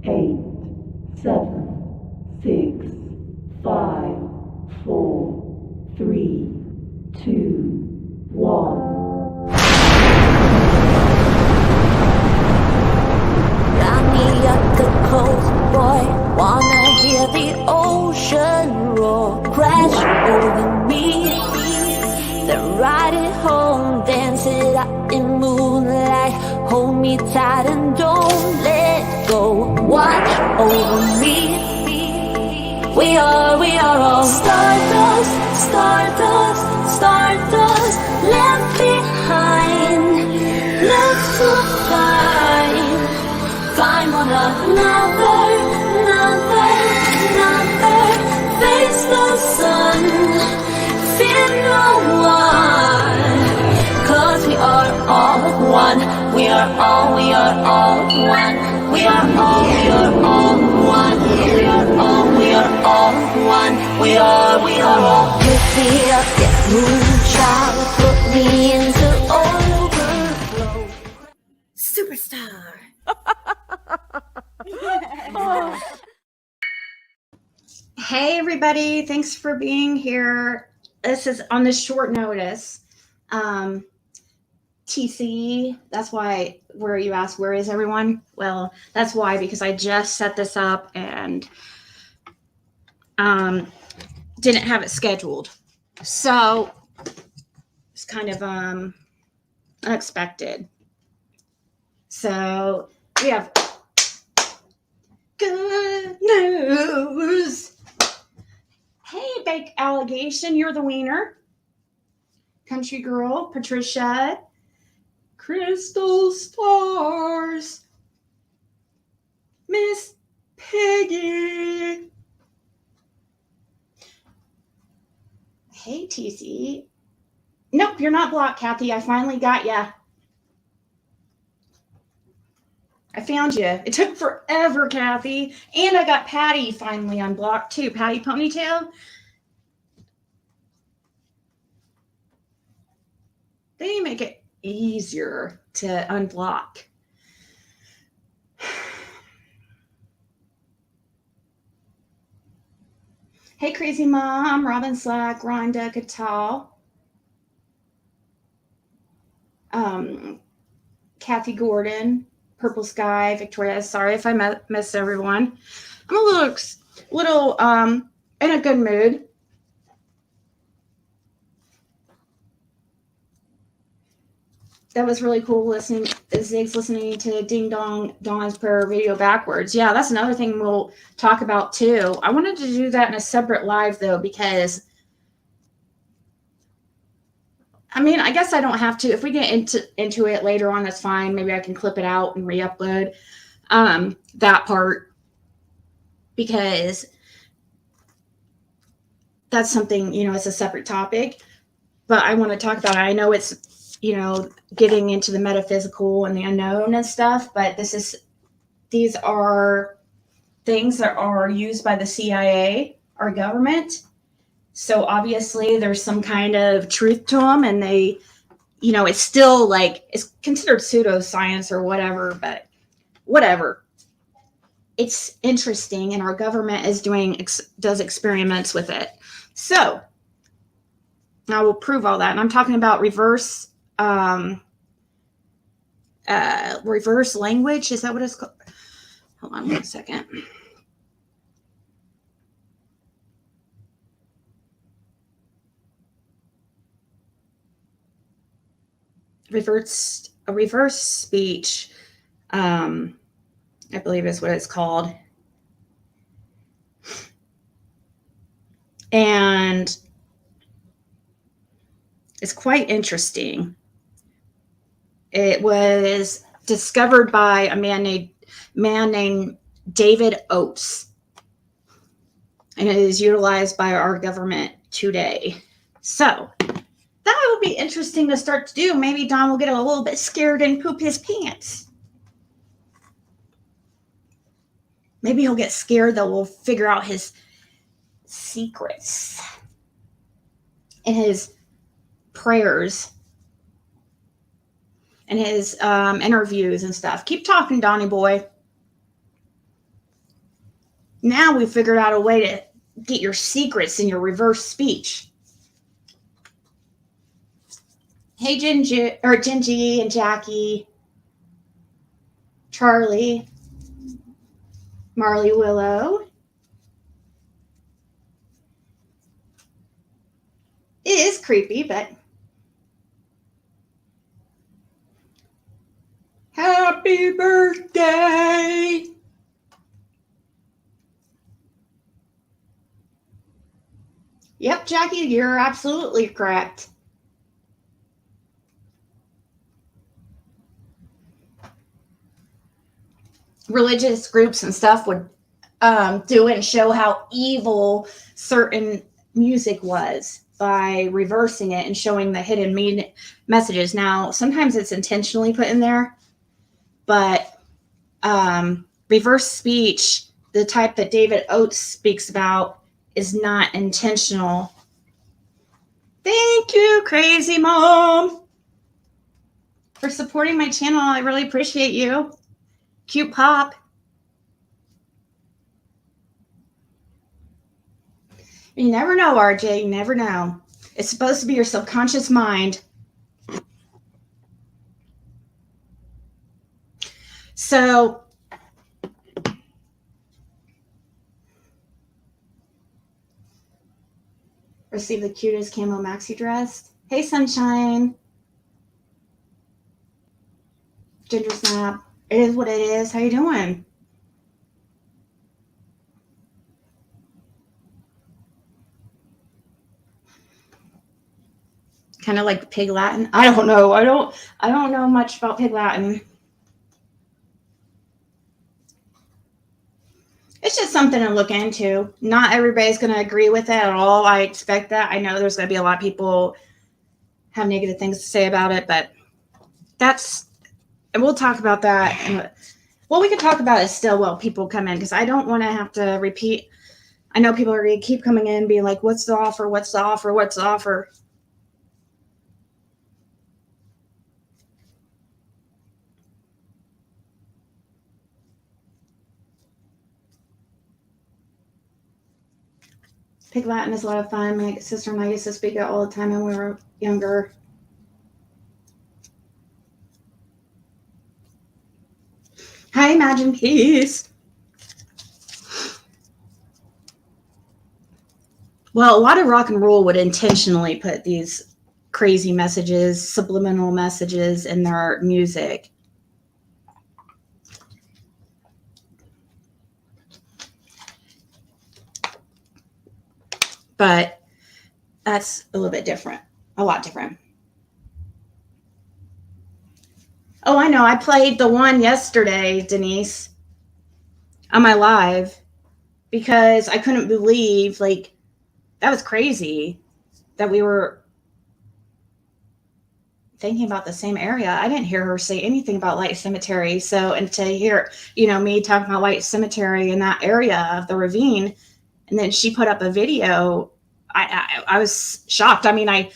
8, 7, 6, 5, 4, 3, 2, 1. Got me up the coast, boy. Wanna hear the ocean roar crash over me. Then ride it home, dance it up in moonlight. Hold me tight and don't let go. Watch over me. We are all stardust, stardust, stardust. Left behind, left to find one another, face the sun, fear no one, 'cause we are all one, we are all one, we are all one, we are all one, we are all. Lift me up, get moonshine, put me into overflow. Superstar. Hey everybody, thanks for being here. This is on this short notice. TC, that's why, where you asked, where is everyone? Well, that's why, because I just set this up and didn't have it scheduled. So it's kind of unexpected. So we have good news. Hey, Bake Allegation, you're the wiener. Country Girl, Patricia, Crystal Stars, Miss Piggy. Hey, TC. Nope, you're not blocked, Kathy. I finally got ya. I found you. It took forever, Kathy. And I got Patty finally unblocked too. Patty Ponytail. They make it easier to unblock. Hey, Crazy Mom, Robin Slack, Rhonda Catal, Kathy Gordon, Purple Sky, Victoria. Sorry if I miss everyone. I'm a little in a good mood. That was really cool listening to Ding Dong Dawn's Prayer video backwards. Yeah, that's another thing we'll talk about too. I wanted to do that in a separate live though, because I mean, I guess I don't have to. If we get into it later on, that's fine. Maybe I can clip it out and re-upload that part, because that's something, it's a separate topic, but I want to talk about it. I know it's, getting into the metaphysical and the unknown and stuff, but these are things that are used by the CIA, our government. So obviously there's some kind of truth to them, and they, it's still like, it's considered pseudoscience or whatever, but whatever. It's interesting, and our government does experiments with it. So I will prove all that. And I'm talking about reverse language. Is that what it's called? Hold on 1 second. Reverse speech, I believe is what it's called. And it's quite interesting. It was discovered by a man named David Oates, and it is utilized by our government today. So that would be interesting to start to do. Maybe Don will get a little bit scared and poop his pants. Maybe he'll get scared that we'll figure out his secrets and his prayers and his interviews and stuff. Keep talking, Donnie boy. Now we figured out a way to get your secrets in your reverse speech. Hey, Gingy and Jackie, Charlie, Marley Willow. It is creepy, but happy birthday. Yep, Jackie, you're absolutely correct. Religious groups and stuff would do it and show how evil certain music was by reversing it and showing the hidden messages. Now, sometimes it's intentionally put in there, but reverse speech, the type that David Oates speaks about, is not intentional. Thank you, Crazy Mom, for supporting my channel. I really appreciate you. Cute Pop. You never know, RJ. You never know. It's supposed to be your subconscious mind. So, receive the cutest camo maxi dress. Hey, Sunshine. Ginger Snap. It is what it is. How you doing? Kind of like Pig Latin. I don't know. I don't know much about Pig Latin. It's just something to look into. Not everybody's going to agree with it at all. I expect that. I know there's going to be a lot of people have negative things to say about it, but and we'll talk about that. And what we can talk about is still while people come in, because I don't want to have to repeat. I know people are going to keep coming in being like, what's the offer? What's the offer? What's the offer? Pig Latin is a lot of fun. My sister and I used to speak it all the time when we were younger. Hi, Imagine Peace. Well, a lot of rock and roll would intentionally put these crazy messages, subliminal messages in their music. But that's a little bit different, a lot different. Oh, I know. I played the one yesterday, Denise, on my live, because I couldn't believe, like, that was crazy that we were thinking about the same area. I didn't hear her say anything about Light Cemetery. So, and to hear, me talking about Light Cemetery in that area of the ravine, and then she put up a video, I was shocked. I mean, I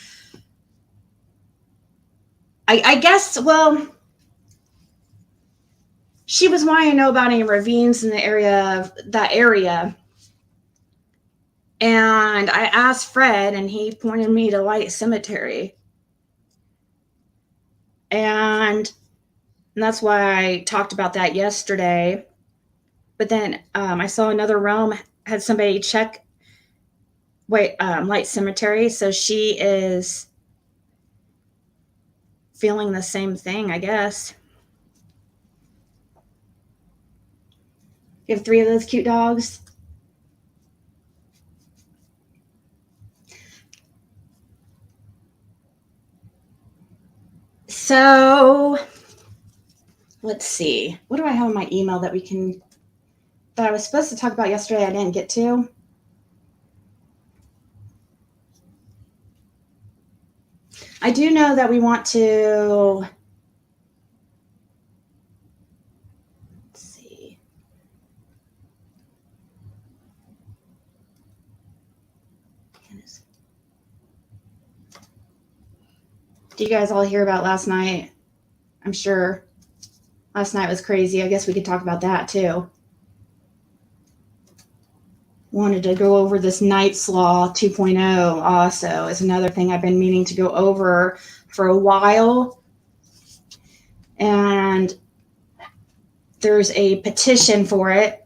guess, well, she was wanting to know about any ravines in the area of that area. And I asked Fred, and he pointed me to Light Cemetery. And that's why I talked about that yesterday. But then I saw another realm had somebody check Light Cemetery. So she is feeling the same thing, I guess. You have 3 of those cute dogs? So let's see. What do I have in my email that I was supposed to talk about yesterday I didn't get to? I do know that we want to, let's see. Did you guys all hear about last night? I'm sure last night was crazy. I guess we could talk about that too. wanted to go over this Knight's Law 2.0 also is another thing I've been meaning to go over for a while. And there's a petition for it.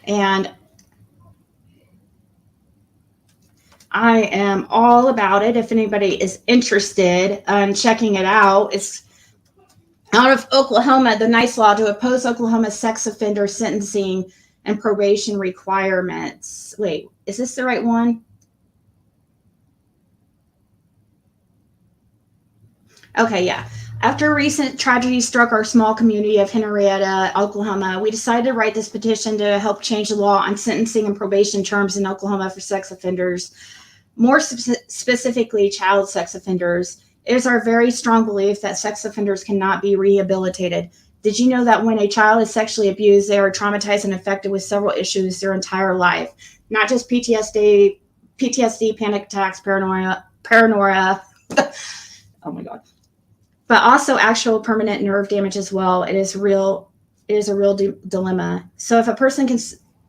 And I am all about it. If anybody is interested in checking it out, it's out of Oklahoma, the Knight's Law to oppose Oklahoma's sex offender sentencing and probation requirements. Wait, is this the right one? Okay, yeah. After a recent tragedy struck our small community of Henrietta, Oklahoma, we decided to write this petition to help change the law on sentencing and probation terms in Oklahoma for sex offenders, more specifically child sex offenders. It is our very strong belief that sex offenders cannot be rehabilitated. Did you know that when a child is sexually abused, they are traumatized and affected with several issues their entire life? Not just PTSD, panic attacks, paranoia. Oh my God. But also actual permanent nerve damage as well. It is a real dilemma. So if a person can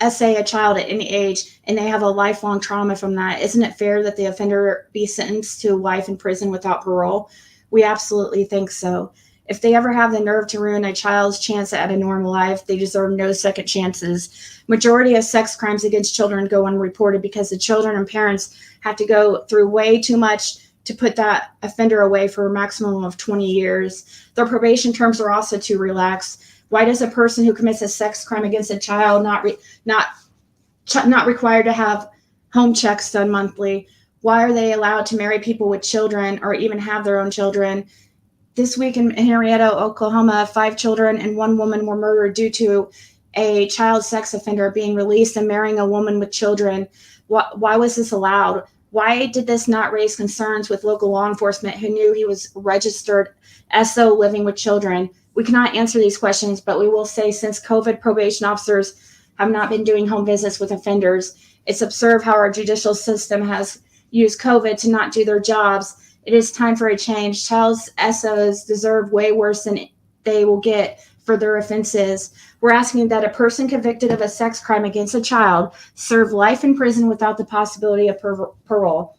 essay a child at any age and they have a lifelong trauma from that, isn't it fair that the offender be sentenced to life in prison without parole? We absolutely think so. If they ever have the nerve to ruin a child's chance at a normal life, they deserve no second chances. Majority of sex crimes against children go unreported because the children and parents have to go through way too much to put that offender away for a maximum of 20 years. Their probation terms are also too relaxed. Why does a person who commits a sex crime against a child not required to have home checks done monthly? Why are they allowed to marry people with children or even have their own children? This week in Henrietta, Oklahoma, 5 children and 1 woman were murdered due to a child sex offender being released and marrying a woman with children. Why was this allowed? Why did this not raise concerns with local law enforcement who knew he was registered SO living with children? We cannot answer these questions, but we will say since COVID, probation officers have not been doing home visits with offenders. It's absurd how our judicial system has used COVID to not do their jobs. It is time for a change. Child SOs deserve way worse than they will get for their offenses. We're asking that a person convicted of a sex crime against a child serve life in prison without the possibility of parole.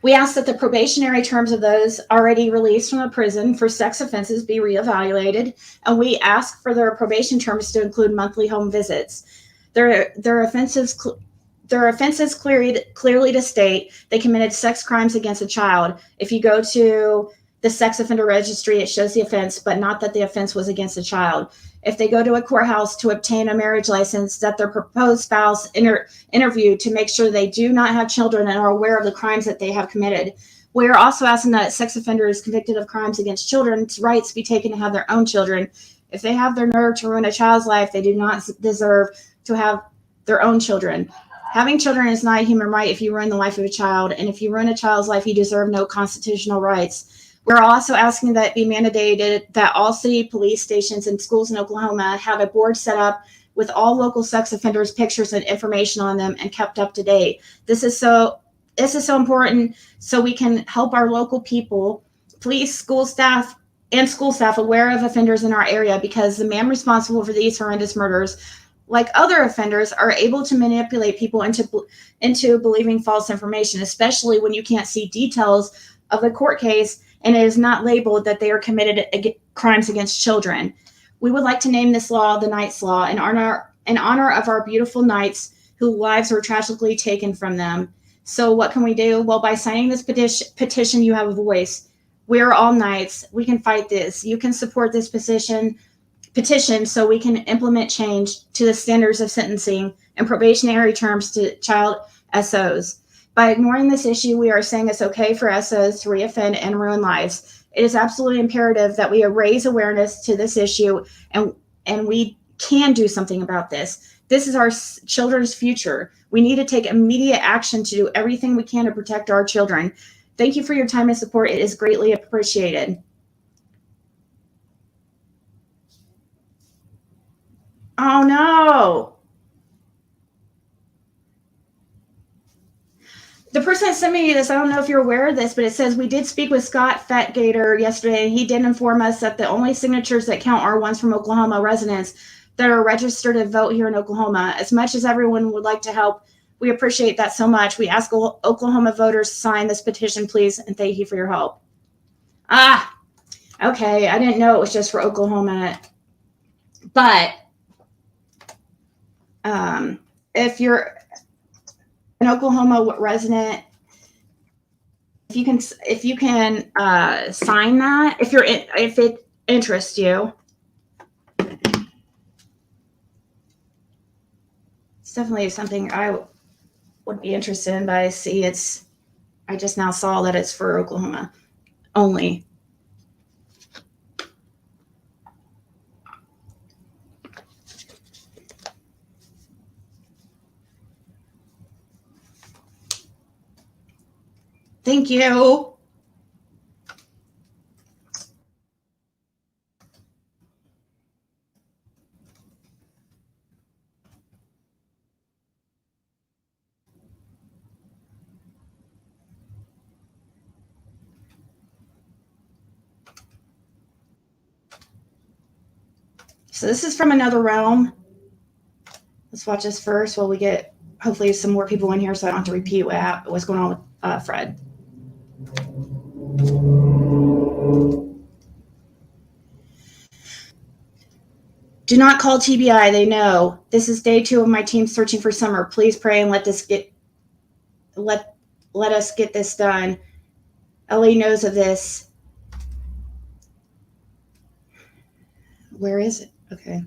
We ask that the probationary terms of those already released from the prison for sex offenses be reevaluated, and we ask for their probation terms to include monthly home visits. Their offenses clearly to state they committed sex crimes against a child. If you go to the sex offender registry, it shows the offense, but not that the offense was against a child. If they go to a courthouse to obtain a marriage license, that their proposed spouse interviewed to make sure they do not have children and are aware of the crimes that they have committed. We are also asking that sex offenders convicted of crimes against children's rights be taken to have their own children. If they have their nerve to ruin a child's life, they do not deserve to have their own children. Having children is not a human right if you ruin the life of a child, and if you ruin a child's life, you deserve no constitutional rights. We're also asking that it be mandated that all city police stations and schools in Oklahoma have a board set up with all local sex offenders' pictures and information on them and kept up to date. This is so important so we can help our local people, police, school staff aware of offenders in our area, because the man responsible for these horrendous murders, like other offenders, are able to manipulate people into believing false information, especially when you can't see details of the court case and it is not labeled that they are committed crimes against children. We would like to name this law the Knight's Law in honor of our beautiful knights whose lives were tragically taken from them. So what can we do? Well, by signing this petition, you have a voice. We are all knights. We can fight this. You can support this petition so we can implement change to the standards of sentencing and probationary terms to child SOs. By ignoring this issue, we are saying it's okay for SOs to reoffend and ruin lives. It is absolutely imperative that we raise awareness to this issue, and we can do something about this. This is our children's future. We need to take immediate action to do everything we can to protect our children. Thank you for your time and support. It is greatly appreciated. Oh no. The person that sent me this, I don't know if you're aware of this, but it says we did speak with Scott Fatgator yesterday, and he did inform us that the only signatures that count are ones from Oklahoma residents that are registered to vote here in Oklahoma. As much as everyone would like to help, we appreciate that so much. We ask Oklahoma voters to sign this petition, please, and thank you for your help. Ah, okay. I didn't know it was just for Oklahoma, but if you're an Oklahoma resident, if you can sign that, if it interests you, it's definitely something I would be interested in. But I just now saw that it's for Oklahoma only. Thank you. So this is from another realm. Let's watch this first while we get hopefully some more people in here, so I don't have to repeat what's going on with Fred. Do not call TBI. They know. This is day 2 of my team searching for Summer. Please pray and let us get this done. Ellie knows of this. Where is it? Okay.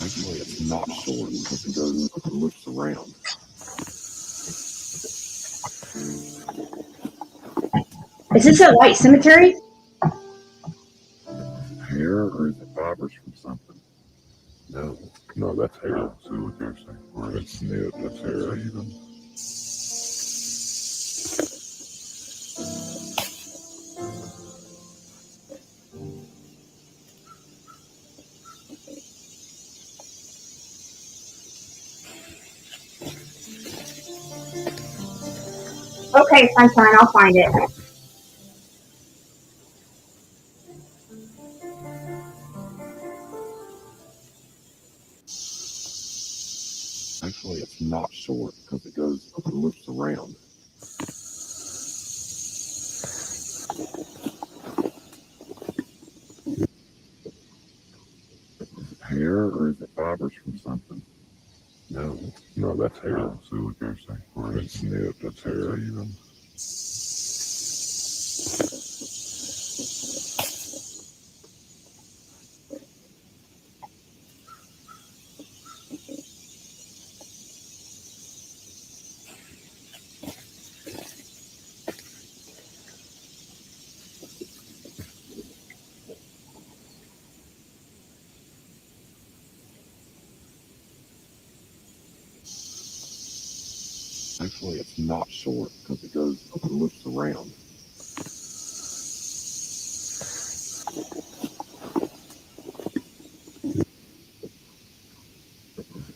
Actually, it's not short because it goes and loops around. Is this a white cemetery? Hair, or is it fibers from something? No, that's hair. See what they're saying? Or it's knit, that's hair even. Okay, fine. I'll find it. Actually, it's not short because it goes and loops around. Hair, or is it fibers from something? No, that's hair. See what they're saying? Or it's knit, that's hair even. Actually, it's not short because it goes and loops around.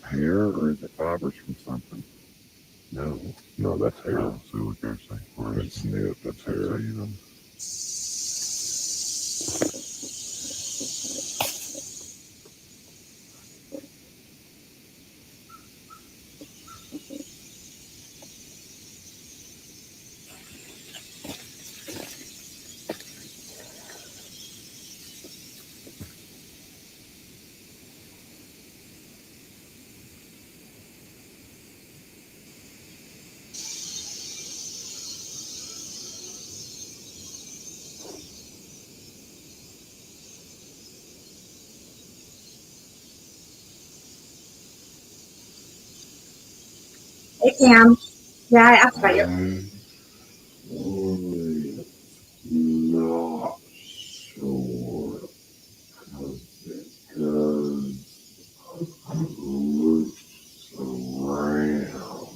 Hair, or is it fibers from something? No, that's hair. See what they're saying? Or it's knit, that's hair even. Hey, Cam. Yeah, I asked about you. Not sure because it goes loops around.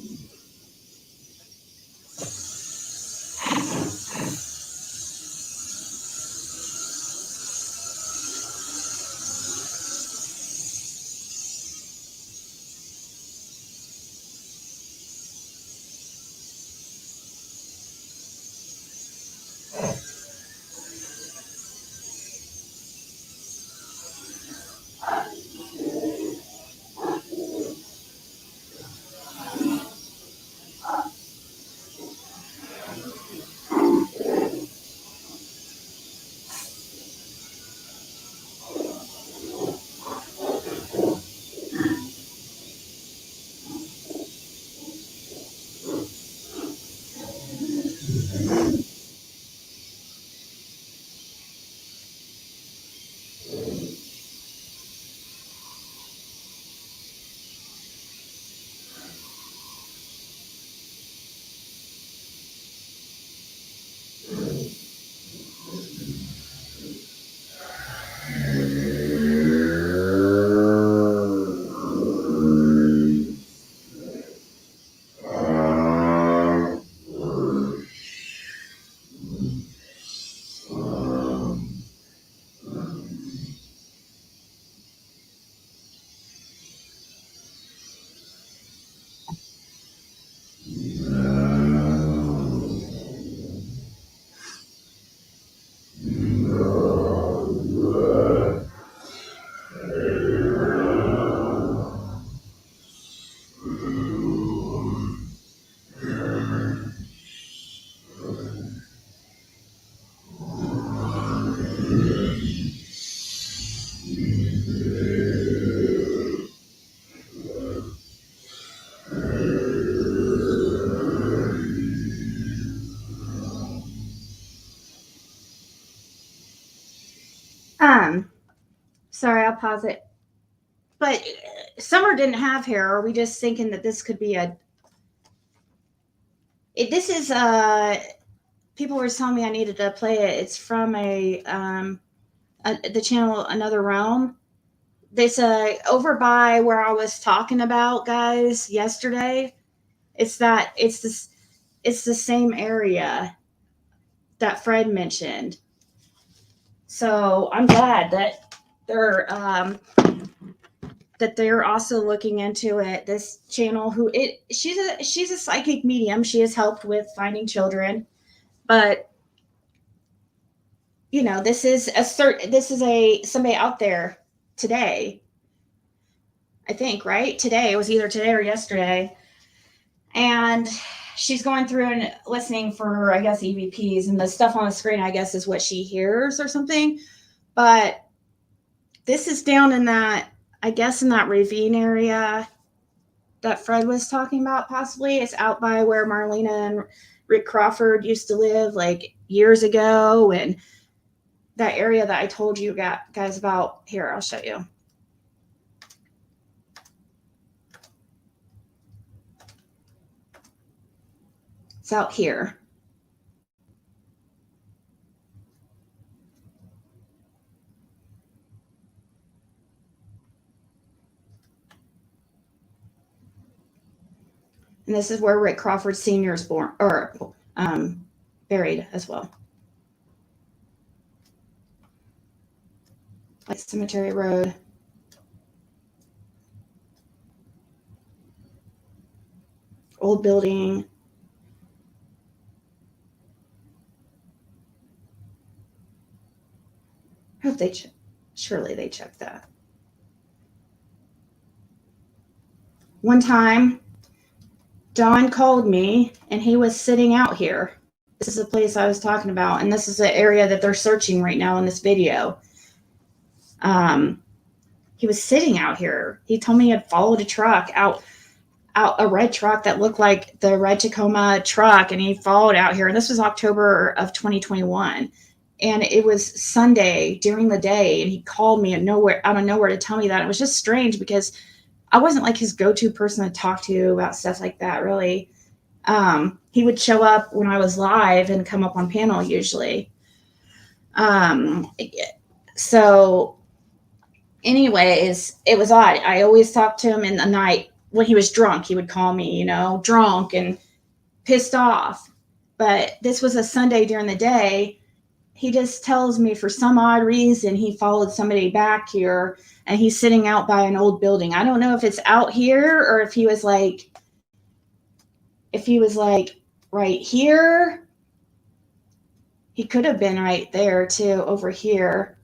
Sorry, I'll pause it. But Summer didn't have hair. Are we just thinking that this could be this is people were telling me I needed to play it. It's from the channel Another Realm. This over by where I was talking about, guys, yesterday. It's the same area that Fred mentioned. So I'm glad that they're also looking into it. This channel, she's a psychic medium. She has helped with finding children, but this is somebody out there today. I think, right? Today. It was either today or yesterday. And she's going through and listening for, I guess, EVPs, and the stuff on the screen, I guess, is what she hears or something. But this is down in that, I guess, in that ravine area that Fred was talking about, possibly. It's out by where Marlena and Rick Crawford used to live, like, years ago. And that area that I told you guys about. Here, I'll show you. It's out here. And this is where Rick Crawford Sr. is born, or buried as well. Like Cemetery Road. Old building. I hope surely they check that. One time, Don called me, and he was sitting out here. This is the place I was talking about, and this is the area that they're searching right now in this video. He was sitting out here. He told me he had followed a truck out a red truck that looked like the red Tacoma truck, and he followed out here. And this was October of 2021. And it was Sunday during the day, and he called me out of nowhere to tell me that. It was just strange because I wasn't like his go-to person to talk to about stuff like that, really. He would show up when I was live and come up on panel usually. So anyways, it was odd. I always talked to him in the night when he was drunk. He would call me, drunk and pissed off. But this was a Sunday during the day. He just tells me for some odd reason he followed somebody back here, and he's sitting out by an old building. I don't know if it's out here or if he was like right here. He could have been right there too, over here.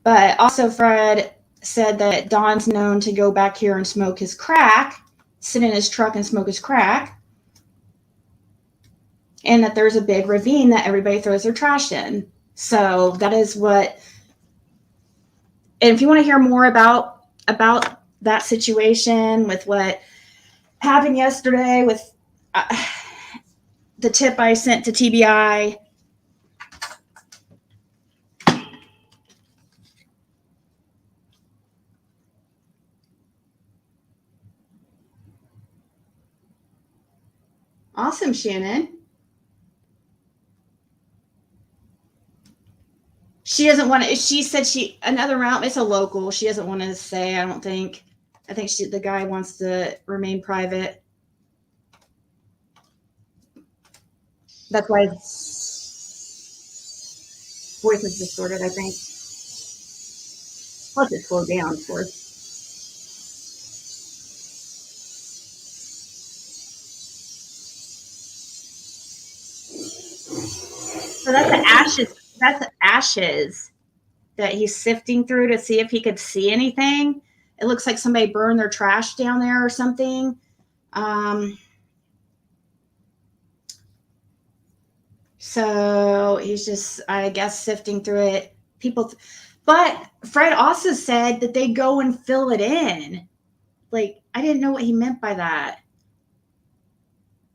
But also Fred said that Don's known to go back here and smoke his crack, sit in his truck and smoke his crack. And that there's a big ravine that everybody throws their trash in. So that is what, and if you want to hear more about that situation with what happened yesterday with the tip I sent to TBI, awesome, Shannon. She doesn't want to. She said Another Realm. It's a local. She doesn't want to say. I don't think. I think the guy wants to remain private. That's why his voice is distorted, I think. Plus, it slowed down, of course. So that's the ashes. That's the ashes that he's sifting through to see if he could see anything. It looks like somebody burned their trash down there or something. So he's just, I guess, sifting through it. But Fred also said that they go and fill it in. Like, I didn't know what he meant by that.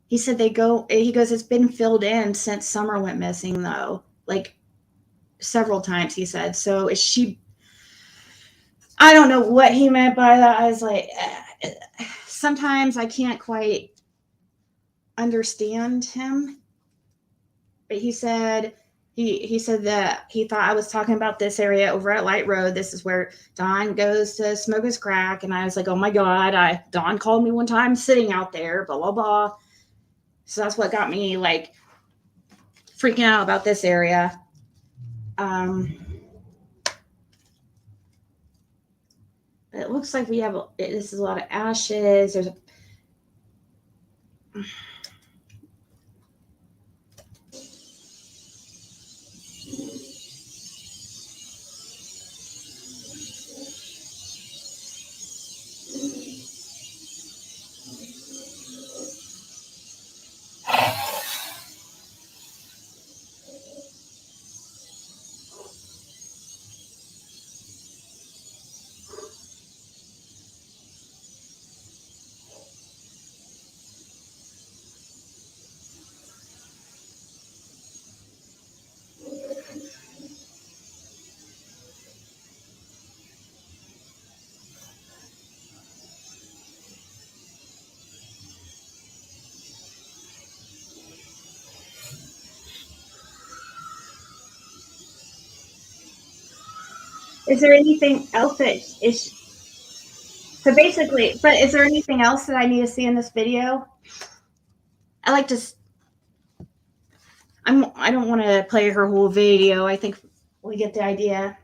He said he goes, it's been filled in since Summer went missing, though. Like, several times, he said. So is she, I don't know what he meant by that. I was like, sometimes I can't quite understand him. But he said he said that he thought I was talking about this area over at Light Road. This is where Don goes to smoke his crack. And I was like, oh my God, Don called me one time sitting out there, blah, blah, blah. So that's what got me like freaking out about this area. It looks like we have, this is a lot of ashes. There's a, is there anything else that is, so basically, but is there anything else that I need to see in this video? I like to, I don't want to play her whole video. I think we get the idea.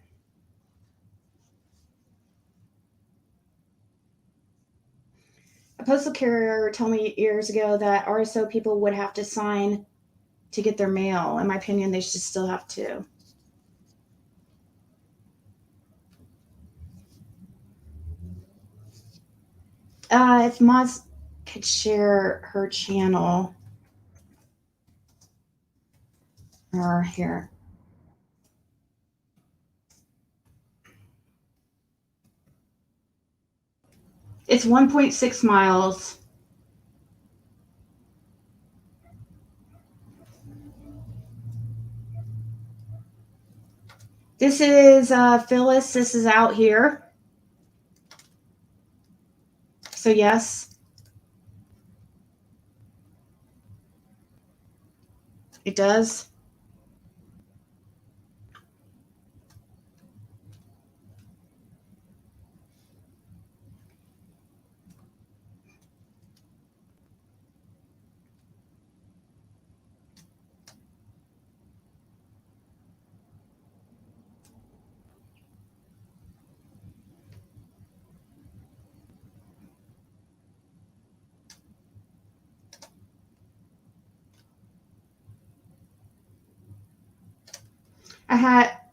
A postal carrier told me years ago that RSO people would have to sign to get their mail. In my opinion, they should still have to. If Moz could share her channel, or here. It's 1.6 miles. This is Phyllis. This is out here. So yes, it does.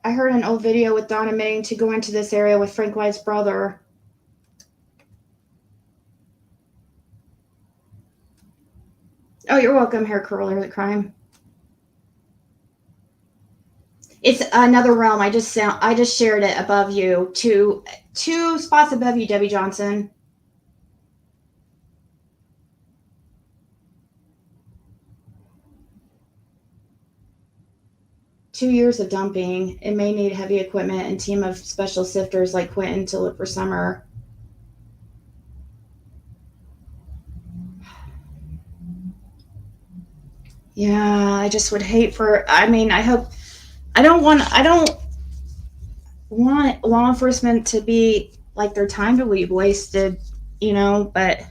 I heard an old video with Donna Mang to go into this area with Frank White's brother. Oh, you're welcome, hair curler, the crime. It's another realm. I just shared it above you. Two spots above you, Debbie Johnson. "2 years of dumping. It may need heavy equipment and team of special sifters like Quentin to look for Summer." Yeah, I just would hate for, I mean, I don't want law enforcement to be like their time to be wasted, you know, but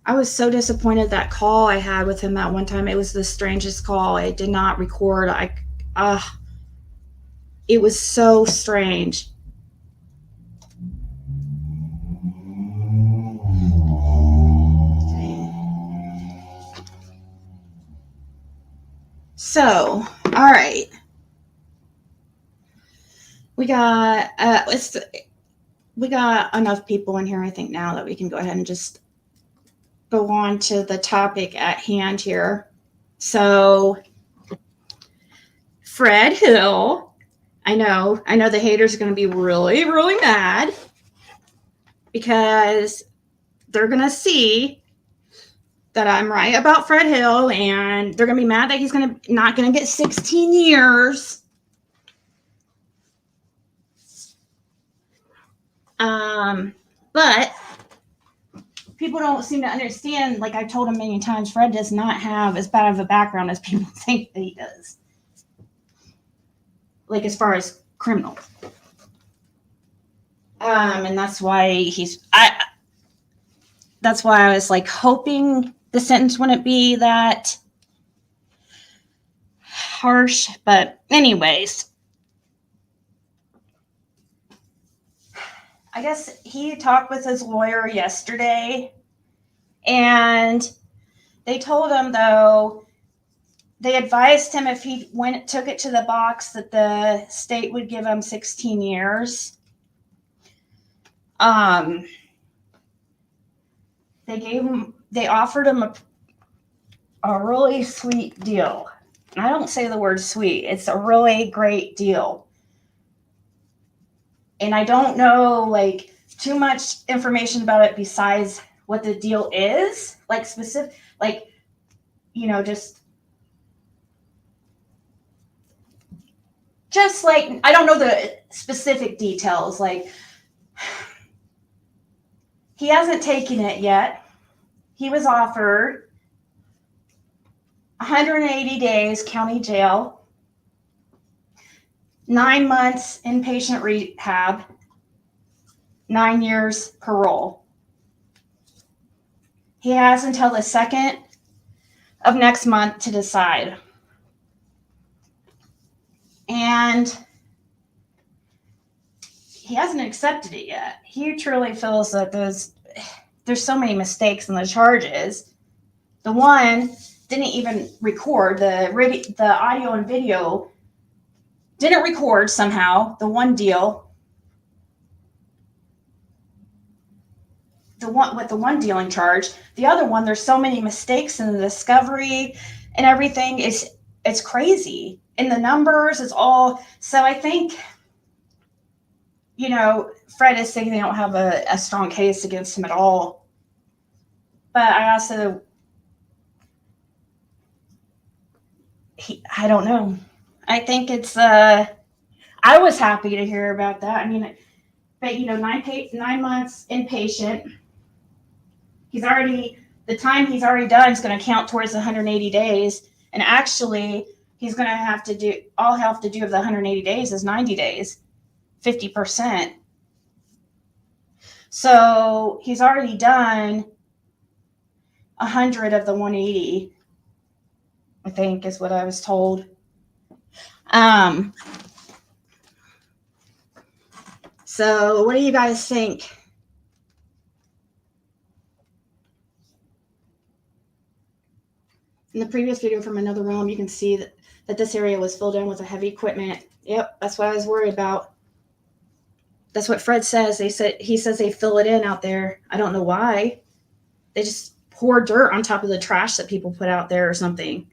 I was so disappointed that call I had with him that one time. It was the strangest call. I did not record. It was so strange. So, all right. We got enough people in here, I think, now that we can go ahead and just go on to the topic at hand here. So, Fred Hill, I know the haters are going to be really, really mad because they're going to see that I'm right about Fred Hill, and they're gonna be mad that he's not gonna get 16 years. But people don't seem to understand. Like I've told him many times, Fred does not have as bad of a background as people think that he does. Like as far as criminal. And that's why that's why I was like hoping the sentence wouldn't be that harsh. But anyways, I guess he talked with his lawyer yesterday, and they told him, though, they advised him if he took it to the box that the state would give him 16 years. They offered him a really sweet deal. And I don't say the word sweet. It's a really great deal. And I don't know like too much information about it besides what the deal is, like specific, like, you know, just like, I don't know the specific details. Like, he hasn't taken it yet. He was offered 180 days county jail, 9 months inpatient rehab, 9 years parole. He has until the 2nd of next month to decide. And he hasn't accepted it yet. He truly feels that there's so many mistakes in the charges. The one didn't even record the audio and video didn't record somehow. The one deal, the one dealing charge. The other one, there's so many mistakes in the discovery and everything. It's crazy. And the numbers is all. So I think, you know, Fred is saying they don't have a strong case against him at all. But I also, I don't know. I think it's, I was happy to hear about that. I mean, but, you know, 9 months inpatient. The time he's already done is going to count towards the 180 days. And actually, he's going to have to do, all he'll have to do of the 180 days is 90 days, 50%. So he's already done 100 of the 180, I think is what I was told. So what do you guys think? In the previous video from another realm, you can see that this area was filled in with a heavy equipment. Yep, that's what I was worried about. That's what Fred says. He says they fill it in out there. I don't know why. They just pour dirt on top of the trash that people put out there or something.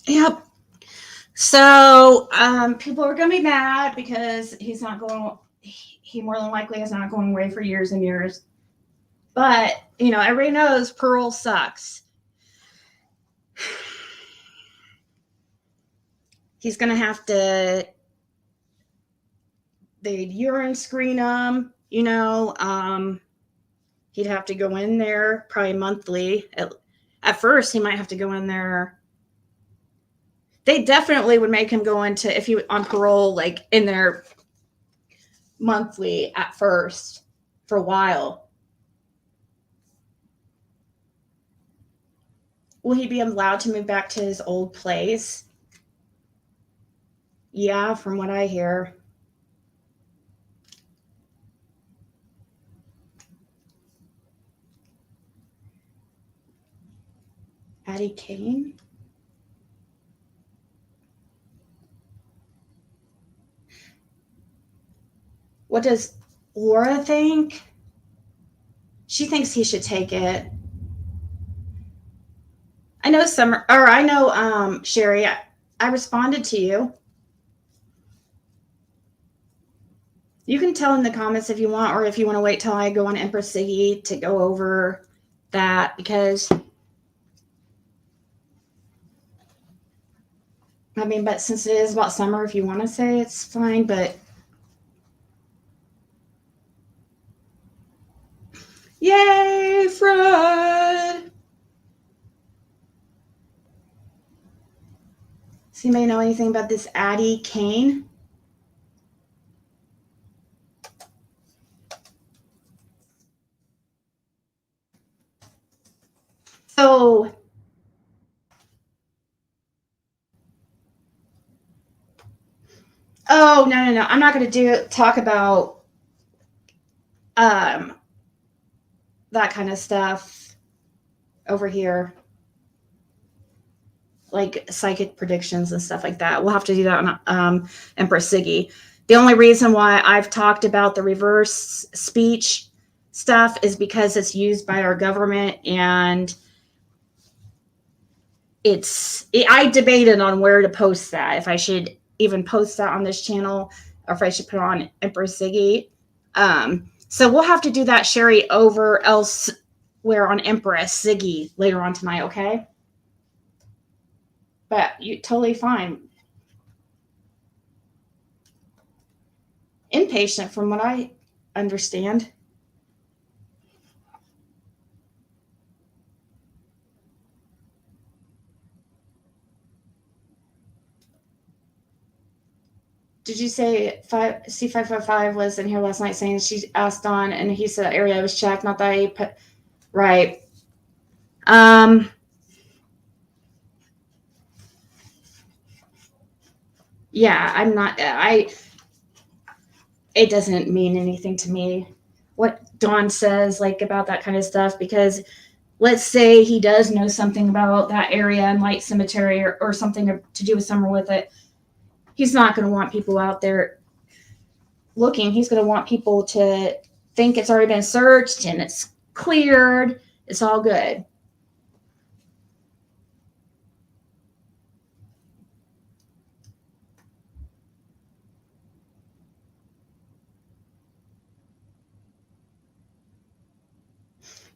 Yep. So people are going to be mad because he's not going. He more than likely is not going away for years and years. But you know, everybody knows parole sucks. He's going to have to. They'd urine screen him. You know, he'd have to go in there probably monthly. At first, he might have to go in there. They definitely would make him go into, if he on parole, like in there monthly at first for a while. Will he be allowed to move back to his old place? Yeah, from what I hear. Addie Kane? What does Laura think? She thinks he should take it. I know Summer, or I know Sherry. I responded to you. You can tell in the comments if you want, or if you want to wait till I go on Empress Siggy to go over that, because I mean, but since it is about summer, if you want to say it's fine, but yay, Fred! So you may know anything about this Addie Kane? So oh no. I'm not going to talk about that kind of stuff over here, like psychic predictions and stuff like that. We'll have to do that on Empress Siggy. The only reason why I've talked about the reverse speech stuff is because it's used by our government, and I debated on where to post that, if I should even post that on this channel or if I should put it on Empress Siggy. So we'll have to do that, Sherry, over elsewhere on Empress Siggy later on tonight, okay? But you totally fine. Inpatient, from what I understand. Did you say C555 was in here last night saying she asked on, and he said area was checked, not that he put right. Yeah, I'm not. It doesn't mean anything to me what Dawn says, like, about that kind of stuff, because let's say he does know something about that area and Light Cemetery, or something to do with Summer with it. He's not going to want people out there looking. He's going to want people to think it's already been searched and it's cleared. It's all good.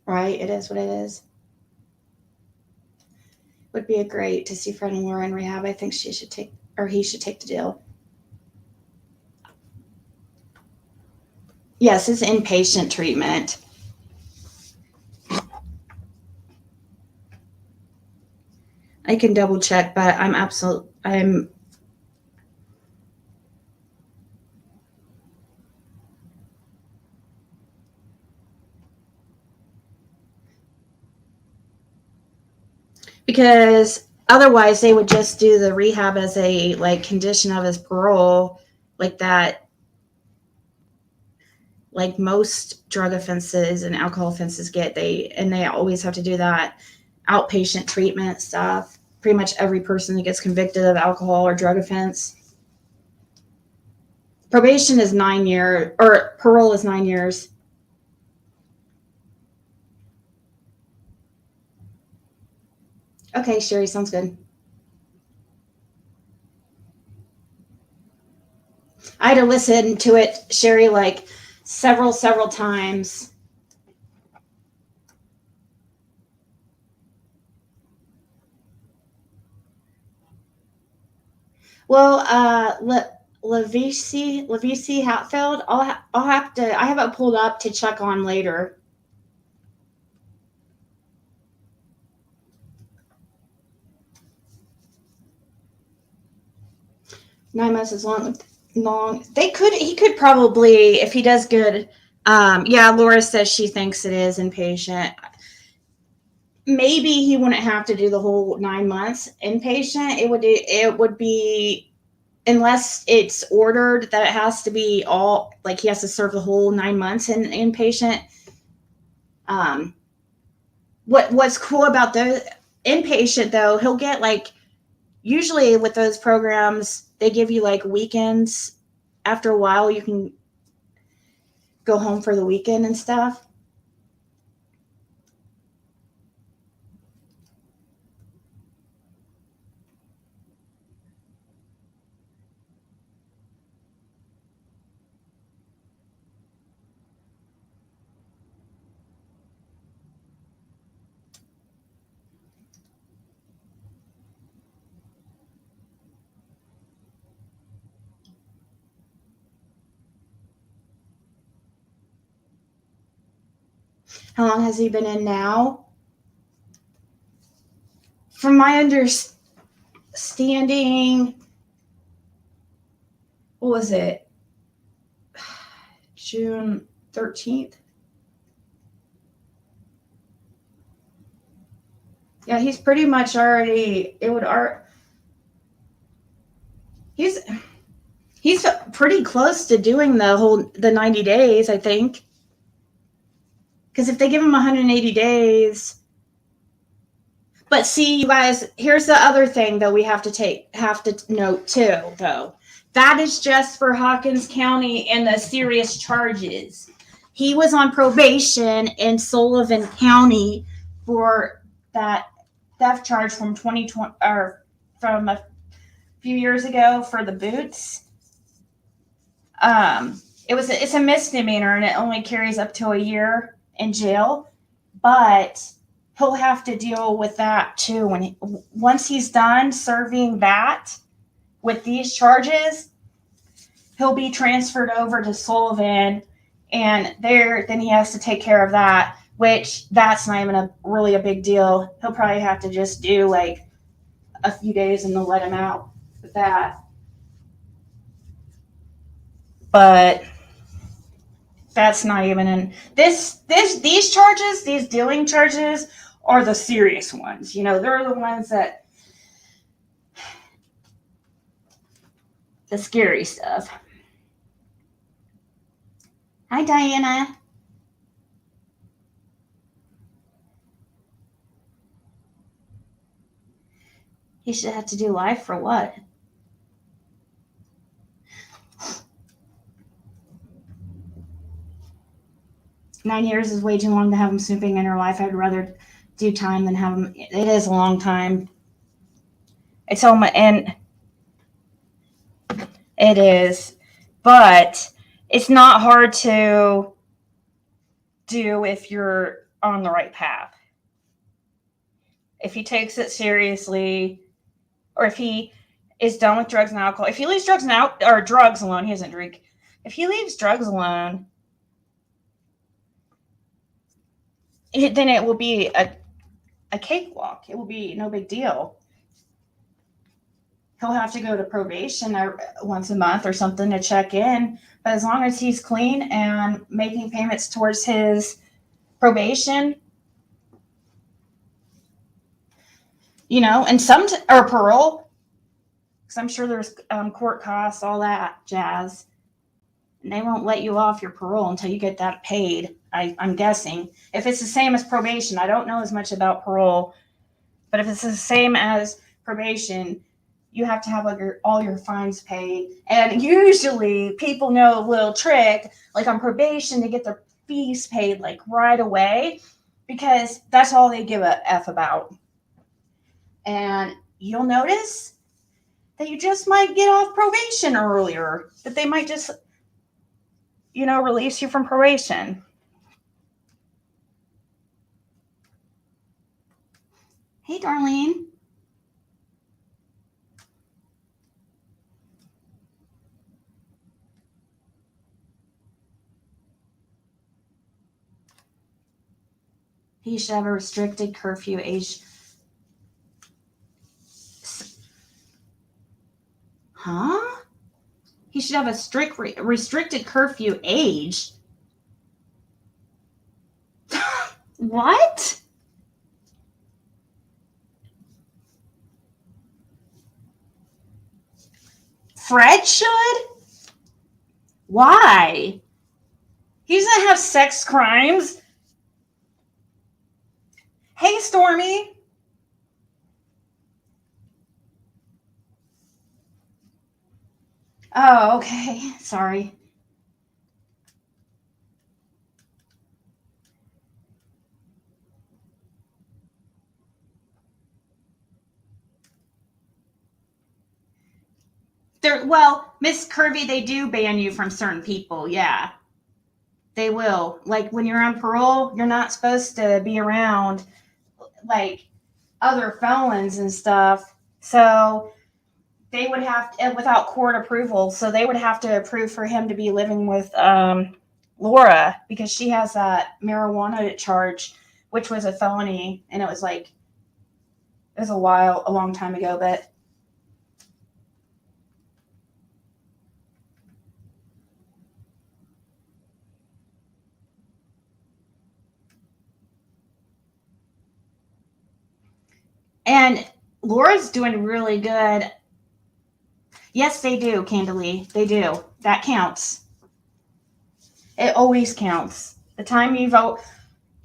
Right? It is what it is. Would be a great to see Fred and Laura in rehab. I think he should take the deal. Yes, it's inpatient treatment. I can double check, but I'm because otherwise they would just do the rehab as a condition of his parole, like that, like most drug offenses and alcohol offenses get. They always have to do that outpatient treatment stuff. Pretty much every person that gets convicted of alcohol or drug offense. Probation is 9 years, or parole is 9 years. Okay, Sherry, sounds good. I had to listen to it, Sherry, like several times. Well, Levici Hatfield, I'll have to, I have it pulled up to check on later. Nine months is long. He could probably, if he does good. Yeah, Laura says she thinks it is inpatient. Maybe he wouldn't have to do the whole 9 months inpatient. It would be, unless it's ordered that it has to be all, like he has to serve the whole 9 months in inpatient. What's cool about the inpatient though, he'll get usually with those programs, they give you weekends. After a while, you can go home for the weekend and stuff. How long has he been in now? From my understanding, what was it? June 13th? Yeah, he's pretty much already, he's pretty close to doing the 90 days, I think. Because if they give him 180 days, but see, you guys, here's the other thing that we have to note too, though. That is just for Hawkins County and the serious charges. He was on probation in Sullivan County for that theft charge from 2020 or from a few years ago for the boots. It's a misdemeanor and it only carries up to a year in jail, but he'll have to deal with that too once he's done serving that with these charges. He'll be transferred over to Sullivan, and then he has to take care of that, which that's not even really a big deal. He'll probably have to just do like a few days and they'll let him out with that. But that's not even in these charges. These dealing charges are the serious ones. They're the ones that the scary stuff. Hi, Diana. He should have to do life for what? Nine years is way too long to have him snooping in her life. I'd rather do time than have him. It is a long time. It's all and it is, but it's not hard to do if you're on the right path. If he takes it seriously, or if he is done with drugs and alcohol. If he leaves drugs alone, he doesn't drink. If he leaves drugs alone, then it will be a cakewalk. It will be no big deal. He'll have to go to probation once a month or something to check in. But as long as he's clean and making payments towards his probation, and or parole, because I'm sure there's court costs, all that jazz. And they won't let you off your parole until you get that paid, I'm guessing. If it's the same as probation, I don't know as much about parole, but if it's the same as probation, you have to have all your fines paid. And usually people know a little trick, like on probation, to get their fees paid like right away, because that's all they give a F about. And you'll notice that you just might get off probation earlier, that they might just, release you from probation. Hey, Darlene. He should have a restricted curfew age. Huh? He should have a strict restricted curfew age. What? Fred should? Why? He doesn't have sex crimes. Hey, Stormy. Oh, okay. Sorry. Miss Kirby, they do ban you from certain people. Yeah, they will. Like when you're on parole, you're not supposed to be around like other felons and stuff. So they would have to, without court approval. So they would have to approve for him to be living with Laura, because she has that marijuana charge, which was a felony, and it was a long time ago, but and Laura's doing really good. Yes, they do, Candalee. They do. That counts. It always counts. The time you vote,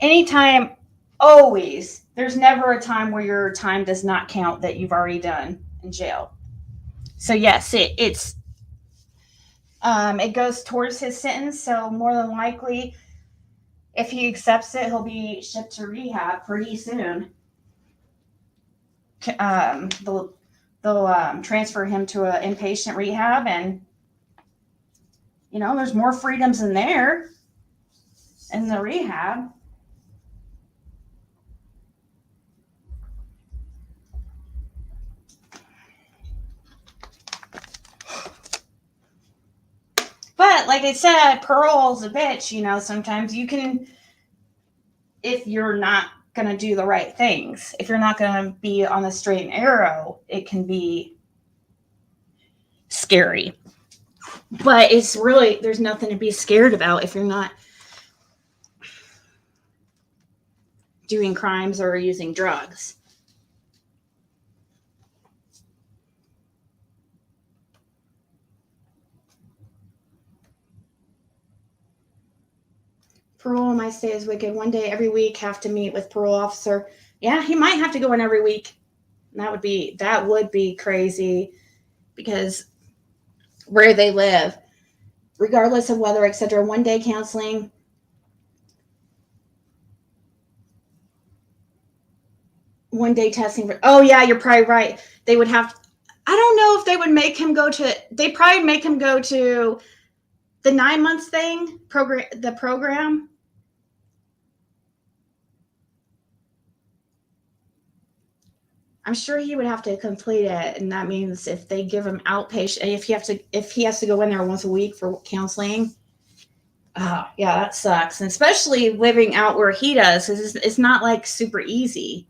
anytime, always. There's never a time where your time does not count that you've already done in jail. So yes, it goes towards his sentence. So more than likely, if he accepts it, he'll be shipped to rehab pretty soon. They'll transfer him to an inpatient rehab, and there's more freedoms in there in the rehab. But like I said, parole's a bitch. Sometimes you can, if you're not going to do the right things, if you're not going to be on the straight and narrow, it can be scary. But there's nothing to be scared about if you're not doing crimes or using drugs. Parole in my state is wicked. One day every week have to meet with parole officer. Yeah, he might have to go in every week. That would be crazy, because where they live, regardless of weather, etc. One day counseling. One day testing. Oh yeah, you're probably right. They would have. I don't know if they would make him go to. They probably make him go to the 9 months program. I'm sure he would have to complete it, and that means if they give him outpatient, if he has to go in there once a week for counseling. Oh, yeah, that sucks. And especially living out where he does, because it's not like super easy.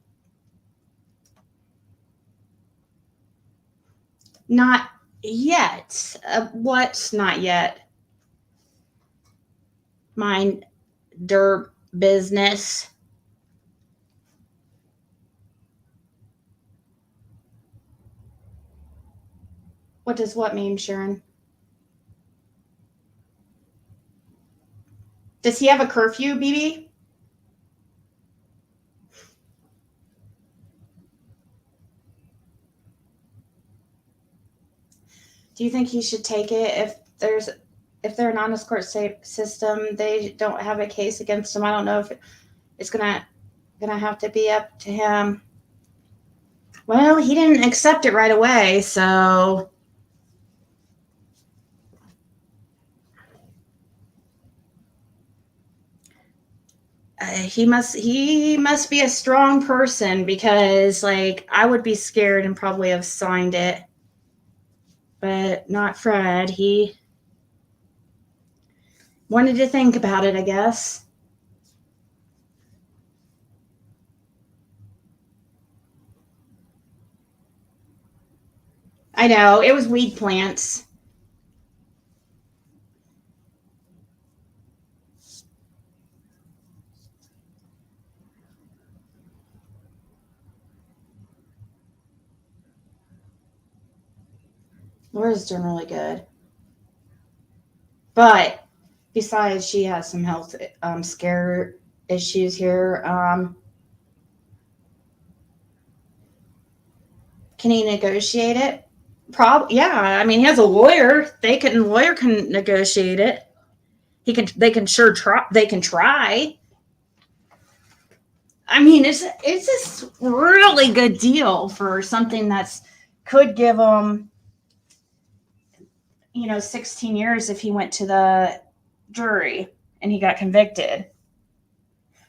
Not yet. What's not yet? Mind der business. What does what mean, Sharon? Does he have a curfew, BB? Do you think he should take it if they're an honest court system, they don't have a case against him? I don't know if it's gonna have to be up to him. Well, he didn't accept it right away, so he must be a strong person, because I would be scared and probably have signed it, but not Fred. He wanted to think about it, I guess. I know, it was weed plants. Laura's doing really good. But besides, she has some health scare issues here. Can he negotiate it? Yeah. I mean, he has a lawyer. Lawyer can negotiate it. They can sure try. They can try. I mean, it's a really good deal for something that's could give him, 16 years if he went to the jury and he got convicted.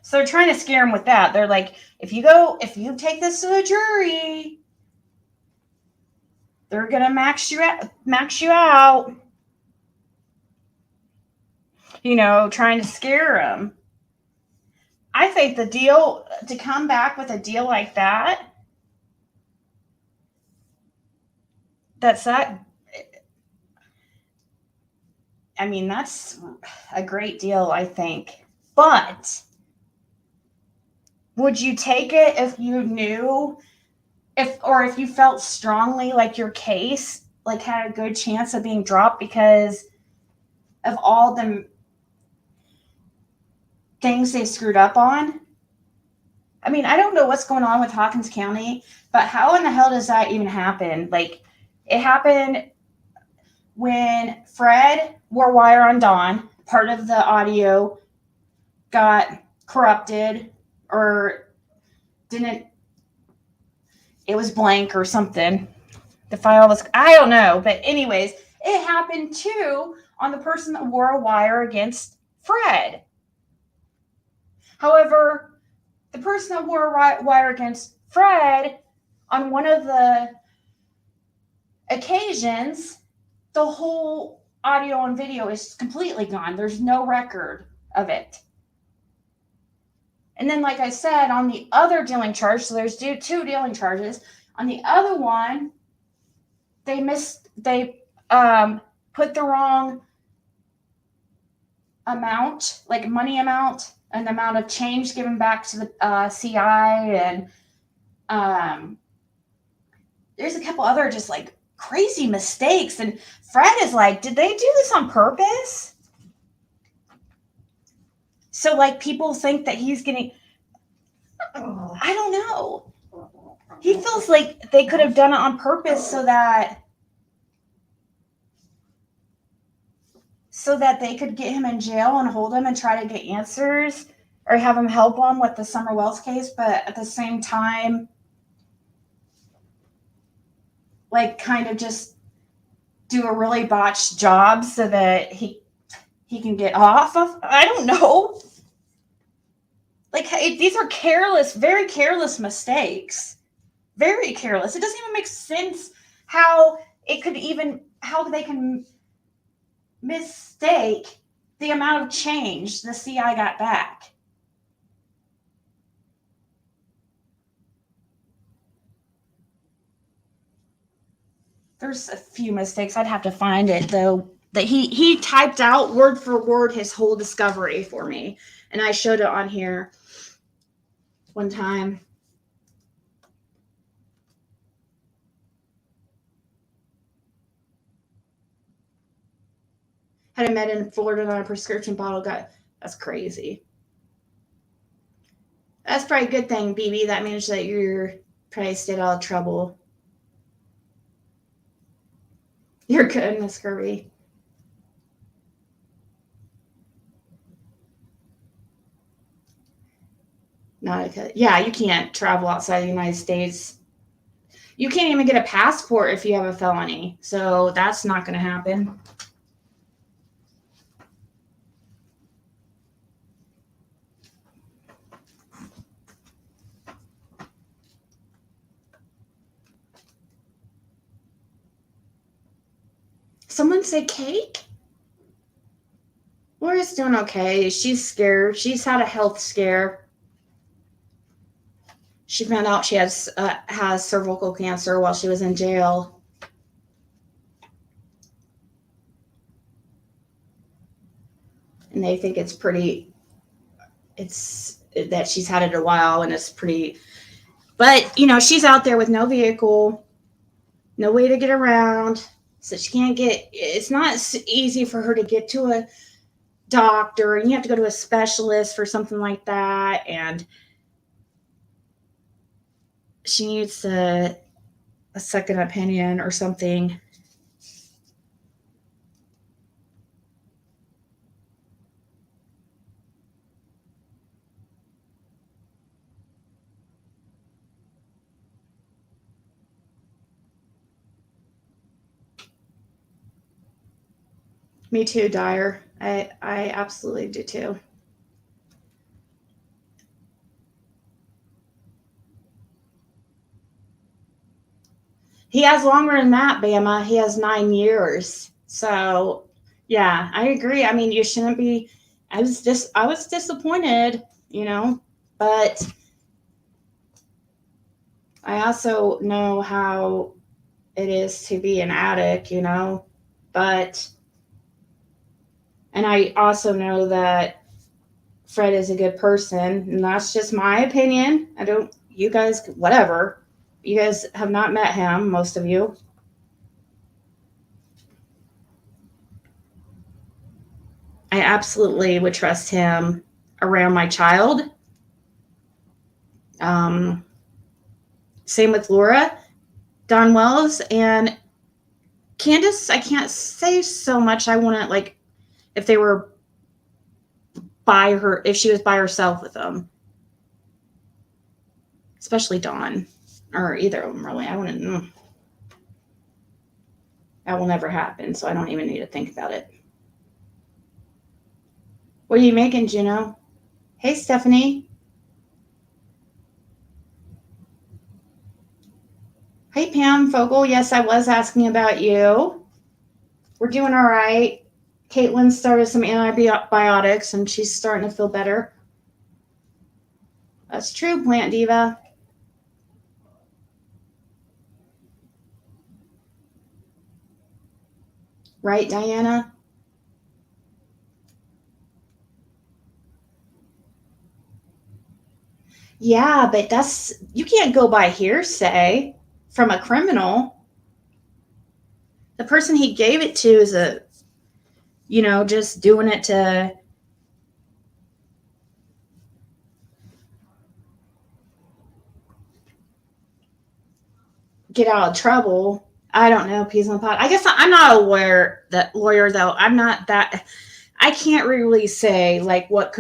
So they're trying to scare him with that. They're like, if you take this to a jury, they're gonna max you out. trying to scare him. I think the deal, to come back with a deal like that, that's a great deal, I think. But would you take it if you knew, if you felt strongly like your case like had a good chance of being dropped because of all the things they screwed up on? I mean, I don't know what's going on with Hawkins County, but how in the hell does that even happen? Like, it happened when Fred wore wire on Dawn. Part of the audio got corrupted or didn't, it was blank or something. The file was, I don't know. But anyways, it happened too on the person that wore a wire against Fred. However, the person that wore a wire against Fred, on one of the occasions, the whole audio and video is completely gone. There's no record of it. And then, like I said, on the other dealing charge, so there's two dealing charges. On the other one, they put the wrong amount, like money amount, and the amount of change given back to the CI, and there's a couple other just like crazy mistakes. And Fred is like, did they do this on purpose? So like people think that he's getting, I don't know. He feels like they could have done it on purpose so that they could get him in jail and hold him and try to get answers or have him help him with the Summer Wells case. But at the same time, like kind of just do a really botched job so that he can get off of, I don't know. Like, these are careless, very careless mistakes. Very careless. It doesn't even make sense how they can mistake the amount of change the CI got back. There's a few mistakes. I'd have to find it, though, that he typed out word for word his whole discovery for me. And I showed it on here one time. Had a med in Florida on a prescription bottle. That's crazy. That's probably a good thing, BB. That means that you're probably stayed out of trouble. You're good, Miss Kirby. Yeah, you can't travel outside the United States. You can't even get a passport if you have a felony. So that's not going to happen. Someone say cake? Laura's doing okay. She's scared. She's had a health scare. She found out she has cervical cancer while she was in jail. And they think it's that she's had it a while and it's pretty, but she's out there with no vehicle, no way to get around. So she can't it's not easy for her to get to a doctor, and you have to go to a specialist for something like that. And she needs a second opinion or something. Me too, Dyer. I absolutely do too. He has longer than that, Bama. He has 9 years. So Yeah, I agree. I mean, you shouldn't be. I was disappointed, but I also know how it is to be an addict, but and I also know that Fred is a good person, and that's just my opinion. I don't, you guys, whatever. You guys have not met him, most of you. I absolutely would trust him around my child. Um, Same with Laura, Don Wells, and Candace. I can't say so much. I wouldn't like if they were by her, if she was by herself with them, especially Dawn or either of them. Really, I wouldn't. That will never happen. So I don't even need to think about it. What are you making, Juno? Hey, Stephanie. Hey, Pam Fogel. Yes, I was asking about you. We're doing all right. Caitlin started some antibiotics and she's starting to feel better. That's true, Plant Diva. Right, Diana? Yeah, but you can't go by hearsay from a criminal. The person he gave it to is just doing it to get out of trouble. I don't know, peas in the pot. I guess I'm not a lawyer though. I'm not that. I can't really say like what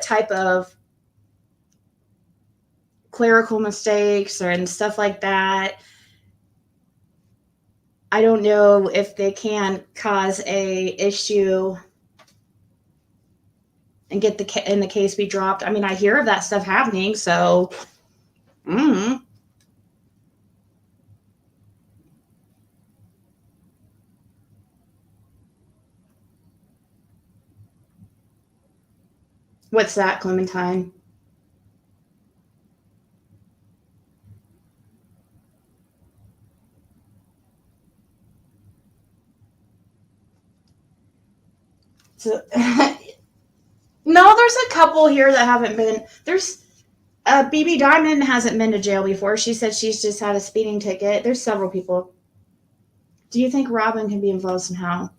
type of clerical mistakes and stuff like that. I don't know if they can cause a issue and get the case be dropped. I mean, I hear of that stuff happening, so. What's that, Clementine? So, no, there's a couple here that haven't been. There's BB Diamond hasn't been to jail before. She said she's just had a speeding ticket. There's several people. Do you think Robin can be involved somehow?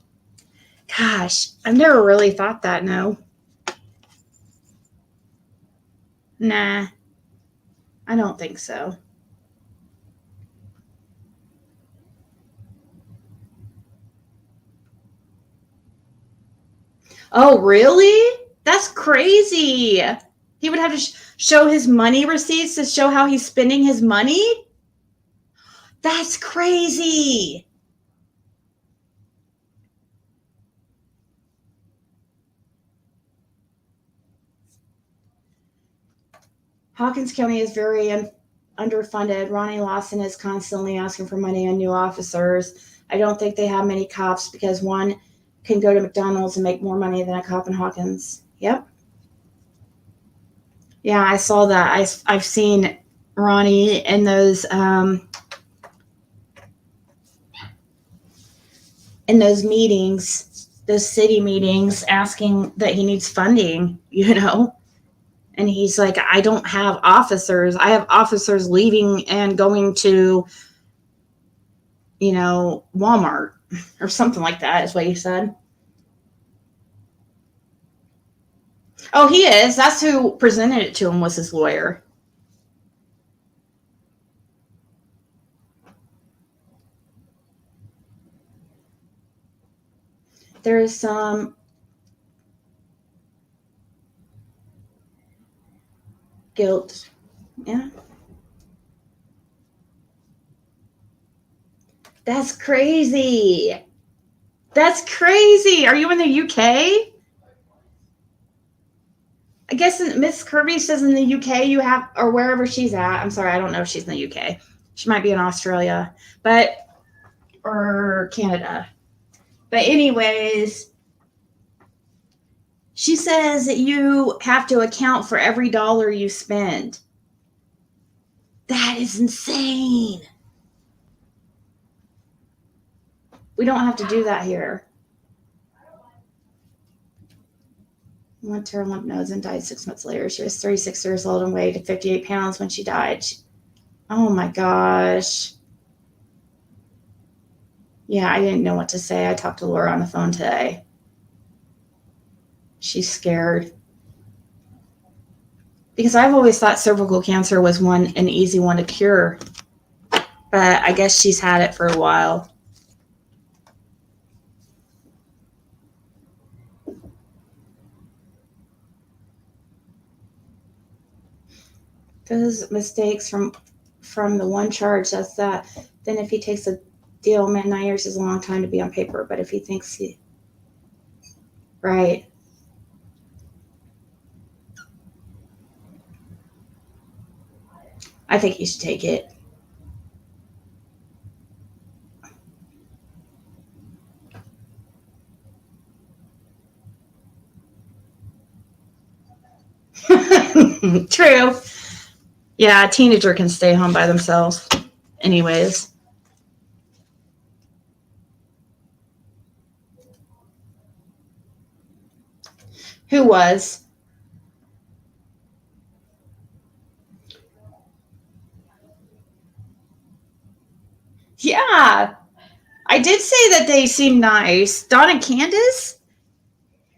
Gosh, I've never really thought that. No. Nah, I don't think so. Oh, really? That's crazy. He would have to show his money receipts to show how he's spending his money? That's crazy. Hawkins County is very underfunded. Ronnie Lawson is constantly asking for money on new officers. I don't think they have many cops because one can go to McDonald's and make more money than a cop in Hawkins. Yep. Yeah, I saw that. I've seen Ronnie in those meetings, those city meetings, asking that he needs funding. And he's like, I don't have officers. I have officers leaving and going to, Walmart or something like that is what he said. Oh, he is. That's who presented it to him, was his lawyer. There is some guilt. Yeah. That's crazy. That's crazy. Are you in the UK? I guess Miss Kirby says in the UK you have, or wherever she's at. I'm sorry, I don't know if she's in the UK. She might be in Australia, or Canada. But anyways, she says that you have to account for every dollar you spend. That is insane. We don't have to do that here. Went to her lymph nodes and died 6 months later. She was 36 years old and weighed 58 pounds when she died. Oh my gosh. Yeah, I didn't know what to say. I talked to Laura on the phone today. She's scared. Because I've always thought cervical cancer was an easy one to cure. But I guess she's had it for a while. Those mistakes from the one charge, that's that. Then if he takes a deal, man, 9 years is a long time to be on paper. But if he thinks he... Right. I think he should take it. True. Yeah, a teenager can stay home by themselves. Anyways. Who was? Yeah. I did say that they seem nice. Dawn and Candace?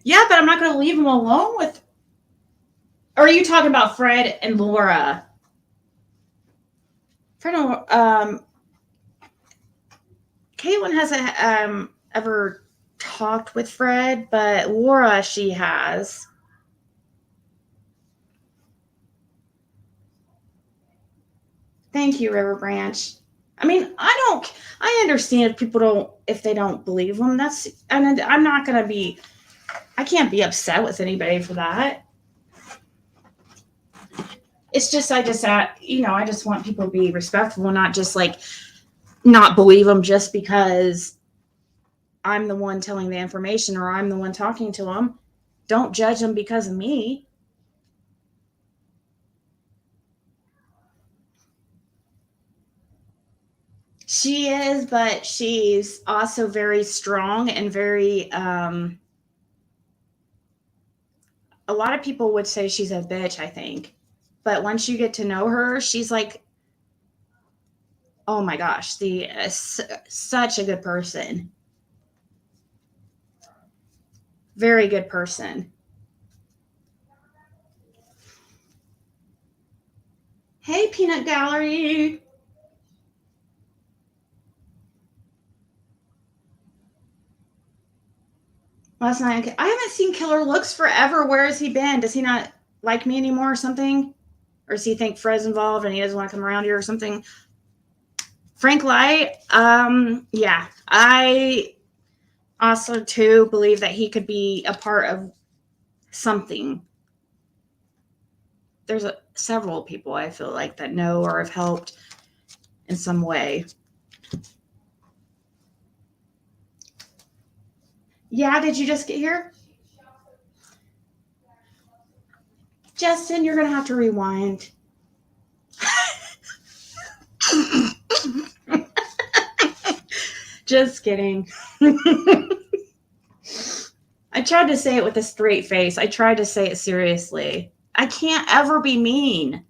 Yeah, but I'm not going to leave them alone with... Or are you talking about Fred and Laura? Fred and Caitlin hasn't ever talked with Fred, but Laura, she has. Thank you, River Branch. I mean, I understand if they don't believe them. And I'm not going to be, I can't be upset with anybody for that. It's just, I just want people to be respectful, not just not believe them just because I'm the one telling the information or I'm the one talking to them. Don't judge them because of me. She is, but she's also very strong and very, a lot of people would say she's a bitch, I think. But once you get to know her, she's like, oh my gosh, such a good person. Very good person. Hey, Peanut Gallery. Last night, I haven't seen Killer Looks forever. Where has he been? Does he not like me anymore or something? Or does he think Fred's involved and he doesn't want to come around here or something? Frank Light, yeah. I also, too, believe that he could be a part of something. There's several people I feel like that know or have helped in some way. Yeah, did you just get here? Justin, you're going to have to rewind. Just kidding. I tried to say it with a straight face. I tried to say it seriously. I can't ever be mean.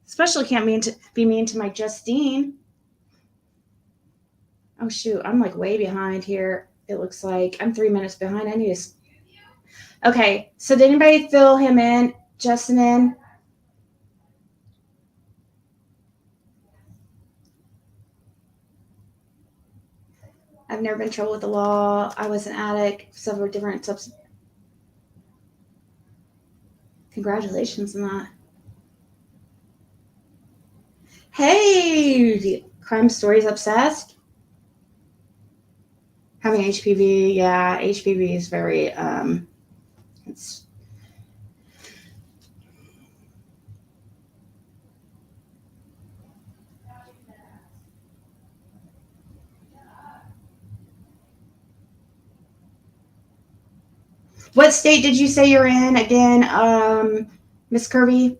Especially can't be mean to my Justine. Oh, shoot. I'm way behind here. It looks like I'm 3 minutes behind. I need to... Okay. So did anybody fill him in? Justin in? I've never been in trouble with the law. I was an addict, several different substances. Congratulations on that. Hey, Crime Stories Obsessed. Having HPV, yeah, HPV is very, it's... What state did you say you're in again, Miss Kirby?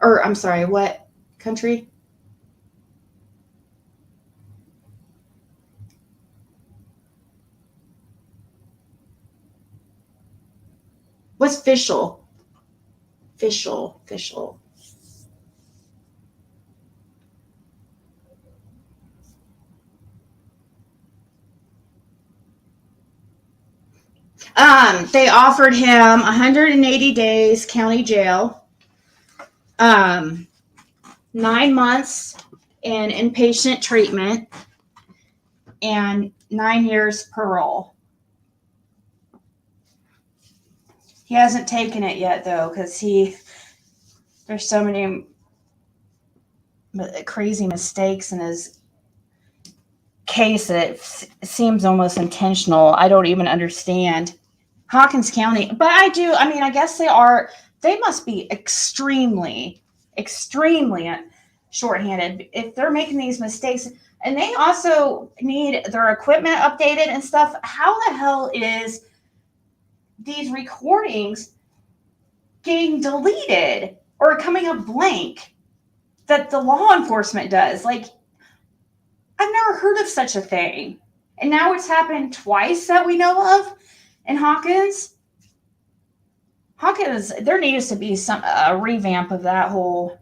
Or I'm sorry, what country? What's official? Official. They offered him 180 days county jail, um, 9 months in inpatient treatment, and 9 years parole. He hasn't taken it yet though, because there's so many crazy mistakes in his case that it seems almost intentional. I don't even understand Hawkins County, but I guess they must be extremely shorthanded if they're making these mistakes, and they also need their equipment updated and stuff. How the hell is these recordings getting deleted or coming up blank that the law enforcement does? Like, I've never heard of such a thing. And now it's happened twice that we know of in Hawkins. There needs to be a revamp of that whole.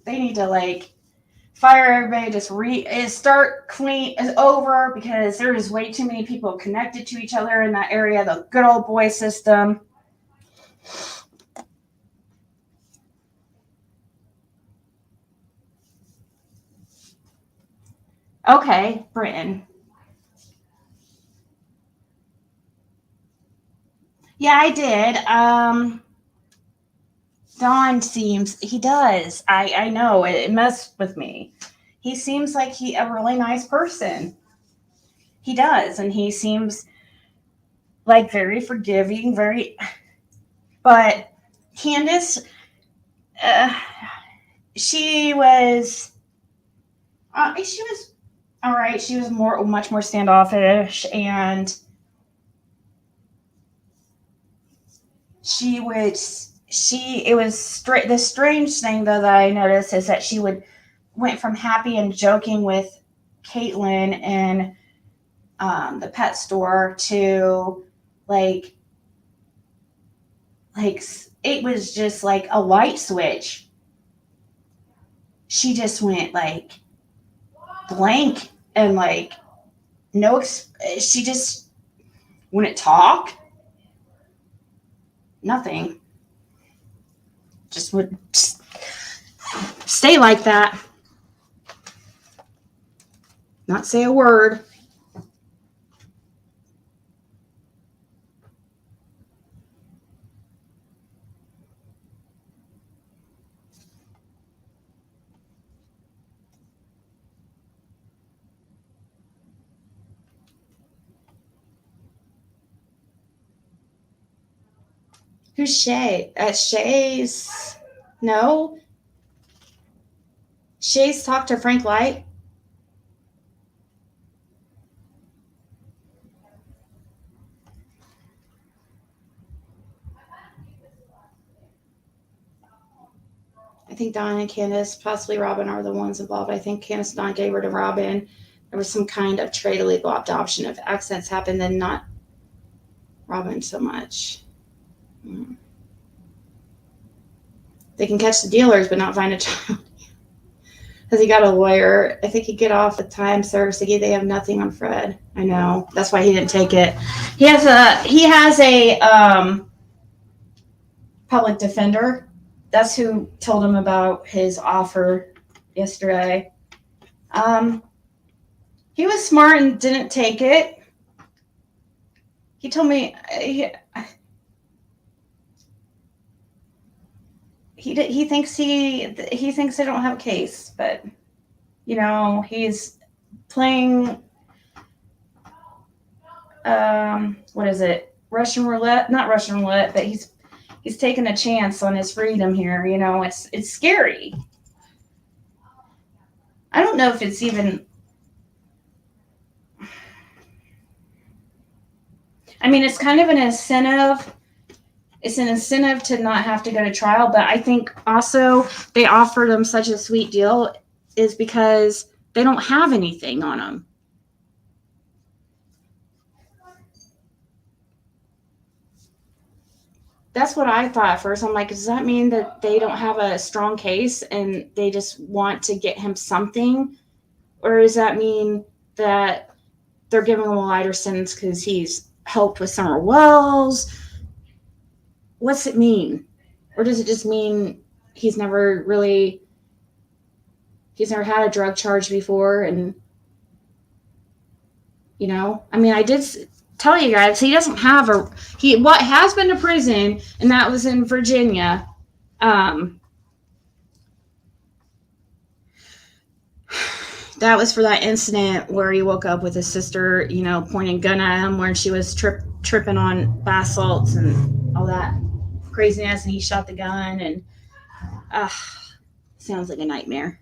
They need to fire everybody, just start clean is over, because there is way too many people connected to each other in that area. The good old boy system. Okay, Britain. Yeah, I did. Don he does. I know it messed with me. He seems like a really nice person. He does, and he seems like very forgiving, but Candace, she was all right. She was much more standoffish, and the strange thing though that I noticed is that she went from happy and joking with Caitlin in the pet store to it was just like a light switch. She just went blank and she just wouldn't talk. Nothing. Just would stay like that. Not say a word. Who's Shay? Shay's. No. Shay's talked to Frank Light. I think Don and Candace, possibly Robin, are the ones involved. I think Candace and Don gave her to Robin. There was some kind of trade illegal adoption. If accidents happen, then not Robin so much. They can catch the dealers, but not find a child. Has he got a lawyer? I think he'd get off with time served. They have nothing on Fred. I know. That's why he didn't take it. He has a public defender. That's who told him about his offer yesterday. He was smart and didn't take it. He told me he thinks they don't have a case, but he's playing what is it? Russian roulette? Not Russian roulette, but he's taking a chance on his freedom here. It's scary. I don't know if it's even. mean, it's kind of an incentive. It's an incentive to not have to go to trial, but I think also they offered them such a sweet deal is because they don't have anything on them. That's what I thought at first. I'm like, does that mean that they don't have a strong case and they just want to get him something? Or does that mean that they're giving him a lighter sentence because he's helped with summer wells? What's it mean? Or does it just mean he's never had a drug charge before? And, you know, I mean, I did tell you guys, he doesn't have what has been to prison, and that was in Virginia. That was for that incident where he woke up with his sister, you know, pointing a gun at him when she was tripping on bath salts and all that craziness, and he shot the gun, and sounds like a nightmare.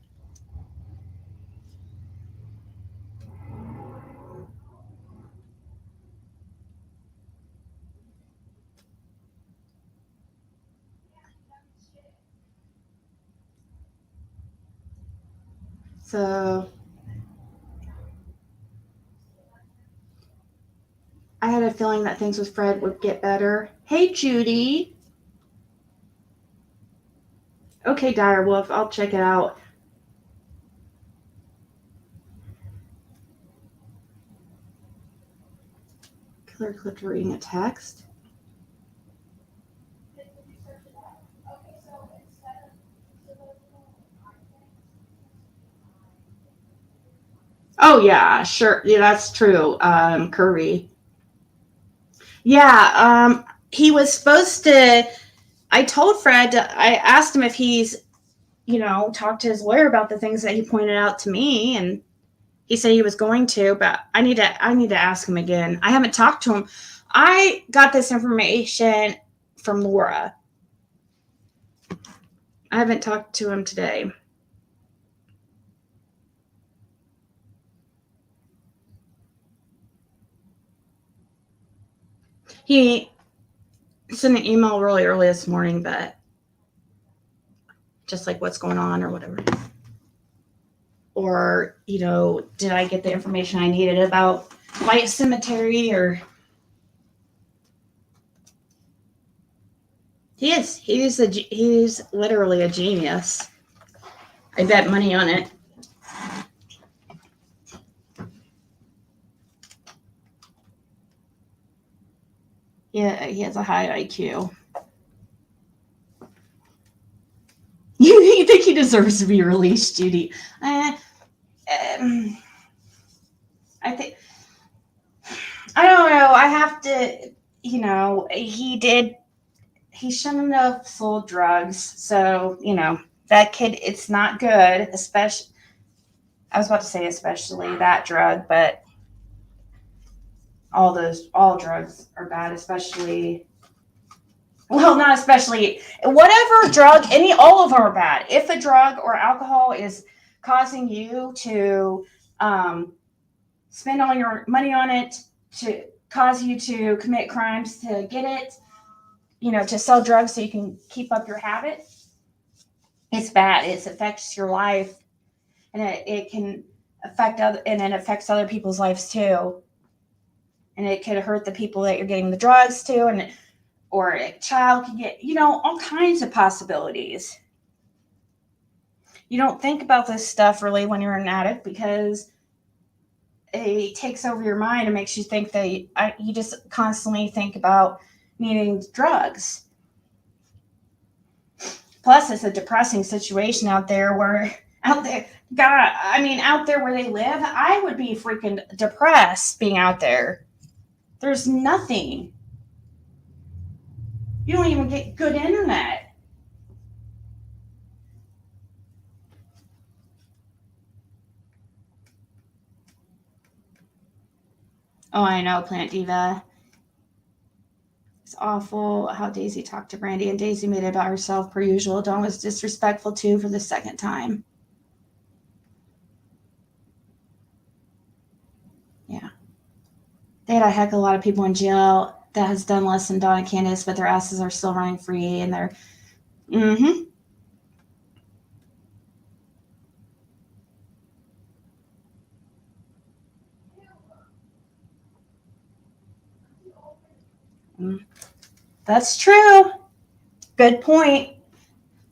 So I had a feeling that things with Fred would get better. Hey, Judy. Okay, Direwolf, I'll check it out. Killer clipped reading a text. Oh, yeah, sure. Yeah, that's true. Curry. Yeah, he was supposed to. I told Fred, I asked him if he's, you know, talked to his lawyer about the things that he pointed out to me, and he said he was going to, but I need to ask him again. I haven't talked to him. I got this information from Laura. I haven't talked to him today. He sent an email really early this morning, but just like what's going on or whatever. Or, you know, did I get the information I needed about White Cemetery? Or he's literally a genius. I bet money on it. Yeah, he has a high IQ. You think he deserves to be released, Judy? I think, I don't know. I have to, you know, he shouldn't have sold drugs. So, you know, that kid, it's not good, especially, I was about to say especially that drug, but all drugs are bad, especially, well, not especially, whatever drug, all of them are bad. If a drug or alcohol is causing you to spend all your money on it, to cause you to commit crimes, to get it, you know, to sell drugs so you can keep up your habit, it's bad. It affects your life, and it can affect and it affects other people's lives too. And it could hurt the people that you're getting the drugs to, or a child can get, you know, all kinds of possibilities. You don't think about this stuff really when you're an addict because it takes over your mind and makes you think that you just constantly think about needing drugs. Plus, it's a depressing situation out there where they live, I would be freaking depressed being out there. There's nothing. You don't even get good internet. Oh, I know, Plant Diva. It's awful how Daisy talked to Brandy, and Daisy made it about herself per usual. Dawn was disrespectful too for the second time. Yeah. They had a heck of a lot of people in jail. that has done less than Don and Candace, but their asses are still running free, and they're, mm-hmm. That's true. Good point.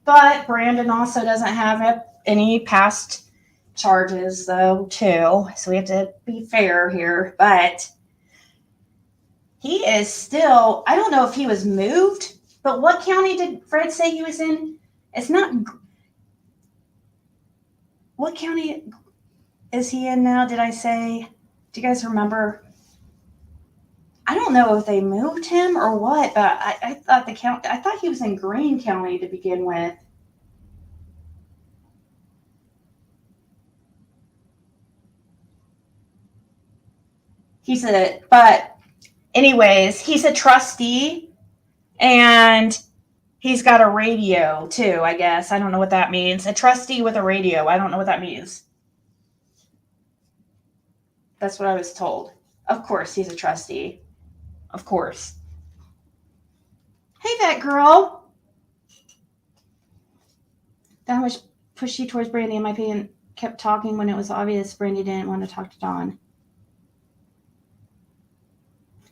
But Brandon also doesn't have any past charges, though, too. So we have to be fair here. But he is still, I don't know if he was moved, but what county did Fred say he was in? It's not, what county is he in now? Did I say? Do you guys remember? I don't know if they moved him or what, but I thought I thought he was in Greene County to begin with. But anyways, he's a trustee and he's got a radio too, I guess. I don't know what that means. A trustee with a radio. I don't know what that means. That's what I was told. Of course, he's a trustee. Of course. Hey, that girl. That was pushy towards Brandy, in my opinion. Kept talking when it was obvious Brandy didn't want to talk to Dawn.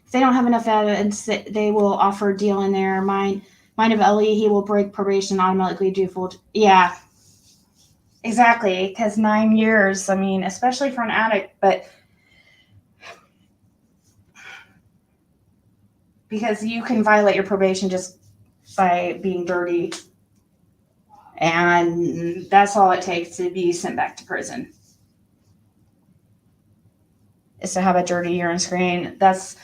If they don't have enough evidence, they will offer a deal in there. Mind of Ellie, he will break probation, automatically do full. Yeah, exactly. Because 9 years, I mean, especially for an addict, but because you can violate your probation just by being dirty. And that's all it takes to be sent back to prison. Is to have a dirty urine screen. That's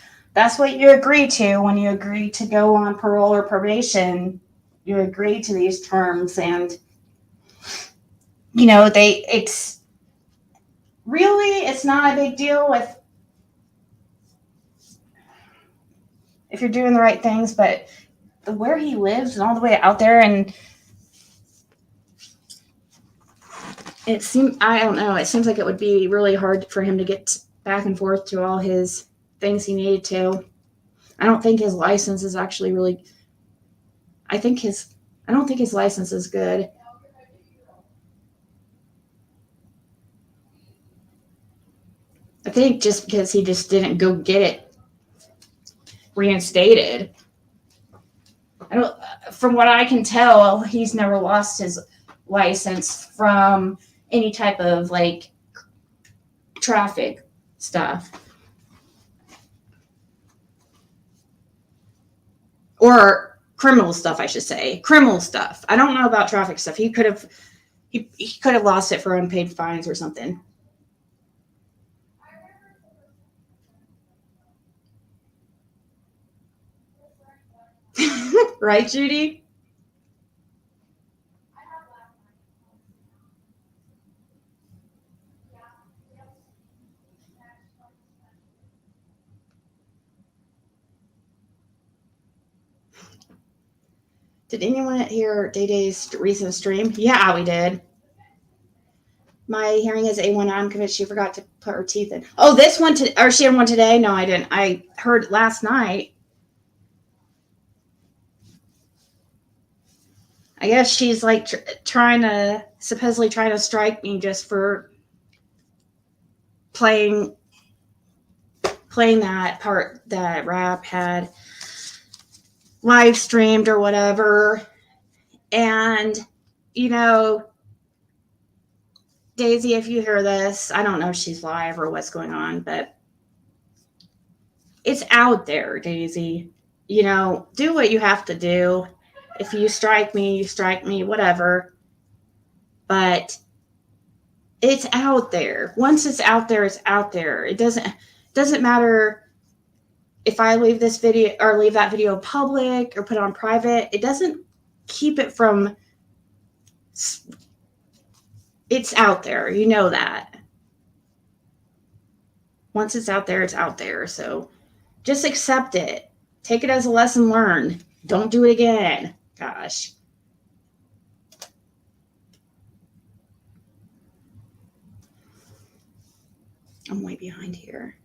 what you agree to when you agree to go on parole or probation. You agree to these terms, and you know it's not a big deal if you're doing the right things, but where he lives and all the way out there, and it seems like it would be really hard for him to get back and forth to all his things he needed to. I don't think his license is actually really. I don't think his license is good. I think just because he just didn't go get it reinstated. From what I can tell, he's never lost his license from any type of like traffic stuff. Or criminal stuff, I should say. Criminal stuff. I don't know about traffic stuff. He could have lost it for unpaid fines or something. Right, Judy? Did anyone hear Day Day's recent stream? Yeah, we did. My hearing is A1. I'm convinced she forgot to put her teeth in. Oh, this one, or she had one today? No, I didn't. I heard last night. I guess she's like supposedly trying to strike me just for playing that part that Rap had live streamed or whatever. And, you know, Daisy, if you hear this, I don't know if she's live or what's going on, but it's out there, Daisy. You know, do what you have to do. If you strike me, you strike me, whatever. But it's out there. Once it's out there, it's out there. It doesn't matter if I leave this video or leave that video public or put it on private. It doesn't keep it from. It's out there. You know that. Once it's out there, it's out there. So just accept it. Take it as a lesson learned. Don't do it again. Gosh. I'm way behind here.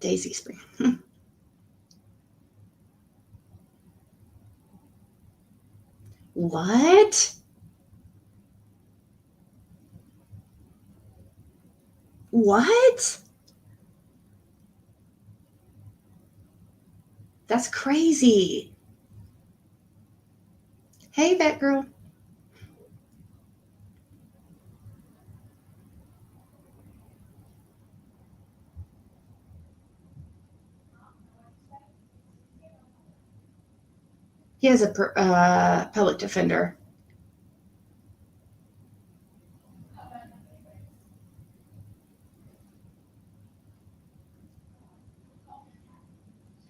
Daisy Spring. What? What? That's crazy. Hey, that girl. He has a public defender.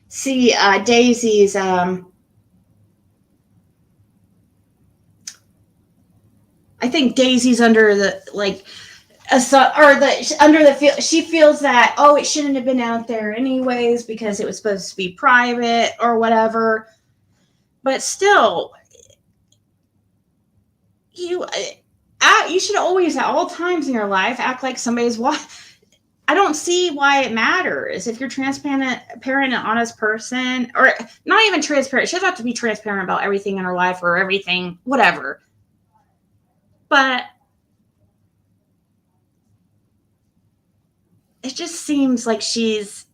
See, Daisy's I think Daisy's under the under the feel. She feels that, oh, it shouldn't have been out there anyways because it was supposed to be private or whatever. But still, you should always, at all times in your life, act like somebody's wife. I don't see why it matters if you're transparent and honest person, or not even transparent. She doesn't have to be transparent about everything in her life or everything, whatever. But it just seems like she's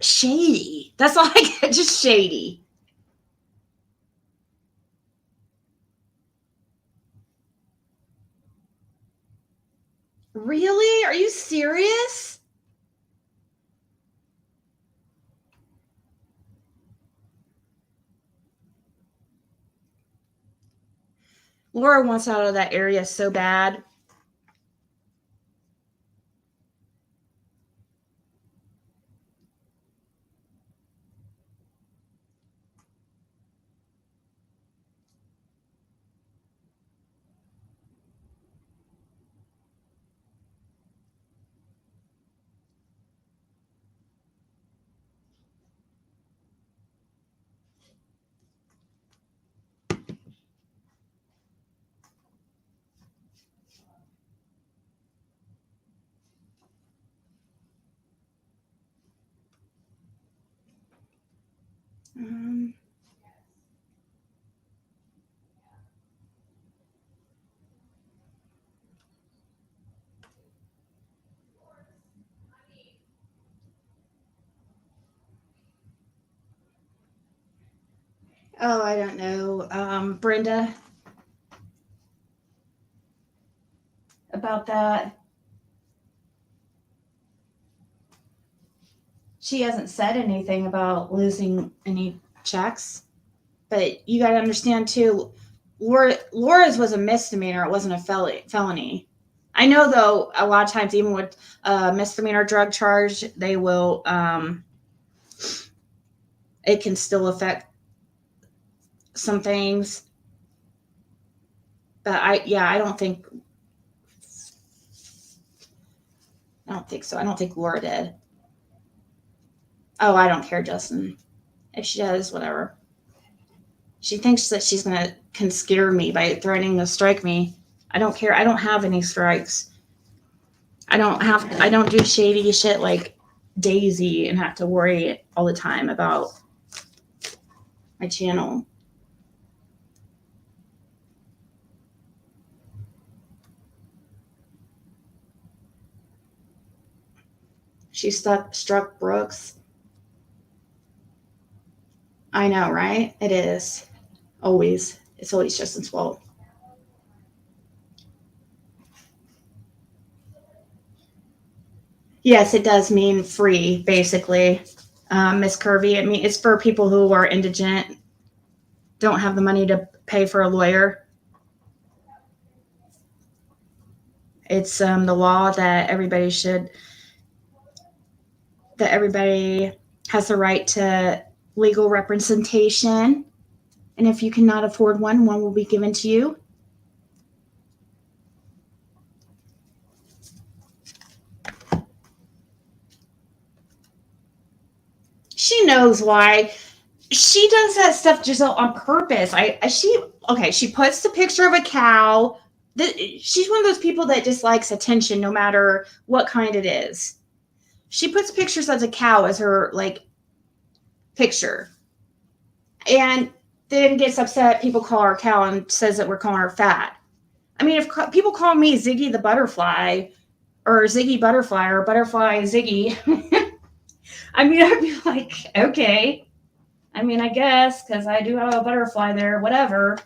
shady. That's all I get, just shady. Really? Are you serious? Laura wants out of that area so bad. Oh, I don't know. Brenda, about that. She hasn't said anything about losing any checks, but you got to understand too, Laura's was a misdemeanor. It wasn't a felony. I know though, a lot of times, even with a misdemeanor drug charge, they will, it can still affect some things. But I don't think so. I don't think Laura did. Oh, I don't care, Justin. If she does, whatever. She thinks that she's can scare me by threatening to strike me. I don't care. I don't have any strikes. I don't do shady shit like Daisy and have to worry all the time about my channel. She struck Brooks. I know, right? It is. Always. It's always Justin's fault. Yes, it does mean free, basically. Miss Curvy, I mean, it's for people who are indigent, don't have the money to pay for a lawyer. It's the law that everybody has the right to legal representation. And if you cannot afford one will be given to you. She knows why. She does that stuff just on purpose. She puts the picture of a cow. She's one of those people that just likes attention no matter what kind it is. She puts pictures of the cow as her like picture, and then gets upset. People call her a cow and says that we're calling her fat. I mean, if people call me Ziggy the Butterfly or Ziggy Butterfly or Butterfly Ziggy, I mean, I'd be like, okay. I mean, I guess, because I do have a butterfly there, whatever.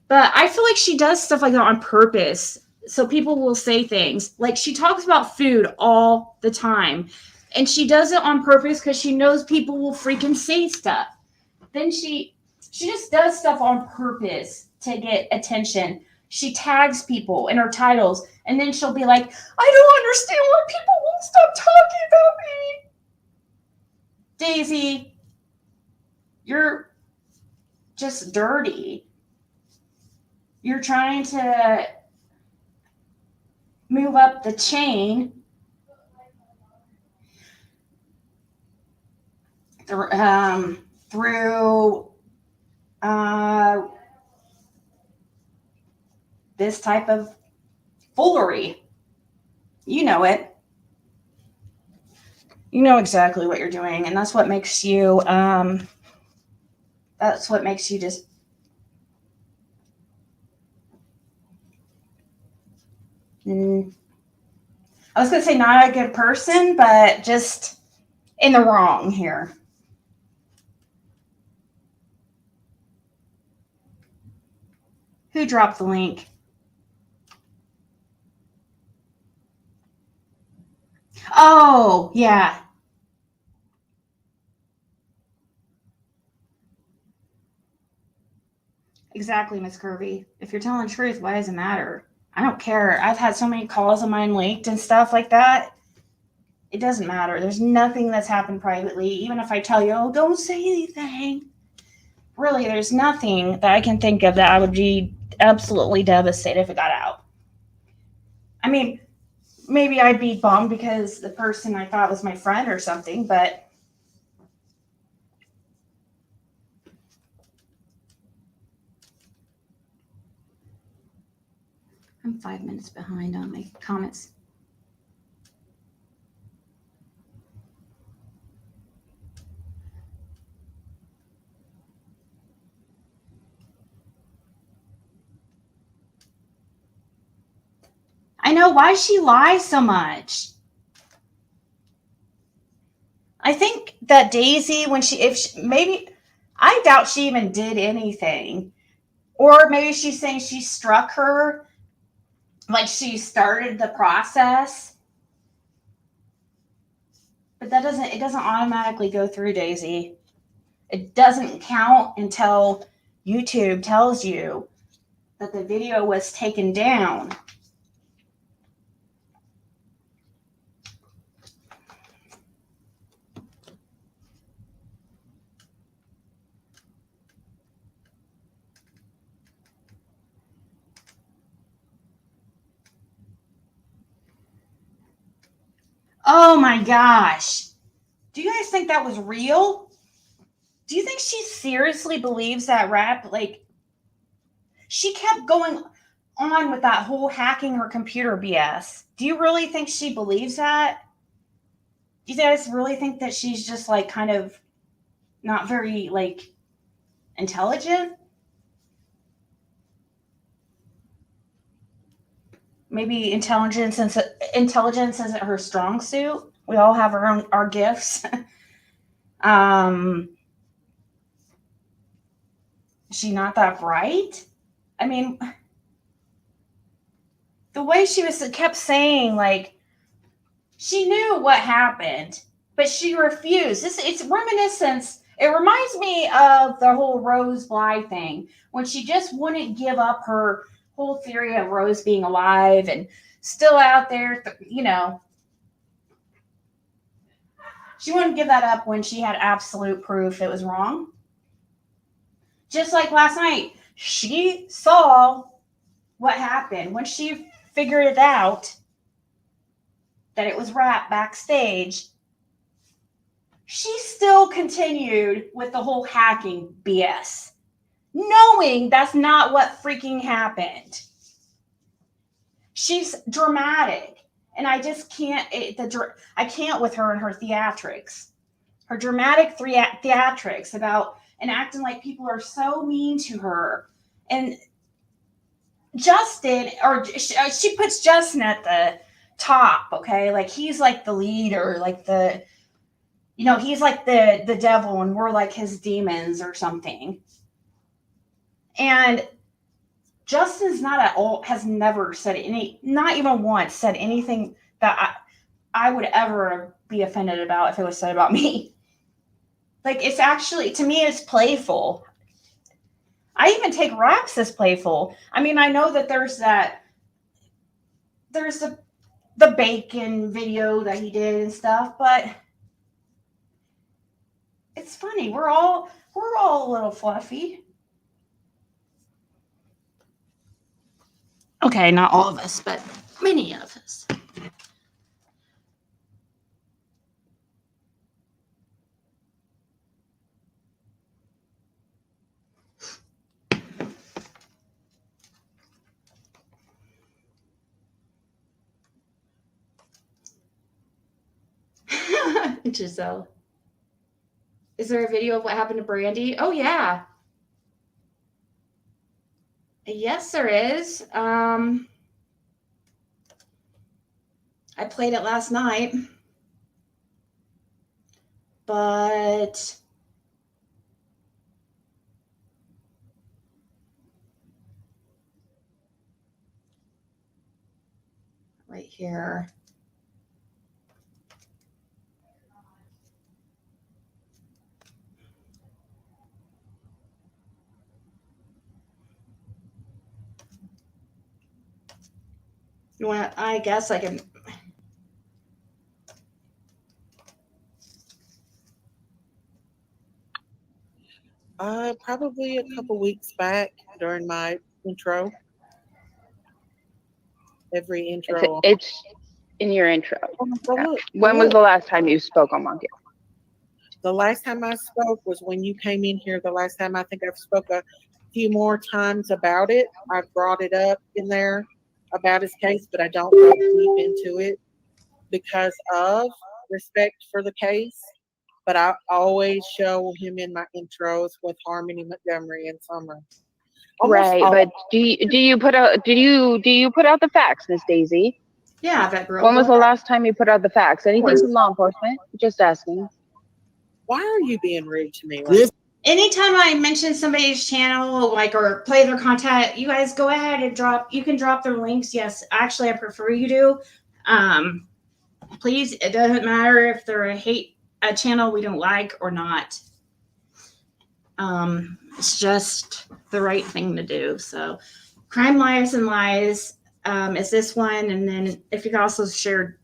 But I feel like she does stuff like that on purpose. So people will say things. Like, she talks about food all the time. And she does it on purpose because she knows people will freaking say stuff. Then she just does stuff on purpose to get attention. She tags people in her titles. And then she'll be like, I don't understand why people won't stop talking about me. Daisy, you're just dirty. You're trying to move up the chain through this type of foolery. You know it. You know exactly what you're doing, and that's what makes you just I was going to say not a good person, but just in the wrong here. Who dropped the link? Oh, yeah. Exactly, Miss Kirby. If you're telling the truth, why does it matter? I don't care. I've had so many calls of mine leaked and stuff like that. It doesn't matter. There's nothing that's happened privately. Even if I tell you, oh, don't say anything. Really, there's nothing that I can think of that I would be absolutely devastated if it got out. I mean, maybe I'd be bummed because the person I thought was my friend or something, but I'm 5 minutes behind on my comments. I know, why she lies so much. I think that Daisy, maybe, I doubt she even did anything. Or maybe she's saying she struck her, like she started the process. But it doesn't automatically go through, Daisy. It doesn't count until YouTube tells you that the video was taken down. Oh my gosh. Do you guys think that was real? Do you think she seriously believes that rap? Like, she kept going on with that whole hacking her computer BS. Do you really think she believes that? Do you guys really think that she's just like kind of not very like intelligent? Maybe intelligence isn't her strong suit. We all have our gifts. Is she not that bright? I mean, the way she kept saying, like, she knew what happened, but she refused. It's reminiscence. It reminds me of the whole Rose Bly thing, when she just wouldn't give up her whole theory of Rose being alive and still out there, you know. She wouldn't give that up when she had absolute proof it was wrong. Just like last night, she saw what happened. When she figured it out that it was rap backstage, she still continued with the whole hacking BS, knowing that's not what freaking happened. She's dramatic. And I just can't. I can't with her and her theatrics, her dramatic theatrics about and acting like people are so mean to her. And Justin, or she puts Justin at the top. Okay, like he's like the leader, like the, he's like the devil, and we're like his demons or something. And Justin's not at all, has never said not even once said anything that I would ever be offended about if it was said about me. Like, it's actually, to me, it's playful. I even take raps as playful. I mean, I know that there's the bacon video that he did and stuff, but it's funny. We're all a little fluffy. Okay, not all of us, but many of us. Giselle. Is there a video of what happened to Brandy? Oh, yeah. Yes, there is. I played it last night. But right here. You want? I guess I can. Probably a couple weeks back during my intro. Every intro. It's in your intro. Look, when was the last time you spoke on Monkey? The last time I spoke was when you came in here. The last time I think I've spoke a few more times about it. I brought it up in there about his case, but I don't go deep into it because of respect for the case. But I always show him in my intros with Harmony Montgomery and Summer. Right, but do you put out the facts, Miss Daisy? Yeah, that girl. When was the last time you put out the facts? Anything from law enforcement? Just asking. Why are you being rude to me? Right? Anytime I mention somebody's channel, like, or play their content, you guys go ahead and you can drop their links. Yes, actually, I prefer you do. Please, it doesn't matter if they're a channel we don't like or not. It's just the right thing to do. So, Crime, Liars, and Lies is this one. And then if you could also share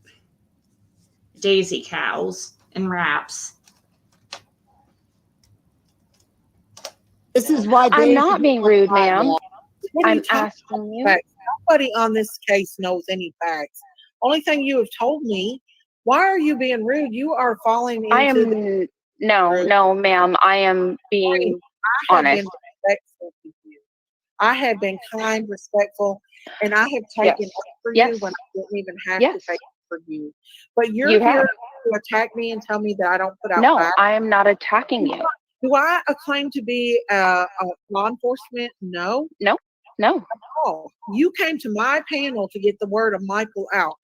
Daisy Cows and Raps. This is why I'm not being rude, ma'am. I'm asking you. Nobody on this case knows any facts. Only thing you have told me. Why are you being rude? You are falling into. No, ma'am. I am being honest. I have been kind, respectful, and I have taken up for you when I didn't even have to take up for you. But you're here to attack me and tell me that I don't put out facts. I am not attacking you. Do I claim to be law enforcement? No. No. Oh, you came to my panel to get the word of Michael out.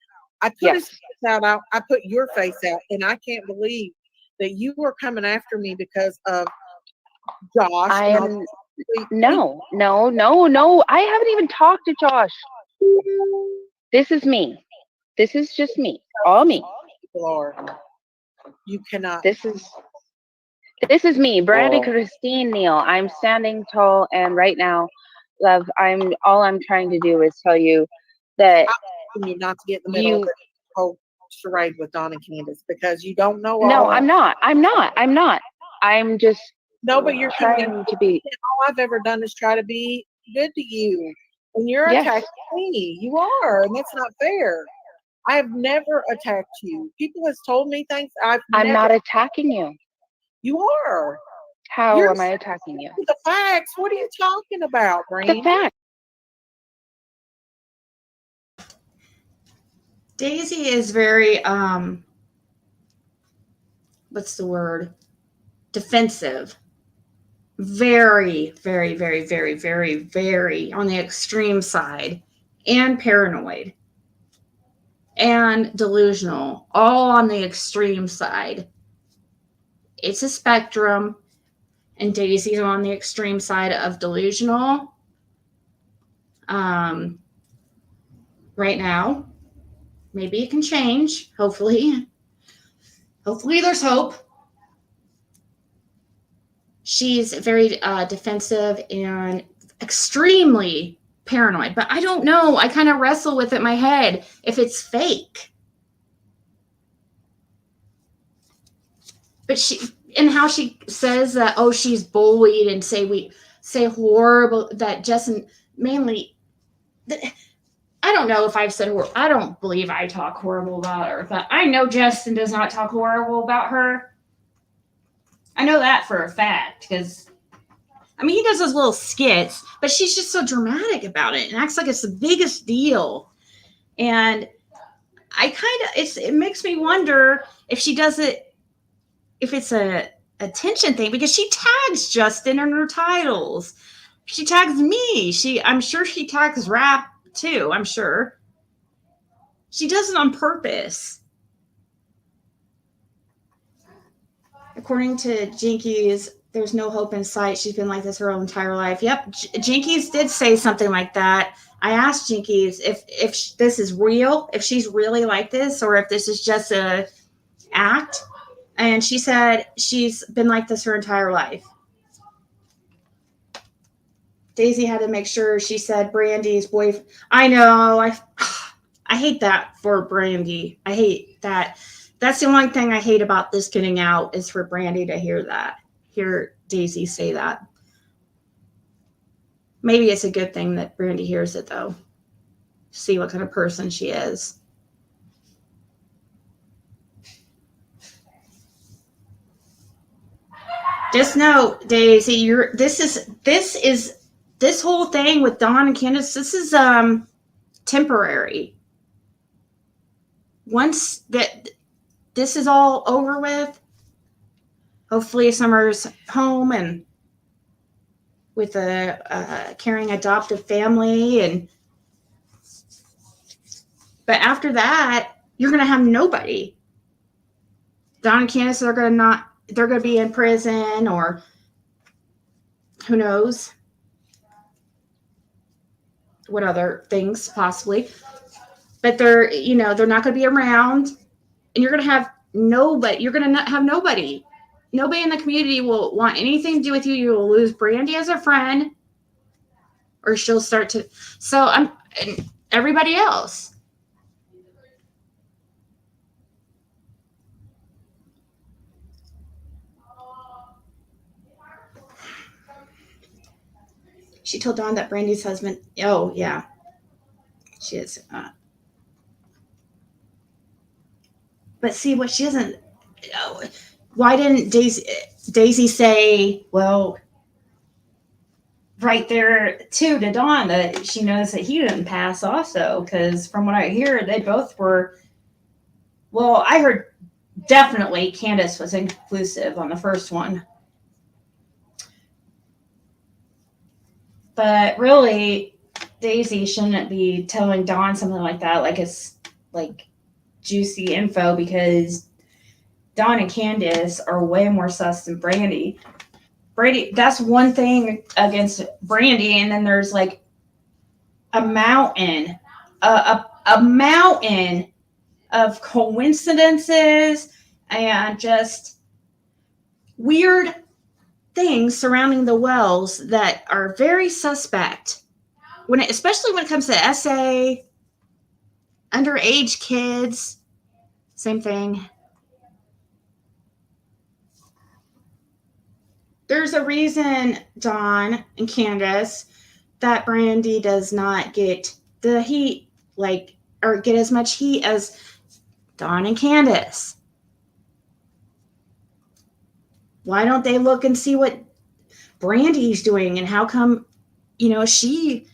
I put his face out. I put your face out, and I can't believe that you were coming after me because of Josh. No. I haven't even talked to Josh. This is me. This is just me. All me. Lord, you cannot. This is me, Brandy Christine Neal. I'm standing tall, and right now, love, all I'm trying to do is tell you that you not to get in the middle of the whole charade with Dawn and Candace because you don't know. No, I'm not. I'm just but you're trying to be. All I've ever done is try to be good to you, and you're attacking me. You are, and that's not fair. I have never attacked you. People have told me things. I'm not attacking you. You are. How am I attacking you? The facts. What are you talking about, Brandy? The facts. Daisy is very, what's the word? Defensive. Very, very, very, very, very, very on the extreme side, and paranoid and delusional, all on the extreme side. It's a spectrum, and Daisy's on the extreme side of delusional. Right now, maybe it can change. Hopefully there's hope. She's very defensive and extremely paranoid, but I don't know. I kind of wrestle with it in my head if it's fake. But and how she says that, oh, she's bullied, and say horrible, that Justin mainly, I don't know if I've said horrible. I don't believe I talk horrible about her, but I know Justin does not talk horrible about her. I know that for a fact, because I mean, he does those little skits, but she's just so dramatic about it and acts like it's the biggest deal. And it makes me wonder if she does it, if it's a attention thing, because she tags Justin in her titles. She tags me. I'm sure she tags Rap too. I'm sure she does it on purpose. According to Jinkies, there's no hope in sight. She's been like this her whole entire life. Yep, Jinkies did say something like that. I asked Jinkies if this is real, if she's really like this, or if this is just a act. And she said she's been like this her entire life. Daisy had to make sure she said Brandy's boyfriend. I know. I hate that for Brandy. I hate that. That's the only thing I hate about this getting out, is for Brandy to hear Daisy say that. Maybe it's a good thing that Brandy hears it, though. See what kind of person she is. Just know, Daisy, this whole thing with Dawn and Candace, this is temporary. Once that this is all over with, hopefully Summer's home and with a caring adoptive family, but after that, you're gonna have nobody. Dawn and Candace are they're gonna be in prison, or who knows what other things possibly. But they're not gonna be around, and you're gonna have nobody. You're gonna not have nobody. Nobody in the community will want anything to do with you. You will lose Brandy as a friend, or she'll start to. So and everybody else. She told Dawn that Brandy's husband. Oh yeah, she is. But see, what she doesn't. Why didn't Daisy say, well, right there too, to Dawn, that she knows that he didn't pass also? Because from what I hear, they both were. Well, I heard definitely Candace was inconclusive on the first one. But really, Daisy shouldn't be telling Dawn something like that, like it's like juicy info, because Dawn and Candace are way more sus than Brandy. Brandy, that's one thing against Brandy, and then there's like a mountain, a mountain of coincidences and just weird things surrounding the Wells that are very suspect. Especially when it comes to SA, underage kids, same thing. There's a reason, Dawn and Candace, that Brandy does not get the heat, or get as much heat as Dawn and Candace. Why don't they look and see what Brandy's doing, and how come, she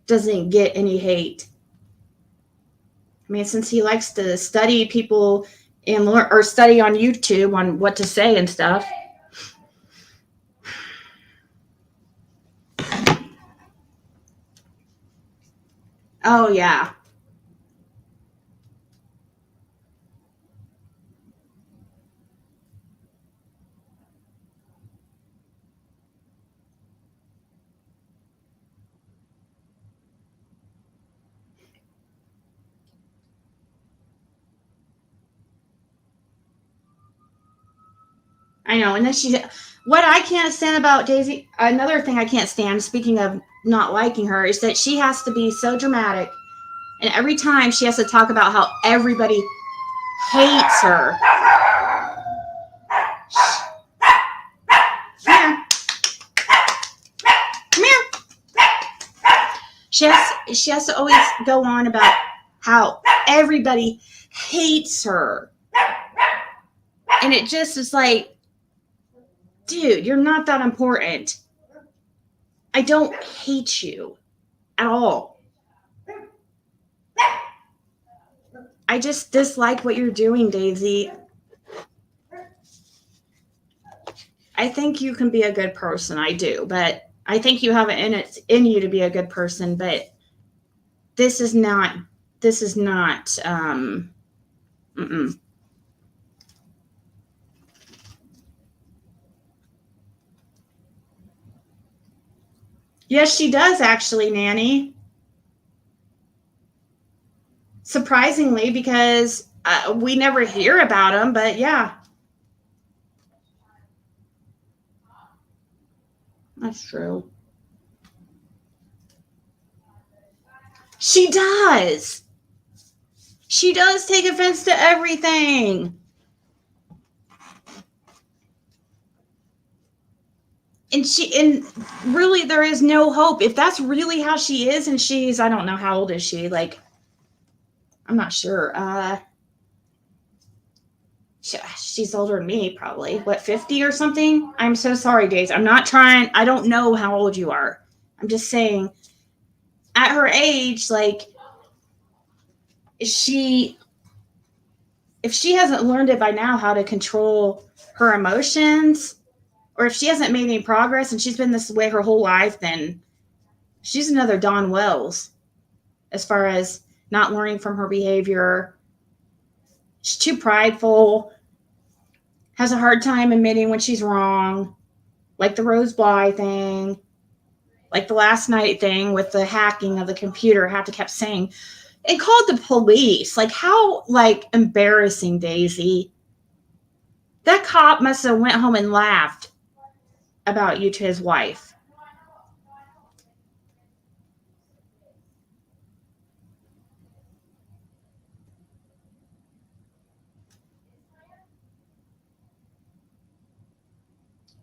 doesn't get any hate? I mean, since he likes to study people and learn or study on YouTube on what to say and stuff. Oh, yeah. I know. And then what I can't stand about Daisy, another thing I can't stand, speaking of not liking her, is that she has to be so dramatic. And every time she has to talk about how everybody hates her. Come here. Come here. She has to always go on about how everybody hates her. And it just is like, dude, you're not that important. I don't hate you at all. I just dislike what you're doing, Daisy. I think you can be a good person. I do, but I think you have it in you to be a good person, but this is not, mm-mm. Yes, she does actually, Nanny. Surprisingly, because we never hear about him, but yeah. That's true. She does. She does take offense to everything. And really there is no hope. If that's really how she is, and she's, I don't know, how old is she? Like, I'm not sure. She's older than me, probably. What, 50 or something? I'm so sorry, Daisy. I'm not trying. I don't know how old you are. I'm just saying, at her age, like, if she hasn't learned it by now how to control her emotions, or if she hasn't made any progress and she's been this way her whole life, then she's another Dawn Wells as far as not learning from her behavior. She's too prideful, has a hard time admitting when she's wrong, like the Rose Bly thing, like the last night thing with the hacking of the computer. Have to kept saying, and called the police. Like, how, like, embarrassing, Daisy. That cop must have went home and laughed about you to his wife.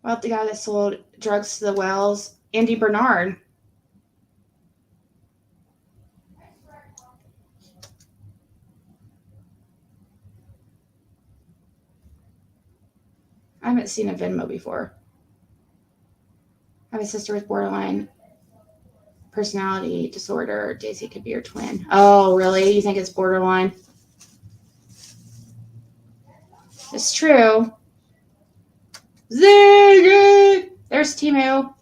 Well, the guy that sold drugs to the Wells, Andy Bernard. I haven't seen a Venmo before. I have a sister with borderline personality disorder. Daisy could be your twin. Oh, really? You think it's borderline? It's true. Ziggy! There's Timu.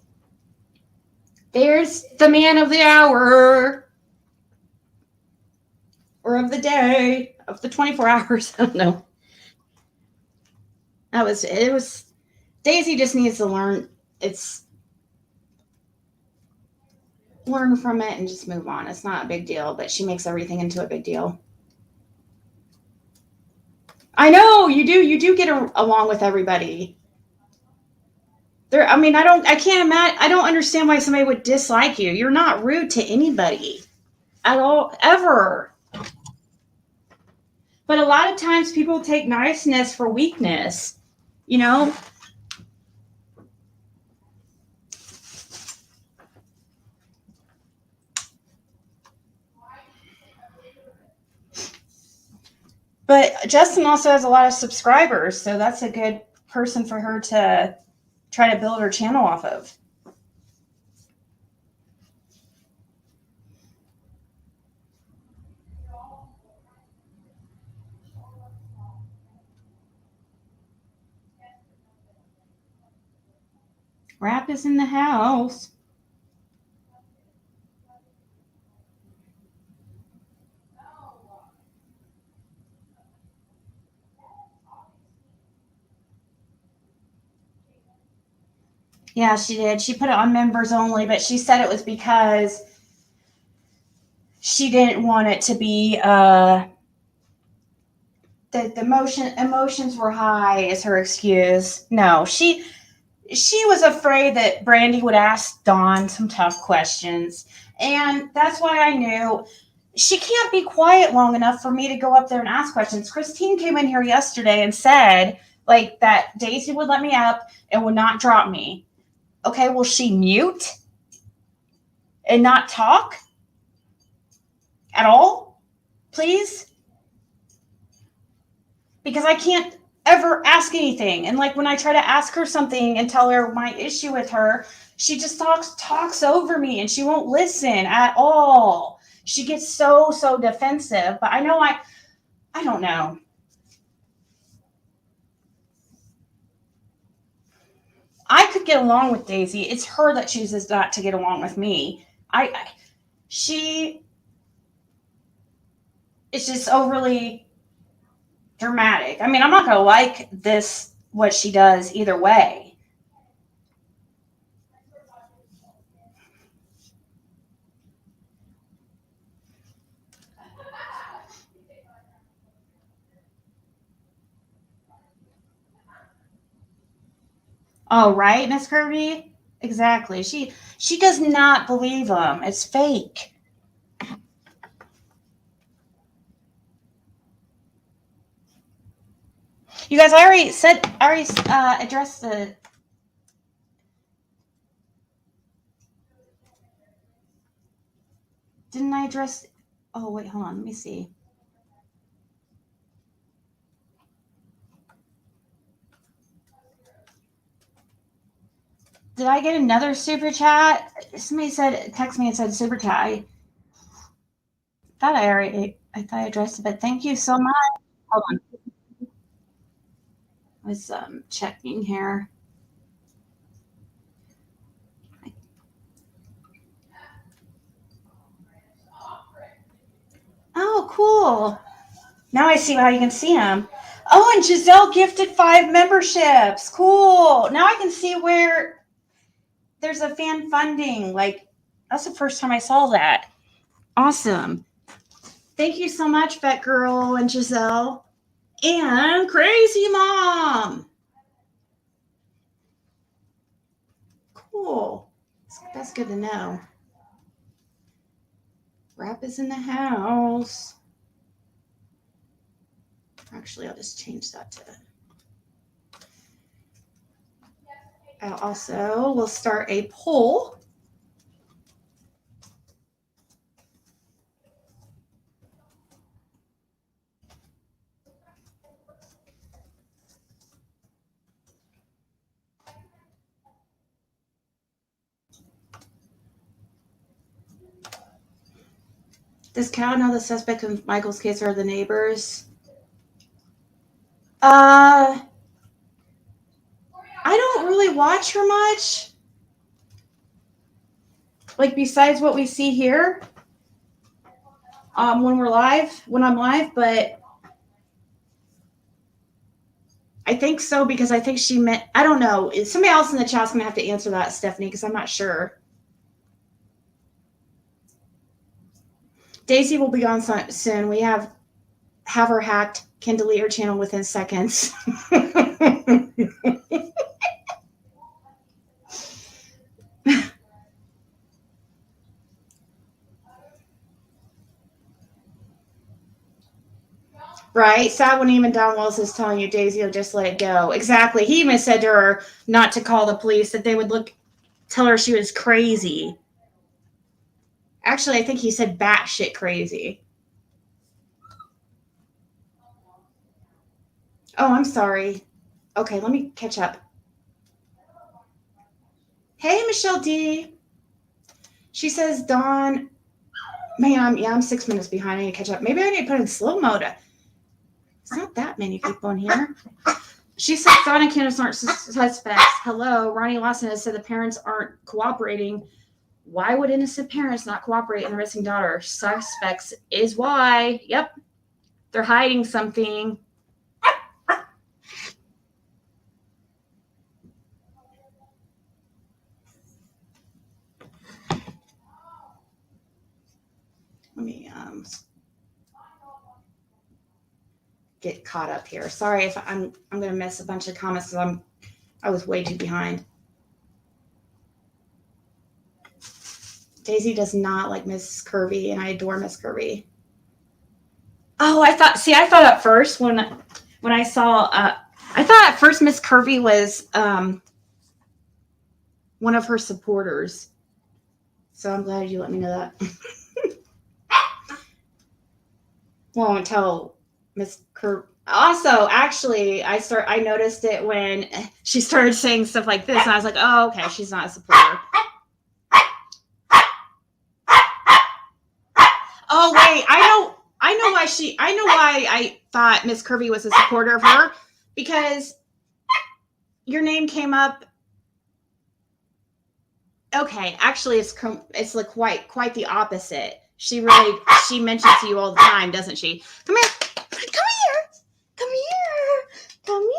There's the man of the hour. Or of the day. Of the 24 hours. I don't know. It was, Daisy just needs to learn. Learn from it and just move on. It's not a big deal, but she makes everything into a big deal. I know, you do. You do get along with everybody. I can't imagine. I don't understand why somebody would dislike you. You're not rude to anybody at all, ever. But a lot of times people take niceness for weakness, you know? But Justin also has a lot of subscribers, so that's a good person for her to try to build her channel off of. Rap is in the house. Yeah, she did. She put it on members only, but she said it was because she didn't want it to be the emotions were high is her excuse. No, she was afraid that Brandy would ask Dawn some tough questions. And that's why I knew she can't be quiet long enough for me to go up there and ask questions. Christine came in here yesterday and said, like, that Daisy would let me up and would not drop me. Okay, will she mute and not talk at all? Please? Because I can't ever ask anything. And like when I try to ask her something and tell her my issue with her, she just talks over me and she won't listen at all. She gets so defensive. But I know I don't know. I could get along with Daisy. It's her that chooses not to get along with me. She is just overly dramatic. I mean, I'm not going to like what she does either way. Oh, right, Miss Kirby? Exactly. She does not believe them. It's fake. You guys, I already addressed the. Didn't I address? Oh, wait, hold on. Let me see. Did I get another super chat? Somebody text me and said super chat. I thought I addressed it, but thank you so much. Hold on. I was checking here. Oh, cool. Now I see how you can see them. Oh, and Giselle gifted 5 memberships. Cool. Now I can see where there's a fan funding. Like, that's the first time I saw that. Awesome. Thank you so much, Bet Girl and Giselle. And Crazy Mom. Cool. That's good to know. Rap is in the house. Actually, I'll just change that to. Also, we'll start a poll. Does Cal know the suspect in Michael's case are the neighbors? I don't really watch her much. Like, besides what we see here when I'm live, but I think so because I think she meant, I don't know. Somebody else in the chat's going to have to answer that, Stephanie, because I'm not sure. Daisy will be on soon. We have her hacked, can delete her channel within seconds. Right? Sad when even Don Willis is telling you Daisy will just let it go. Exactly. He even said to her not to call the police, that they would tell her she was crazy. Actually, I think he said batshit crazy. Oh, I'm sorry. Okay, let me catch up. Hey, Michelle D. She says, Dawn, man, I'm 6 minutes behind. I need to catch up. Maybe I need to put in slow mode. It's not that many people in here. She said Thought and Candace aren't suspects. Hello, Ronnie Lawson has said the parents aren't cooperating. Why would innocent parents not cooperate in their missing daughter? Suspects is why. Yep, they're hiding something. Let me get caught up here. Sorry if I'm gonna miss a bunch of comments because I was way too behind. Daisy does not like Miss Kirby, and I adore Miss Kirby. Oh, I thought at first when I saw I thought at first Miss Kirby was one of her supporters. So I'm glad you let me know that. Well, until Miss Kirby. Also, actually, I noticed it when she started saying stuff like this, and I was like, oh, okay, she's not a supporter. Oh wait, I know why I thought Miss Kirby was a supporter of her, because your name came up. Okay, actually, it's like quite the opposite. She mentions you all the time, doesn't she? Come here, come here.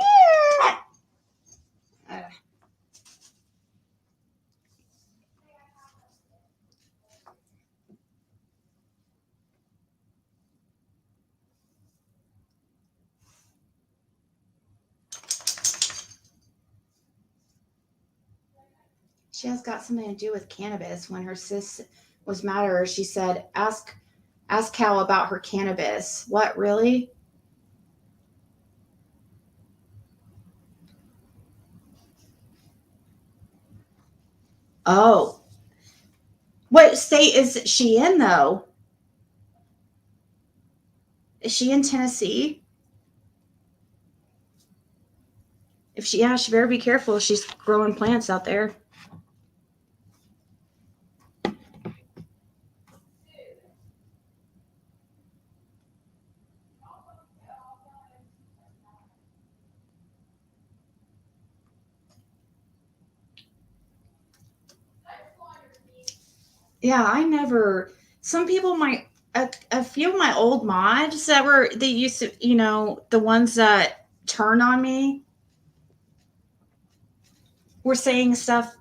She has got something to do with cannabis. When her sis was mad at her, she said, ask Cal about her cannabis. What, really? Oh. What state is she in, though? Is she in Tennessee? She better be careful. She's growing plants out there. Yeah, some people a few of my old mods they used to, the ones that turn on me were saying stuff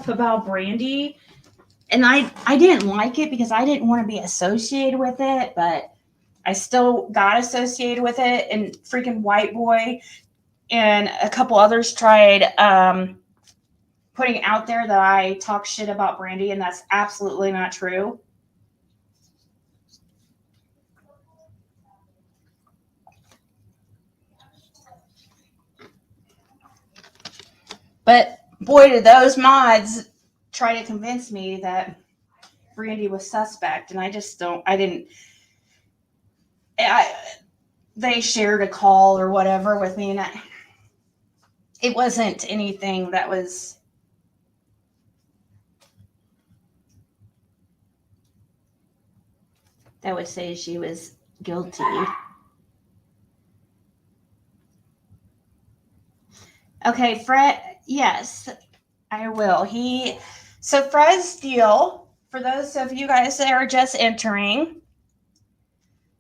about Brandy, and I didn't like it because I didn't want to be associated with it, but I still got associated with it, and freaking White Boy and a couple others tried putting out there that I talk shit about Brandy, and that's absolutely not true. But boy, did those mods try to convince me that Brandy was suspect, and they shared a call or whatever with me, and it wasn't anything that would say she was guilty. Okay, Fred, yes, I will. So Fred's deal, for those of you guys that are just entering,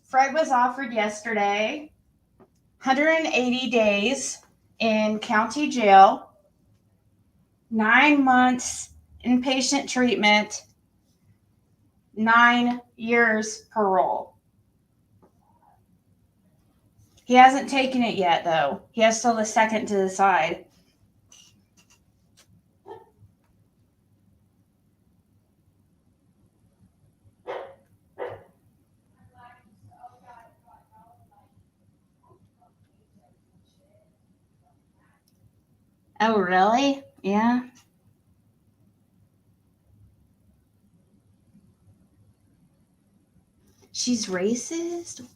Fred was offered yesterday 180 days in county jail, 9 months inpatient treatment, 9 years parole. He hasn't taken it yet, though. He has till the 2nd to decide. Oh, really? Yeah. She's racist?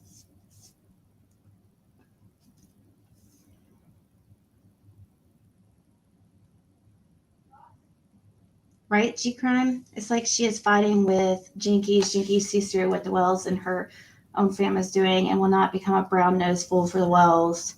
Right, G-Crime? It's like she is fighting with Jinkies. Jinkies sees through with the wells in her own fam is doing and will not become a brown nose fool for the Wells.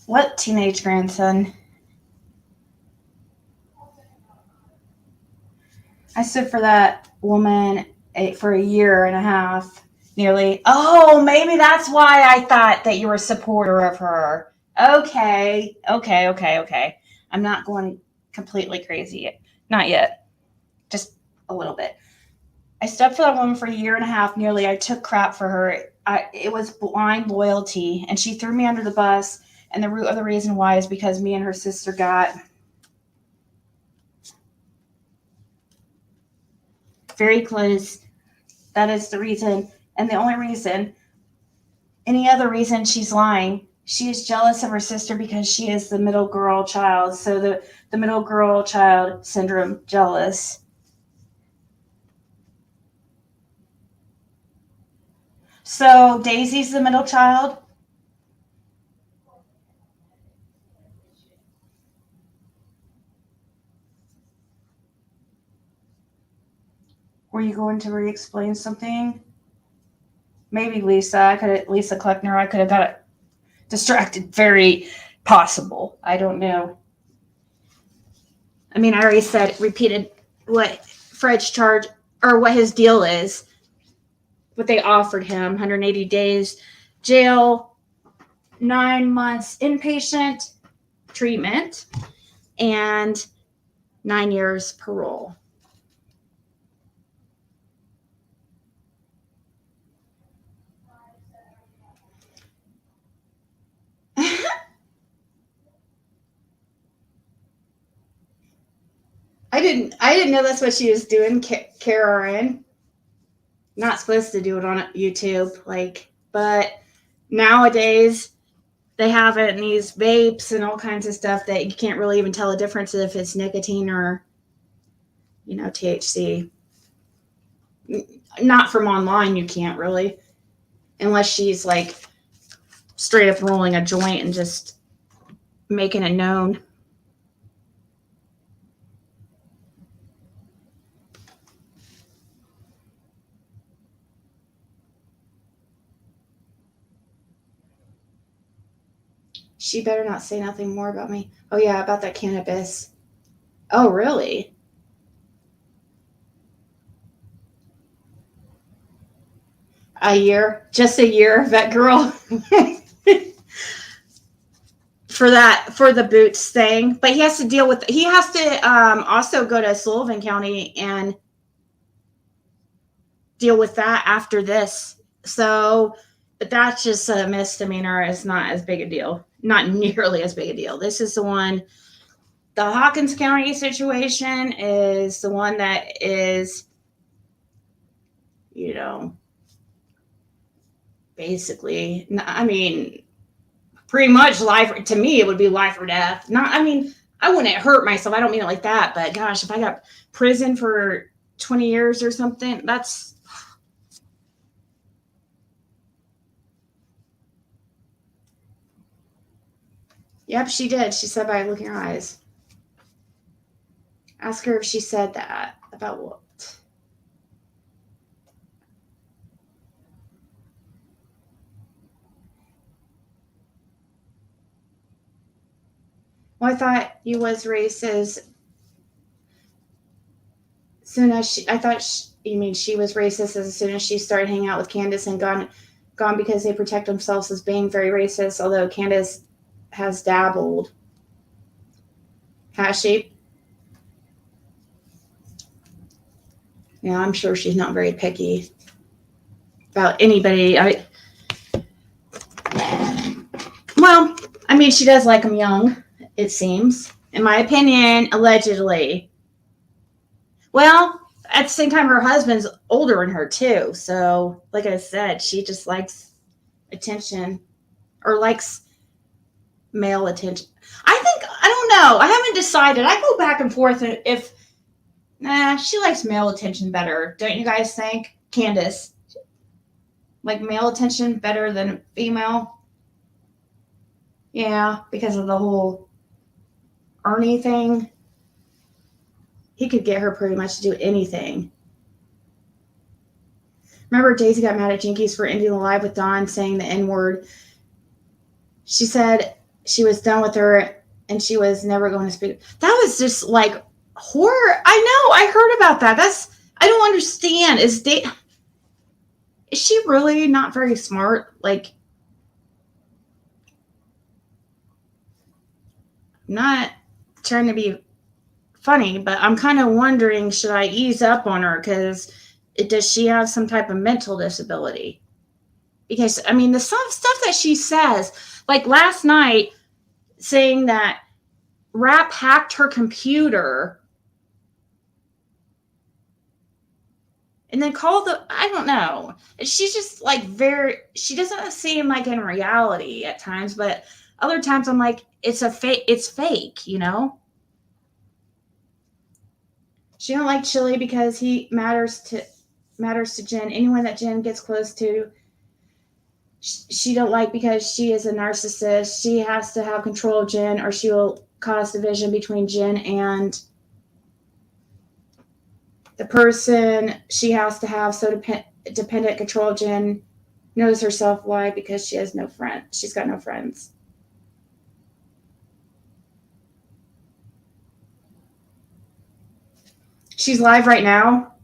What teenage grandson? I stood for that woman for a year and a half, nearly. Oh, maybe that's why I thought that you were a supporter of her. Okay. I'm not going completely crazy yet. Not yet. Just a little bit. I stood for that woman for a year and a half, nearly. I took crap for her. It was blind loyalty, and she threw me under the bus. And the root of the reason why is because me and her sister got very close. That is the reason. And the only reason, any other reason she's lying, she is jealous of her sister because she is the middle girl child. So the middle girl child syndrome, jealous. So Daisy's the middle child. Were you going to re-explain something? Maybe Lisa Kleckner, I could have got it distracted. Very possible. I don't know. I mean, I already repeated what Fred's charge, or what his deal is. What they offered him, 180 days jail, 9 months inpatient treatment, and 9 years parole. I didn't know that's what she was doing, Karen. Not supposed to do it on YouTube, but nowadays they have it in these vapes and all kinds of stuff that you can't really even tell the difference if it's nicotine or, THC. Not from online, you can't really, unless she's straight up rolling a joint and just making it known. She better not say nothing more about me. Oh, yeah, about that cannabis. Oh, really? A year? Just a year, vet girl? for the boots thing. But he has to also go to Sullivan County and deal with that after this. So, but that's just a misdemeanor. It's not as big a deal. Not nearly as big a deal. This is the one, the Hawkins County situation is the one that is, basically, I mean, pretty much life. To me, it would be life or death. I wouldn't hurt myself. I don't mean it like that. But gosh, if I got prison for 20 years or something, that's... Yep, she did. She said by looking at her eyes. Ask her if she said that. About what? Well, I thought you was racist. Soon as she was racist as soon as she started hanging out with Candace and gone because they protect themselves as being very racist, although Candace has dabbled. Has she? Yeah, I'm sure she's not very picky about anybody. She does like them young, it seems. In my opinion, allegedly. Well, at the same time, her husband's older than her, too. So, like I said, she just likes attention or likes male attention. I don't know. I haven't decided. I go back and forth if Nah, she likes male attention better. Don't you guys think? Candace. Like male attention better than female? Yeah, because of the whole Ernie thing. He could get her pretty much to do anything. Remember Daisy got mad at Jinkies for ending the live with Dawn saying the N-word. She said she was done with her and she was never going to speak. That was just like horror. I know. I heard about that. I don't understand. Is she really not very smart? Like, not trying to be funny, but I'm kind of wondering, should I ease up on her? Because does she have some type of mental disability? Because, I mean, the stuff that she says, like last night, saying that Rap hacked her computer and then called I don't know. She's just like she doesn't seem like in reality at times, but other times I'm like, it's fake, you know? She don't like Chili because he matters to Jen. Anyone that Jen gets close to, she don't like because she is a narcissist. She has to have control of Jen or she will cause division between Jen and the person she has to have so dependent control of Jen knows herself why, because she has no friend. She's got no friends. She's live right now.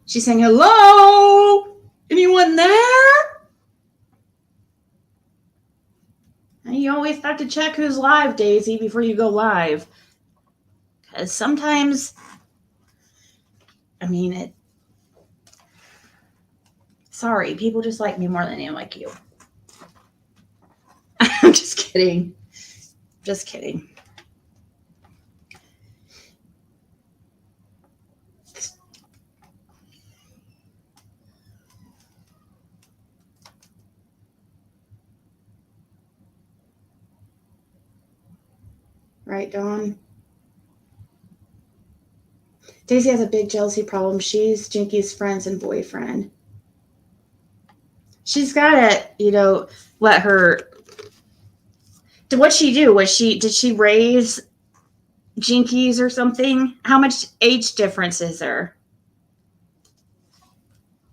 She's saying, hello? Anyone there? And you always have to check who's live, Daisy, before you go live. Because sometimes, I mean, sorry, people just like me more than they like you. I'm just kidding. Just kidding. Right, Dawn? Daisy has a big jealousy problem. She's Jinky's friends and boyfriend. She's got to, let her. What'd she do? Did she raise Jinkies or something? How much age difference is there?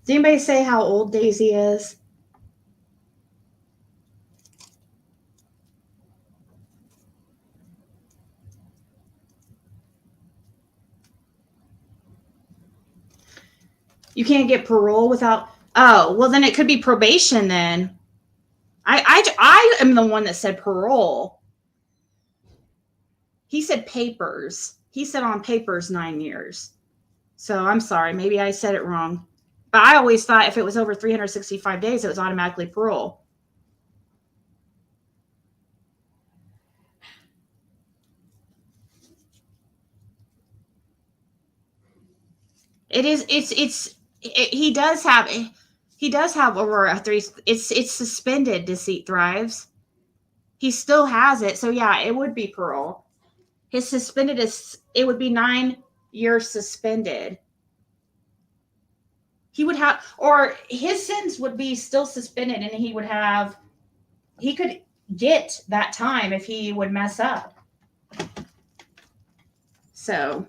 Does anybody say how old Daisy is? You can't get parole without. Oh, well, then it could be probation then. I am the one that said parole. He said papers. He said on papers 9 years. So I'm sorry. Maybe I said it wrong. But I always thought if it was over 365 days, it was automatically parole. It is. He does have over a 3. It's suspended. Deceit thrives. He still has it. So yeah, it would be parole. His suspended it would be 9 years suspended. He would have, or his sentence would be still suspended, and he could get that time if he would mess up. So,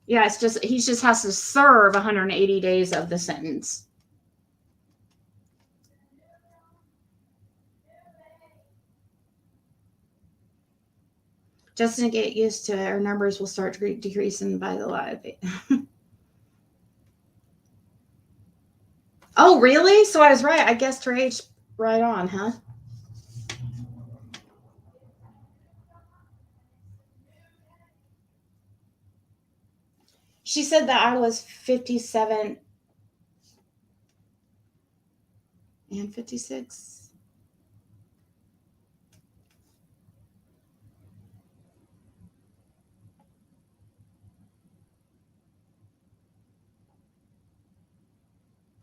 yeah, he just has to serve 180 days of the sentence. Just to get used to it, our numbers will start decreasing by the live. Oh, really? So I was right. I guessed her age right on, huh? She said that I was 57 and 56.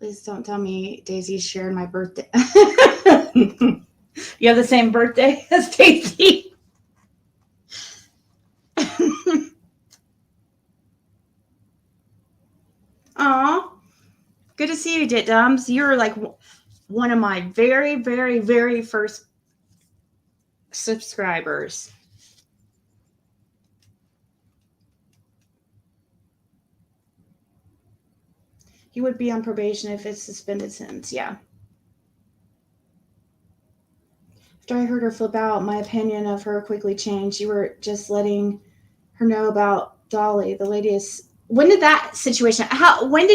Please don't tell me Daisy shared my birthday. You have the same birthday as Daisy? Aw, good to see you, Dit Dums. You're like one of my very, very, very first subscribers. He would be on probation if it's suspended sentence. Yeah. After I heard her flip out, my opinion of her quickly changed. You were just letting her know about Dolly. The lady is. When did that situation? When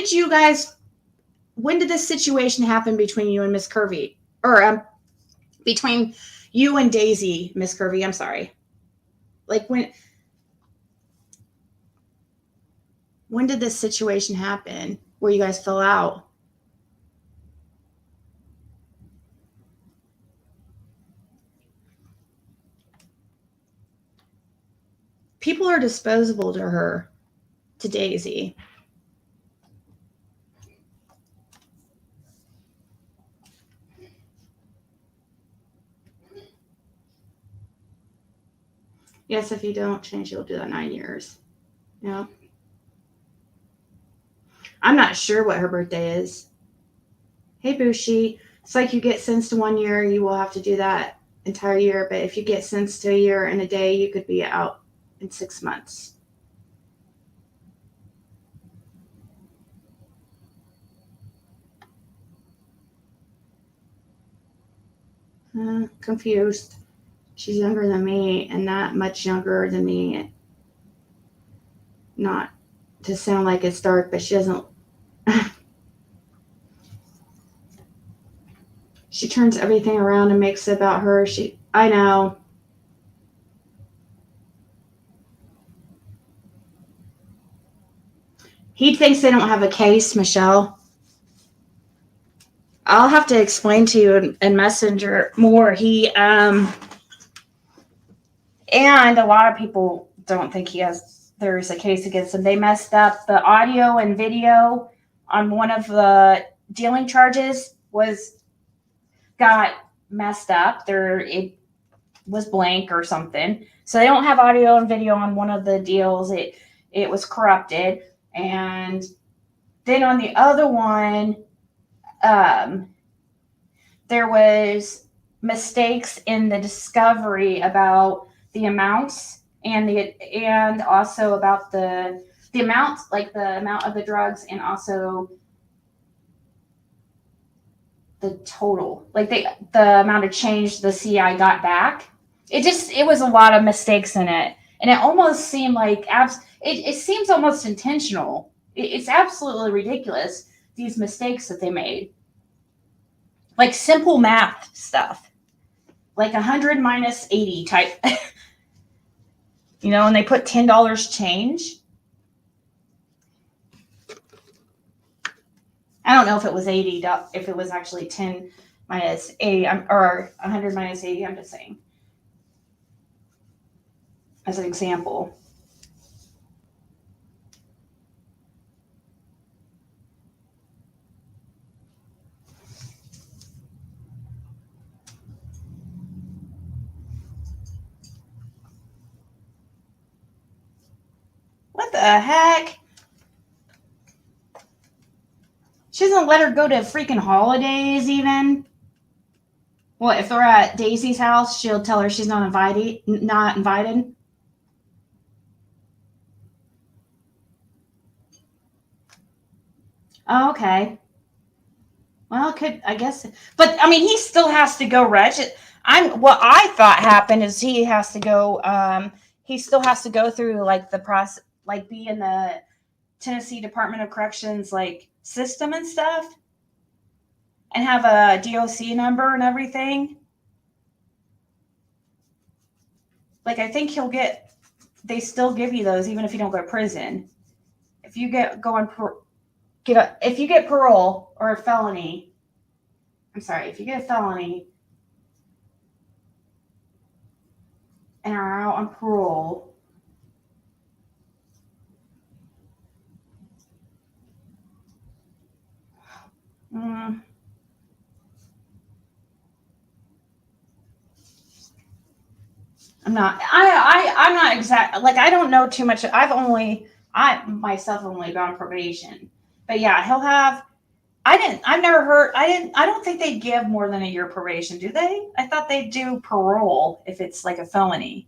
did this situation happen between you and Miss Curvy? Or between you and Daisy, Miss Curvy? I'm sorry. Like when did this situation happen where you guys fell out? People are disposable to her, to Daisy. Yes, if you don't change, you'll do that 9 years. Yeah. I'm not sure what her birthday is. Hey, Bushi. It's like you get sentenced to 1 year, you will have to do that entire year. But if you get sentenced to a year and a day, you could be out in 6 months. Confused. She's younger than me and not much younger than me. Not to sound like it's dark, but she doesn't. She turns everything around and makes it about her. I know. He thinks they don't have a case, Michelle. I'll have to explain to you in Messenger more. And a lot of people don't think there's a case against him. They messed up the audio and video on one of the dealing charges got messed up. It was blank or something. So they don't have audio and video on one of the deals. It was corrupted. And then on the other one, there was mistakes in the discovery about the amounts and also about the amount, like the amount of the drugs, and also the total, like the amount of change the CI got back. It was a lot of mistakes in it, and it almost seemed like it seems almost intentional. It's absolutely ridiculous, these mistakes that they made. Like simple math stuff, like 100 minus 80 type. And they put $10 change. I don't know if it was 80, if it was actually 10 minus 80, or 100 minus 80. I'm just saying, as an example. What the heck? She doesn't let her go to freaking holidays even. Well, if they're at Daisy's house, she'll tell her she's not invited. Oh, okay. Well, I guess, but I mean, he still has to go register. What I thought happened is he has to go. He still has to go through like the process, like be in the Tennessee Department of Corrections like system and stuff, and have a DOC number and everything. Like I think they still give you those even if you don't go to prison. If you get parole or a felony, if you get a felony and are out on parole, I'm not exact. Like I don't know too much. I myself only been on probation. But yeah, he'll have. I don't think they give more than a year probation, do they? I thought they do parole if it's like a felony.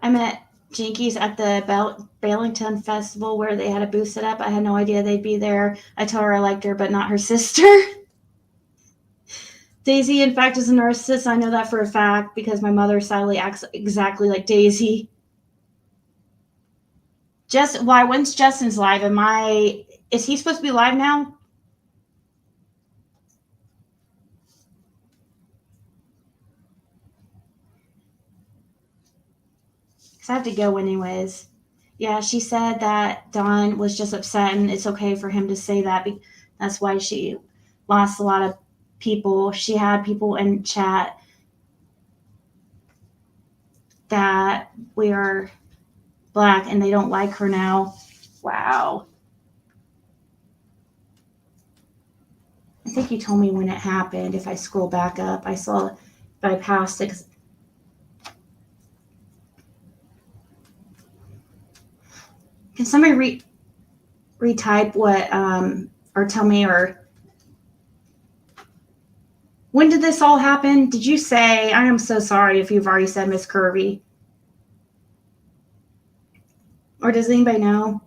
I met Jinkies at the Ballington Festival where they had a booth set up. I had no idea they'd be there. I told her I liked her, but not her sister. Daisy, in fact, is a narcissist. I know that for a fact because my mother sadly acts exactly like Daisy. When's Justin's live? Is he supposed to be live now? Because I have to go anyways. Yeah, she said that Dawn was just upset and it's okay for him to say that. That's why she lost a lot of people. She had people in chat that we are Black and they don't like her now. Wow. I think you told me when it happened. If I scroll back up, I saw that I passed it. Can somebody retype what, or tell me, or when did this all happen? Did you say? I am so sorry if you've already said, Miss Kirby. Or does anybody know?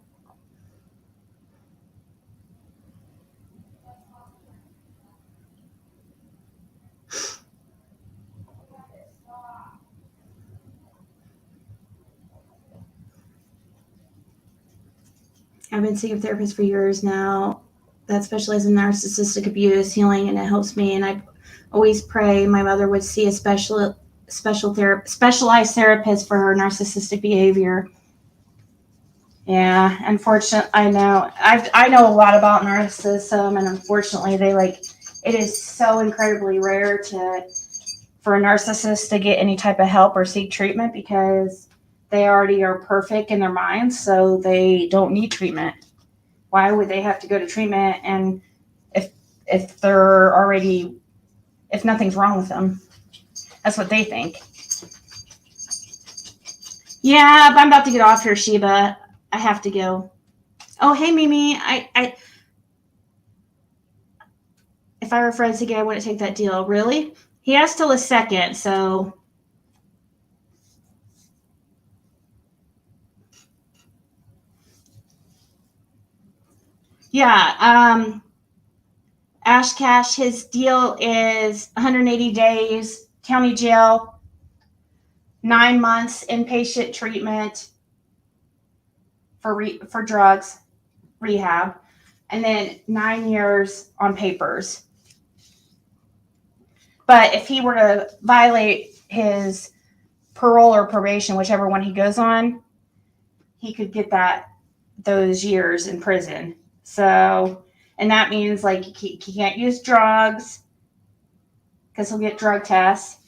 I've been seeing a therapist for years now that specializes in narcissistic abuse, healing, and it helps me. And I always pray my mother would see a specialized therapist for her narcissistic behavior. Yeah, unfortunately, I know a lot about narcissism, and unfortunately, it is so incredibly rare for a narcissist to get any type of help or seek treatment because they already are perfect in their minds, so they don't need treatment. Why would they have to go to treatment? And if they're already, if nothing's wrong with them, that's what they think. Yeah, but I'm about to get off here, Sheba. I have to go. Oh, hey, Mimi. If I were friends again, I wouldn't take that deal. Really? He has till the 2nd, so. Yeah, Ash Cash, his deal is 180 days, county jail, 9 months inpatient treatment for drugs, rehab, and then 9 years on papers. But if he were to violate his parole or probation, whichever one he goes on, he could get those years in prison. So, and that means like he can't use drugs because he'll get drug tests.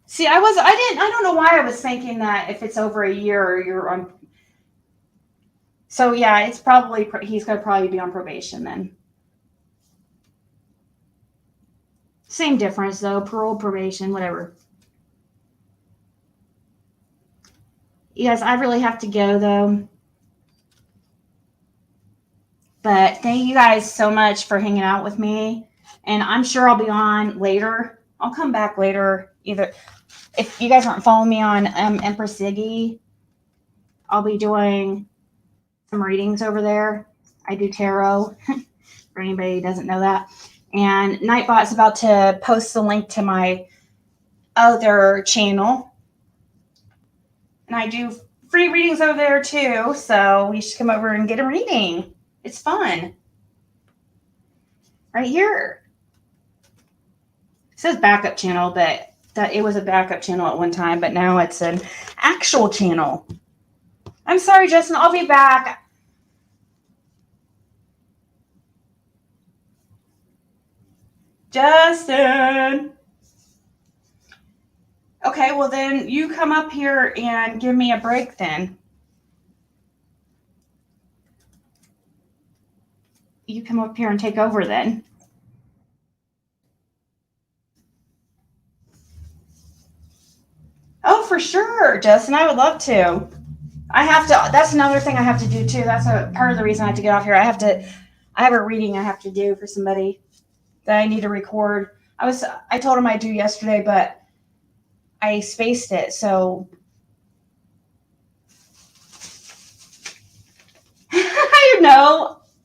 See, I don't know why I was thinking that if it's over a year or you're on. So yeah, he's going to probably be on probation then. Same difference though, parole, probation, whatever. You guys, I really have to go though. But thank you guys so much for hanging out with me. And I'm sure I'll be on later. I'll come back later. Either if you guys aren't following me on Empress Ziggy, I'll be doing some readings over there. I do tarot, for anybody who doesn't know that. And Nightbot's about to post the link to my other channel. And I do free readings over there too. So you should come over and get a reading. It's fun. Right here. It says backup channel, but it was a backup channel at one time, but now it's an actual channel. I'm sorry, Justin. I'll be back. Justin. Okay, well then you come up here and give me a break then. You come up here and take over then. Oh, for sure, Justin. I would love to. I have to. That's another thing I have to do too. That's a part of the reason I have to get off here. I have a reading I have to do for somebody that I need to record. I told him I'd do yesterday, but I spaced it. So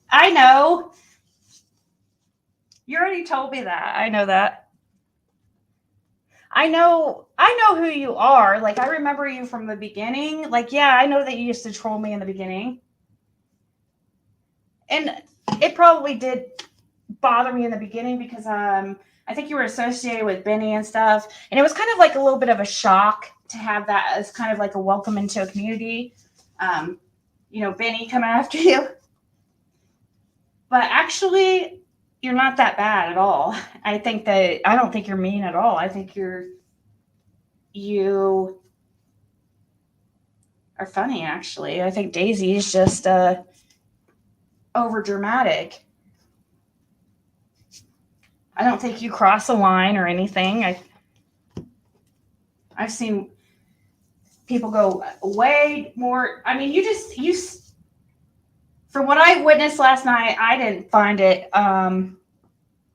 I know. You already told me that. I know that. I know who you are. Like, I remember you from the beginning. Like, yeah, I know that you used to troll me in the beginning. And it probably did bother me in the beginning because I think you were associated with Benny and stuff. And it was kind of like a little bit of a shock to have that as kind of like a welcome into a community. Benny coming after you. But actually, you're not that bad at all. I don't think you're mean at all. I think you are funny, actually. I think Daisy is just over dramatic. I don't think you cross a line or anything. I've seen people go way more. I mean, from what I witnessed last night, I didn't find it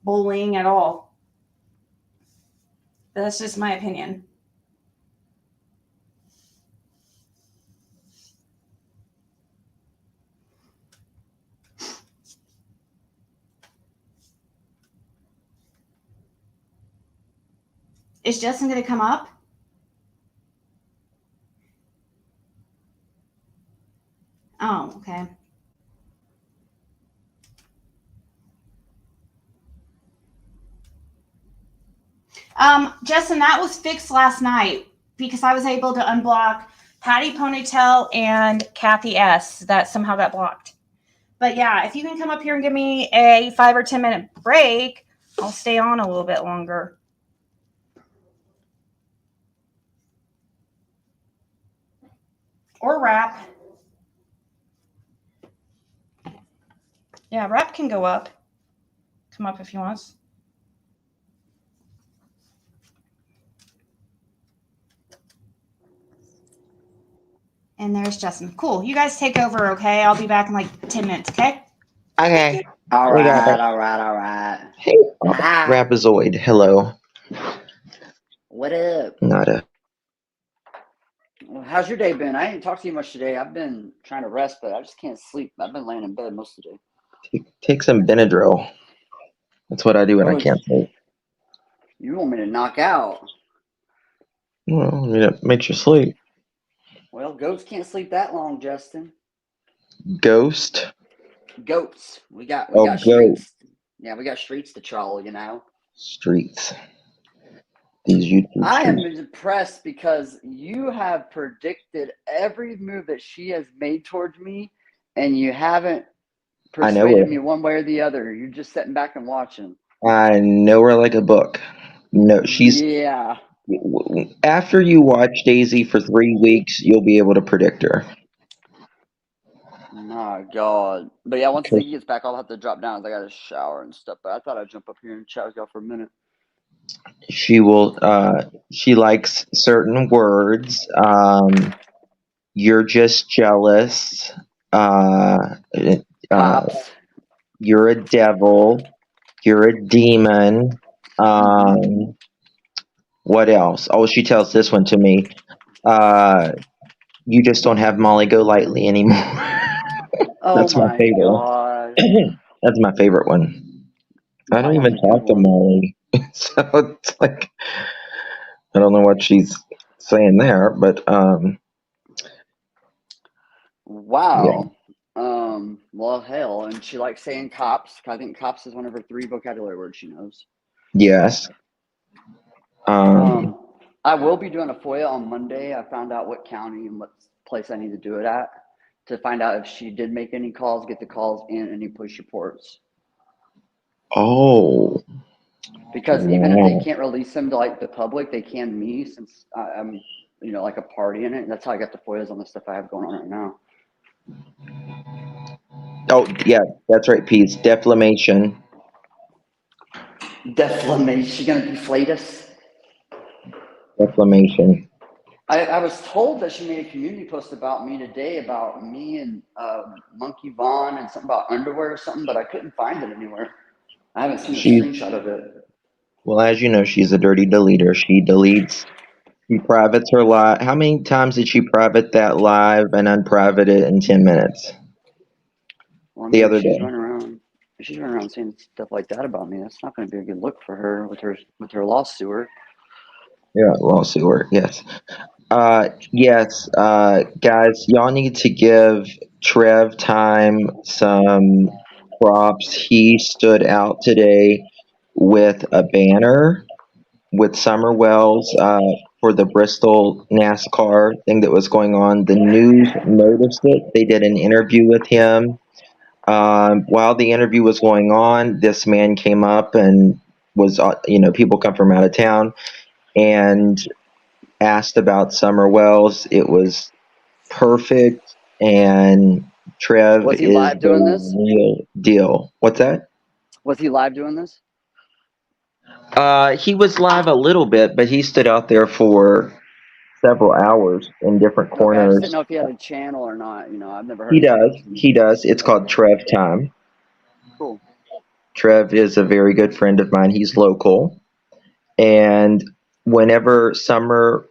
bullying at all. That's just my opinion. Is Justin going to come up? Oh, okay. Justin, that was fixed last night because I was able to unblock Patty Ponytail and Kathy S. That somehow got blocked. But yeah, if you can come up here and give me a 5 or 10 minute break, I'll stay on a little bit longer. Or rap. Yeah, rap can go up. Come up if he wants. And there's Justin. Cool. You guys take over, okay? I'll be back in like 10 minutes, okay? Okay. All We got right, it. all right, all right. Hey, Hi. Rapazoid. Hello. What up? Nada. Well, how's your day been? I didn't talk to you much today. I've been trying to rest, but I just can't sleep. I've been laying in bed most of the day. Take some Benadryl. That's what I do when I can't sleep. You want me to knock out? Well, I mean, it makes you sleep. Well, goats can't sleep that long, Justin. Ghost? Goats. We got goat. streets. Yeah, we got streets to trawl, you know. Streets. These YouTube I am streets. impressed because you have predicted every move that she has made towards me, and you haven't persuaded me one way or the other. You're just sitting back and watching. I know her like a book. No, she's. Yeah. After you watch Daisy for 3 weeks, you'll be able to predict her. My God. But yeah, once Ziggy gets back, I'll have to drop down. I got to shower and stuff. But I thought I'd jump up here and chat with y'all for a minute. She will. She likes certain words. You're just jealous. You're a devil. You're a demon. What else? Oh, she tells this one to me. You just don't have Molly Go Lightly anymore. That's my favorite. God. That's my favorite one. I don't even talk to Molly. So it's like, I don't know what she's saying there, but wow. Yeah. Well, hell, and she likes saying cops. I think cops is one of her 3 vocabulary words she knows. Yes. I will be doing a FOIA on Monday. I found out what county and what place I need to do it at to find out if she did make any calls, get the calls in any police reports. Oh. Because even if they can't release them to like the public, they can me since I'm, like a party in it. And that's how I got the FOIAs on the stuff I have going on right now. Oh, yeah, that's right, Pete's. Defamation. Defamation? She gonna deflate us? Defamation. I was told that she made a community post about me today, about me and Monkey Vaughn, and something about underwear or something, but I couldn't find it anywhere. I haven't seen a screenshot of it. Well, as you know, she's a dirty deleter. She privates her live. How many times did she private that live and unprivate it in 10 minutes? Well, I mean, the other she's day. running around saying stuff like that about me. That's not going to be a good look for her with her lawsuit. Yeah, lawsuit. Yes. Yes, guys, y'all need to give Trev Time some props. He stood out today with a banner with Summer Wells for the Bristol NASCAR thing that was going on. The news noticed it. They did an interview with him. While the interview was going on, this man came up and was, people come from out of town and asked about Summer Wells. It was perfect, and Trev Was he is live doing the this? real deal. What's that? Was he live doing this? He was live a little bit, but he stood out there for several hours in different Okay, I just corners. didn't know if he had a channel or not. I've never heard He of his does. person. He does. It's called Trev Time. Cool. Trev is a very good friend of mine. He's local. And whenever Summer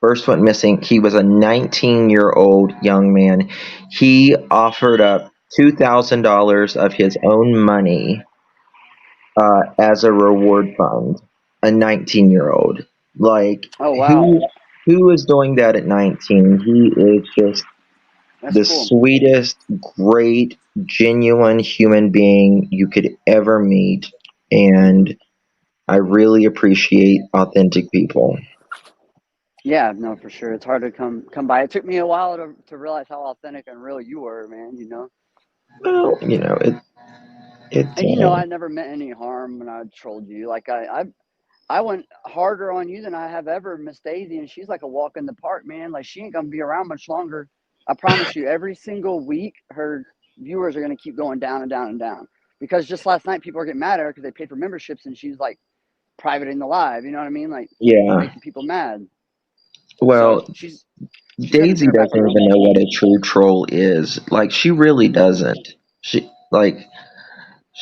first went missing, he was a 19-year-old young man. He offered up $2,000 of his own money as a reward fund. A 19-year-old. Like, Oh, wow. who is doing that at 19? He is just That's the cool. sweetest, great, genuine human being you could ever meet. And I really appreciate authentic people. Yeah, no, for sure. It's hard to come by. It took me a while to realize how authentic and real you were, man. Well, And I never meant any harm when I trolled you. Like I went harder on you than I have ever, Miss Daisy, and she's like a walk in the park, man. Like she ain't gonna be around much longer. I promise you. Every single week, her viewers are gonna keep going down and down and down. Because just last night, people are getting mad at her because they paid for memberships, and she's like privating the live. You know what I mean? Like making people mad. Well, So she's gonna Daisy turn it back doesn't around. even know what a true troll is. Like, she really doesn't. She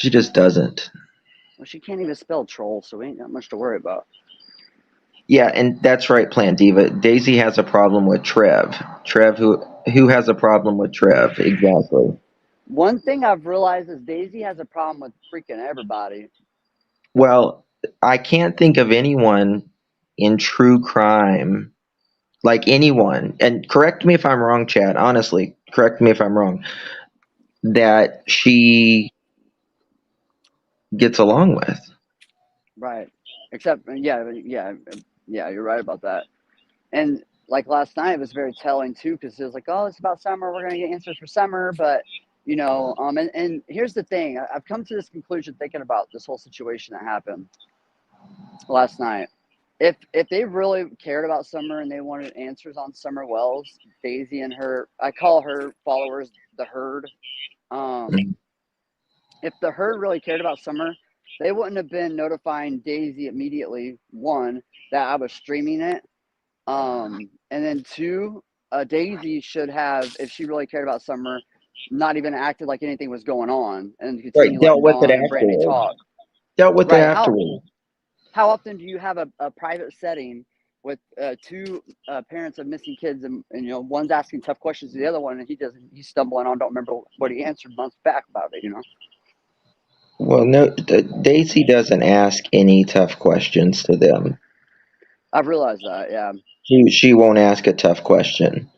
just doesn't. Well, she can't even spell troll, so we ain't got much to worry about. Yeah, and that's right, Plant Diva. Daisy has a problem with Trev. Trev, who has a problem with Trev? Exactly. One thing I've realized is Daisy has a problem with freaking everybody. Well, I can't think of anyone in true crime, like anyone, and correct me if I'm wrong, Chad, honestly, correct me if I'm wrong, that she gets along with. Right. Except, yeah, you're right about that. And like last night, it was very telling too, because it was like, oh, it's about Summer. We're going to get answers for Summer. But, and here's the thing. I've come to this conclusion thinking about this whole situation that happened last night. If they really cared about Summer and they wanted answers on Summer Wells, Daisy and her, I call her followers the herd. If the herd really cared about Summer, they wouldn't have been notifying Daisy immediately, one, that I was streaming it. And then two, Daisy should have, if she really cared about Summer, not even acted like anything was going on and continue letting Dawn and Brandy talk. Dealt with it afterwards. How often do you have a private setting with two parents of missing kids and one's asking tough questions to the other one and he's stumbling on, don't remember what he answered months back about it, Well, no, Daisy doesn't ask any tough questions to them. I've realized that, yeah. She won't ask a tough question.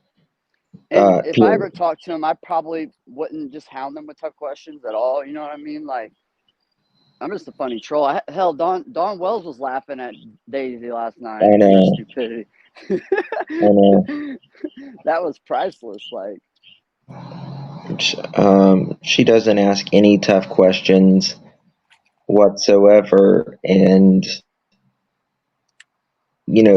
And if I ever talked to him, I probably wouldn't just hound them with tough questions at all. You know what I mean? Like, I'm just a funny troll. Hell, Dawn Wells was laughing at Daisy last night. I know. Stupidity. I know. That was priceless. Like, she doesn't ask any tough questions whatsoever, and you're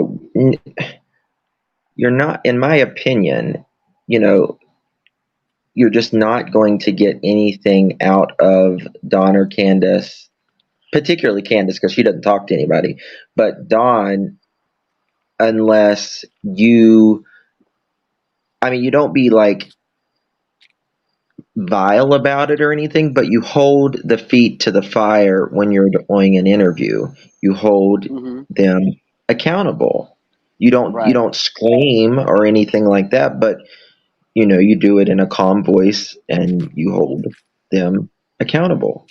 not, in my opinion, you're just not going to get anything out of Dawn or Candace, particularly Candace, because she doesn't talk to anybody. But Dawn, unless you, I mean, you don't be like vile about it or anything, but you hold the feet to the fire when you're doing an interview. You hold Hmm. them accountable. You Right. don't scream or anything like that, but you do it in a calm voice and you hold them accountable.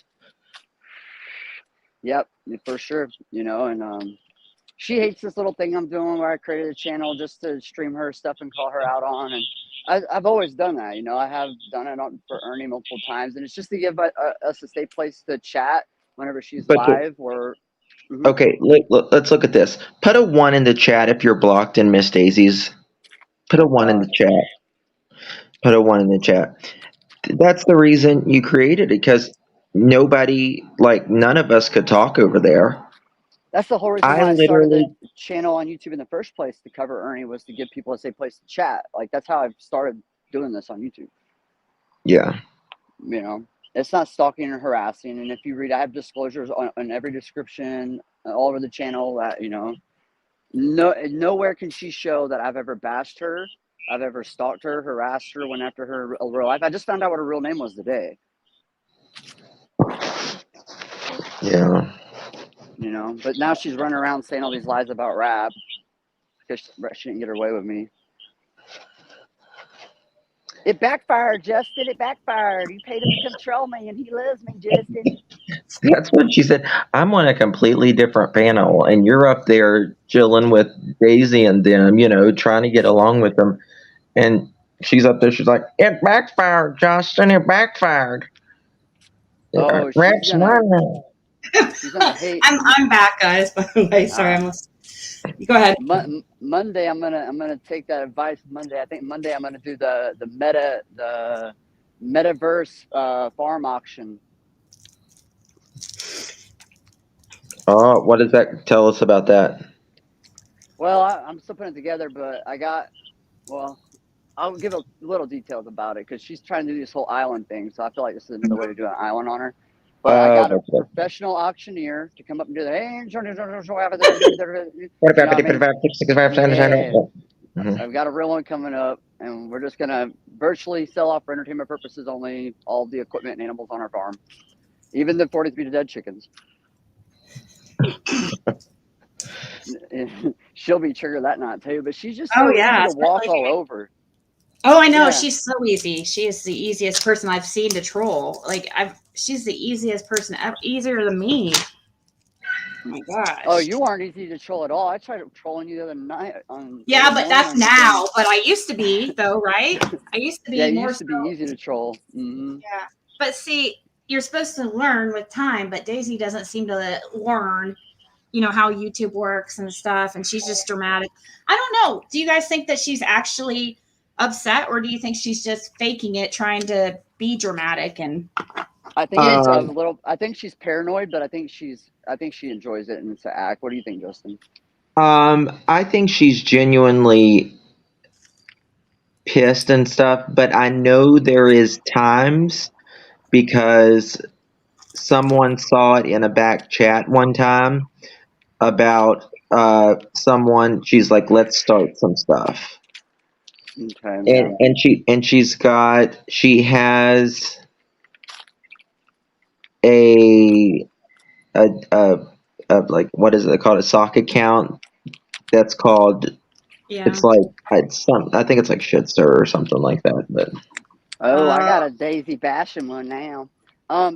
Yep, for sure. And she hates this little thing I'm doing where I created a channel just to stream her stuff and call her out on. And I've always done that. I have done it for Ernie multiple times, and it's just to give us a safe place to chat whenever she's But live. Or Mhm. okay, let's look at this. Put a 1 in the chat if you're blocked in Miss Daisy's. Put a Oh 1 in the God, chat. Put a 1 in the chat. That's the reason you created it, because nobody, like none of us could talk over there. that's the whole reason I why I started the literally, channel on YouTube in the first place, to cover Ernie, was to give people a safe place to chat. Like, that's how I started doing this on YouTube. yeah. It's not stalking or harassing. And if you read, I have disclosures on every description all over the channel that, nowhere can she show that I've ever bashed her, I've ever stalked her, harassed her, went after her real life. I just found out what her real name was today. Yeah. But now she's running around saying all these lies about rap because she didn't get her way with me. It backfired, Justin. It backfired. You paid him to control me, and he loves me, Justin. That's what she said. I'm on a completely different panel, and you're up there chilling with Daisy and them, trying to get along with them. And she's up there. She's like, "It backfired, Justin. It backfired. Oh, Rap's mine." she's gonna hate. I'm back, guys. By the way, sorry, you go ahead. Monday, I'm gonna take that advice. Monday, I think Monday I'm gonna do the metaverse farm auction. Oh, what does that tell us about that? Well, I'm still putting it together, but I'll give a little details about it because she's trying to do this whole island thing. So I feel like this is another way to do an island on her. But I got a That's what. professional auctioneer to come up and do the Mhm. I've got a real one coming up, and we're just gonna virtually sell off for entertainment purposes only all the equipment and animals on our farm, even the 43 dead chickens. She'll be triggered that night too, but she's just Oh so easy yeah, to walk especially. all over. Oh, I know. Yeah. She's so easy. She is the easiest person I've seen to troll. Like she's the easiest person ever, easier than me. Oh my gosh. Oh, you aren't easy to troll at all. I tried trolling you the other night Yeah, but that's now. But I used to be though, right? I used to be it more used to be easy to troll. Mm-hmm. Yeah, but see, you're supposed to learn with time, but Daisy doesn't seem to learn. How YouTube works and stuff, and she's just dramatic. I don't know. Do you guys think that she's actually upset, or do you think she's just faking it, trying to be dramatic? And I think it's a little. I think she's paranoid, but I think she enjoys it and it's an act. What do you think, Justin? I think she's genuinely pissed and stuff, but I know there is times because someone saw it in a back chat one time about someone. She's like, "Let's start some stuff." Okay. Yeah. And she has a like, what is it called, a sock account that's called, it's like, I think it's like Shitster or something like that, but Oh, I got a Daisy bashing one now.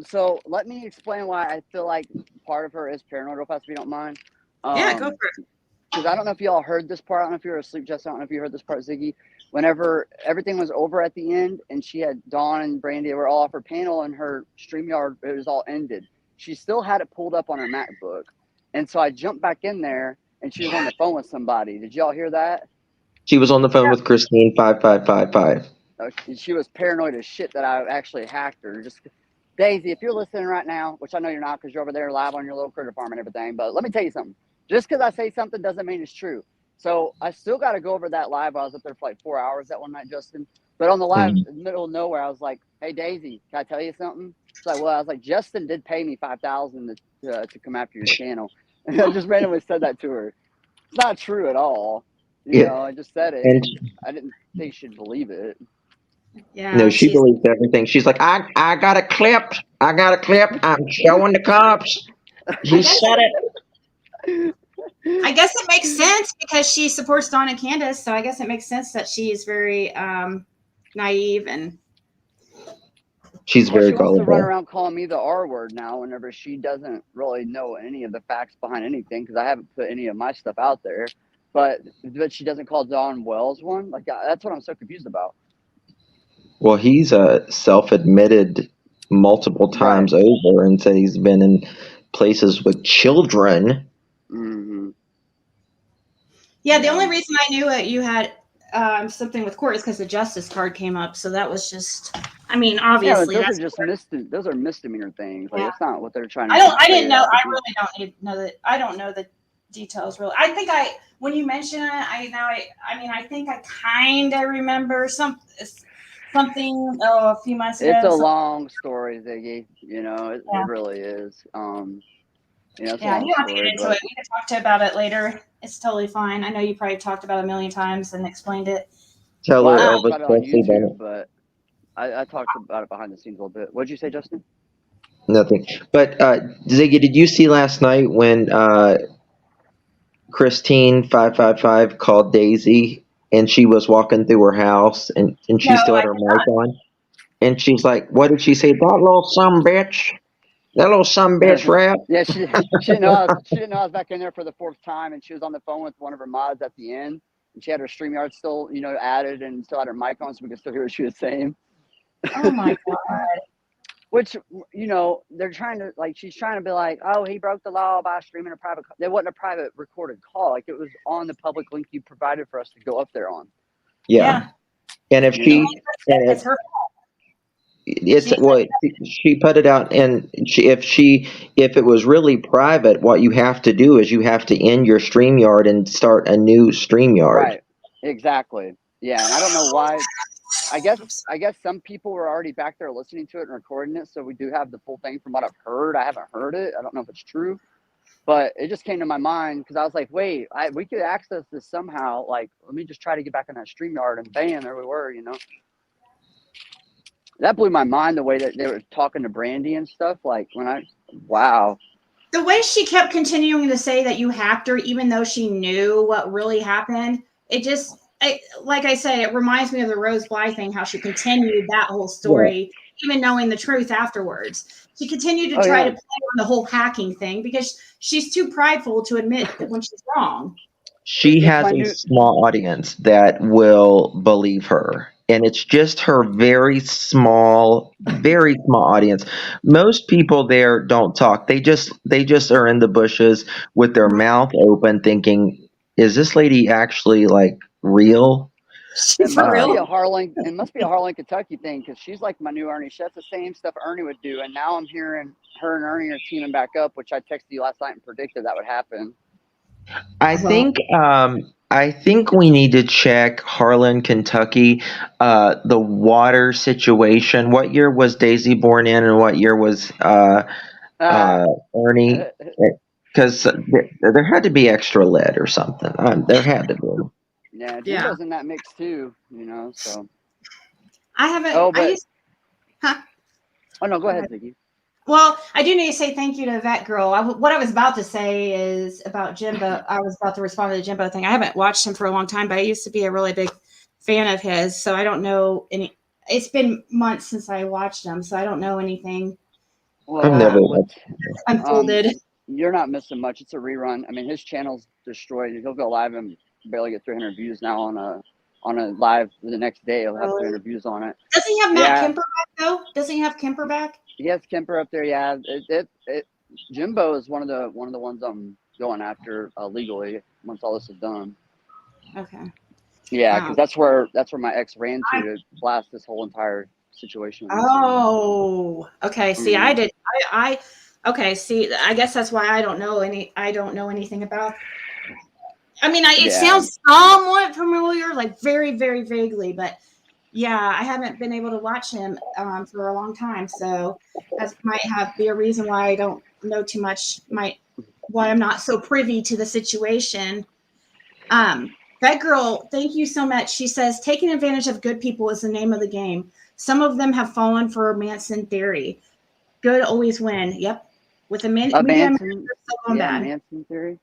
So let me explain why I feel like part of her is paranoid, real fast, if you don't mind. yeah, go for it. Because I don't know if y'all heard this part. I don't know if you were asleep, Justin. I don't know if you heard this part, Ziggy. Whenever everything was over at the end and she had Dawn and Brandy were all off her panel and her StreamYard, it was all ended, she still had it pulled up on her MacBook. And so I jumped back in there and she was on the phone with somebody. Did y'all hear that? she was on the phone with Christine 5555. She was paranoid as shit that I actually hacked her. Just Daisy, if you're listening right now, which I know you're not because you're over there live on your little critter farm and everything, but let me tell you something. Just because I say something doesn't mean it's true. So I still got to go over that live. I was up there for like 4 hours that one night, Justin. But on the live, in the middle of nowhere, I was like, "Hey, Daisy, can I tell you something?" She's like, "Well," I was like, "Justin did pay me $5,000 to come after your channel." And I just randomly said that to her. It's not true at all. Yeah, I just said it, and and I didn't think she'd believe it. no, Yeah, she she's. believes everything. She's like, I got a clip. I got a clip. I'm showing the cops. I He guess. said it. I guess it makes sense because she supports Dawn and Candace, so I guess it makes sense that she's very naive and. She's Well, very she wants to run gullible. around calling me the R word now whenever she doesn't really know any of the facts behind anything because I haven't put any of my stuff out there. But she doesn't call Don Wells one. Like that's what I'm so confused about. Well, he's self-admitted multiple Right. times over and said he's been in places with children. Mm-hmm. Yeah, the only reason I knew it you had something with court is because the justice card came up. So that was just. I mean, Yeah, but obviously those are that's. just those are misdemeanor things. Like Yeah. that's not what they're trying to. I don't. I say didn't it know. has to I be. really don't need to know that. I don't know the details really. I think when you mention it, I mean, I think I kind of remember something a few months ago. It's a long story, Ziggy. It Yeah. really is. It's a Yeah, long you don't have to get story, into but it. We can talk about it later. It's totally fine. I know you probably talked about it a million times and explained it. Tell well, her I Elvis talked about it on Presley done YouTube, but I talked about it behind the scenes a little bit. What'd you say, Justin? it. Nothing. But Ziggy, did you see last night when Christine 555 called Daisy and she was walking through her house and No, she still I had her did mic on? And she's like, what did she say? That little some bitch? That little some bitch rap? Yeah, she didn't know I was back in there for the fourth time, and she was on the phone with one of her mods at the end, and she had her StreamYard still added and still had her mic on, so we could still hear what she was saying. not. Oh my god. Which they're trying to she's trying to be like, oh, he broke the law by streaming a private. There wasn't a private recorded call, like it was on the public link you provided for us to go up there on. Yeah. And if She it's her it's She- what she put it out, and if it was really private, what you have to do is you have to end your StreamYard and start a new StreamYard. Right. Exactly. Yeah, and I don't know why. I guess some people were already back there listening to it and recording it, so we do have the full thing from what I've heard. I haven't heard it. I don't know if it's true, but it just came to my mind because I was like, wait, we could access this somehow. Like, let me just try to get back in that StreamYard, and bam, there we were. That blew my mind the way that they were talking to Brandy and stuff. Like wow. The way she kept continuing to say that you hacked her, even though she knew what really happened, like I said, it reminds me of the Rose Bly thing, how she continued that whole story, even knowing the truth afterwards. She continued to try to play on the whole hacking thing because she's too prideful to admit when she's wrong. She has a small audience that will believe her. And it's just her very small audience. Most people there don't talk. They just are in the bushes with their mouth open thinking, is this lady actually like real? It must be a Harlan, Kentucky thing because she's like my new Ernie. That's the same stuff Ernie would do, and now I'm hearing her and Ernie are teaming back up, which I texted you last night and predicted that would happen. I think we need to check Harlan, Kentucky, the water situation. What year was Daisy born in, and what year was Ernie? Because there had to be extra lead or something. There had to be. Yeah, Jimbo's in that mix too. So I haven't. Oh, but Oh no, go ahead, Ziggy. Well, I do need to say thank you to that girl. What I was about to say is about Jimbo. I was about to respond to the Jimbo thing. I haven't watched him for a long time, but I used to be a really big fan of his. So I don't know any. It's been months since I watched him, so I don't know anything. I've never unfolded. You're not missing much. It's a rerun. I mean, his channel's destroyed. He'll go live and barely get 300 views now on a live the next day. He'll have 300 views on it. Doesn't he have Matt Kemper back though? Doesn't he have Kemper back? He has Kemper up there. Yeah, Jimbo is one of the ones I'm going after legally once all this is done. Okay. Yeah, because that's where my ex ran to blast this whole entire situation. Oh, okay. See, okay. See, I guess that's why I don't know anything about. I mean, it sounds somewhat familiar, like very, very vaguely, but yeah, I haven't been able to watch him for a long time, so that might be a reason why I don't know too much. Why I'm not so privy to the situation. That girl, thank you so much. She says, taking advantage of good people is the name of the game. Some of them have fallen for Manson theory. Good always win. Yep. With the media, Manson, so going bad. Manson theory.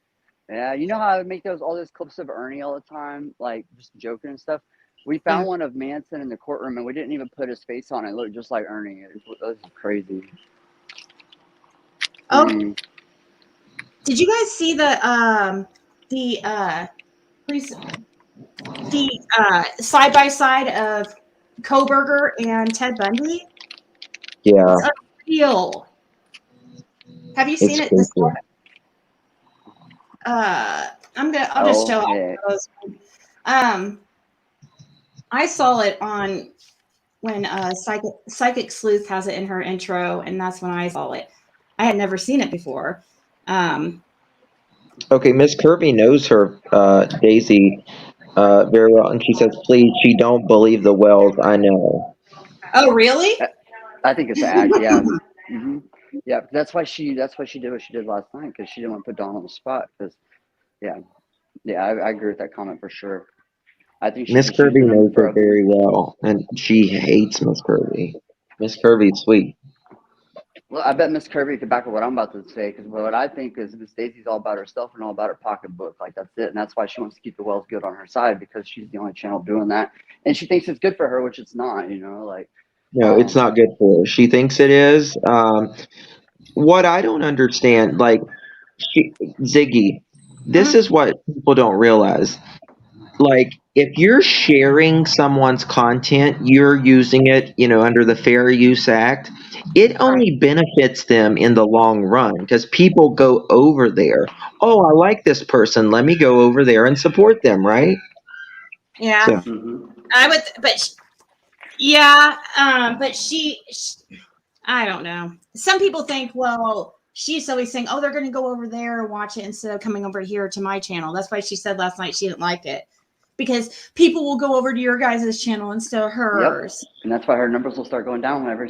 Yeah, you know how I make all those clips of Ernie all the time, like just joking and stuff. We found one of Manson in the courtroom, and we didn't even put his face on it. It looked just like Ernie. It was crazy. Oh, did you guys see the side by side of Koberger and Ted Bundy? Yeah. It's unreal. Have you seen it? I'll just show those. I saw it on when Psychic Sleuth has it in her intro, and that's when I saw it. I had never seen it before. Okay, Miss Kirby knows her Daisy very well, and she says, "Please, she don't believe the Wells. I know." Oh, really? I think it's an act. Yeah. Yeah, that's why she did what she did last night, because she didn't want to put Dawn on the spot. Because, I agree with that comment for sure. I think Miss Kirby knows her very well, and she hates Miss Kirby. Miss Kirby's sweet. Well, I bet Miss Kirby could back up what I'm about to say, because what I think is Miss Daisy's all about herself and all about her pocketbook. Like, that's it. And that's why she wants to keep the Wells good on her side, because she's the only channel doing that. And she thinks it's good for her, which it's not, like. No, it's not good for her. She thinks it is. What I don't understand, like, Ziggy, this is what people don't realize. Like, if you're sharing someone's content, you're using it, under the Fair Use Act. It only benefits them in the long run, because people go over there. Oh, I like this person. Let me go over there and support them, right? Yeah. So. I would, but she, I don't know. Some people think, well, she's always saying, oh, they're going to go over there and watch it instead of coming over here to my channel. That's why she said last night she didn't like it, because people will go over to your guys' channel instead of hers. Yep. And that's why her numbers will start going down whenever,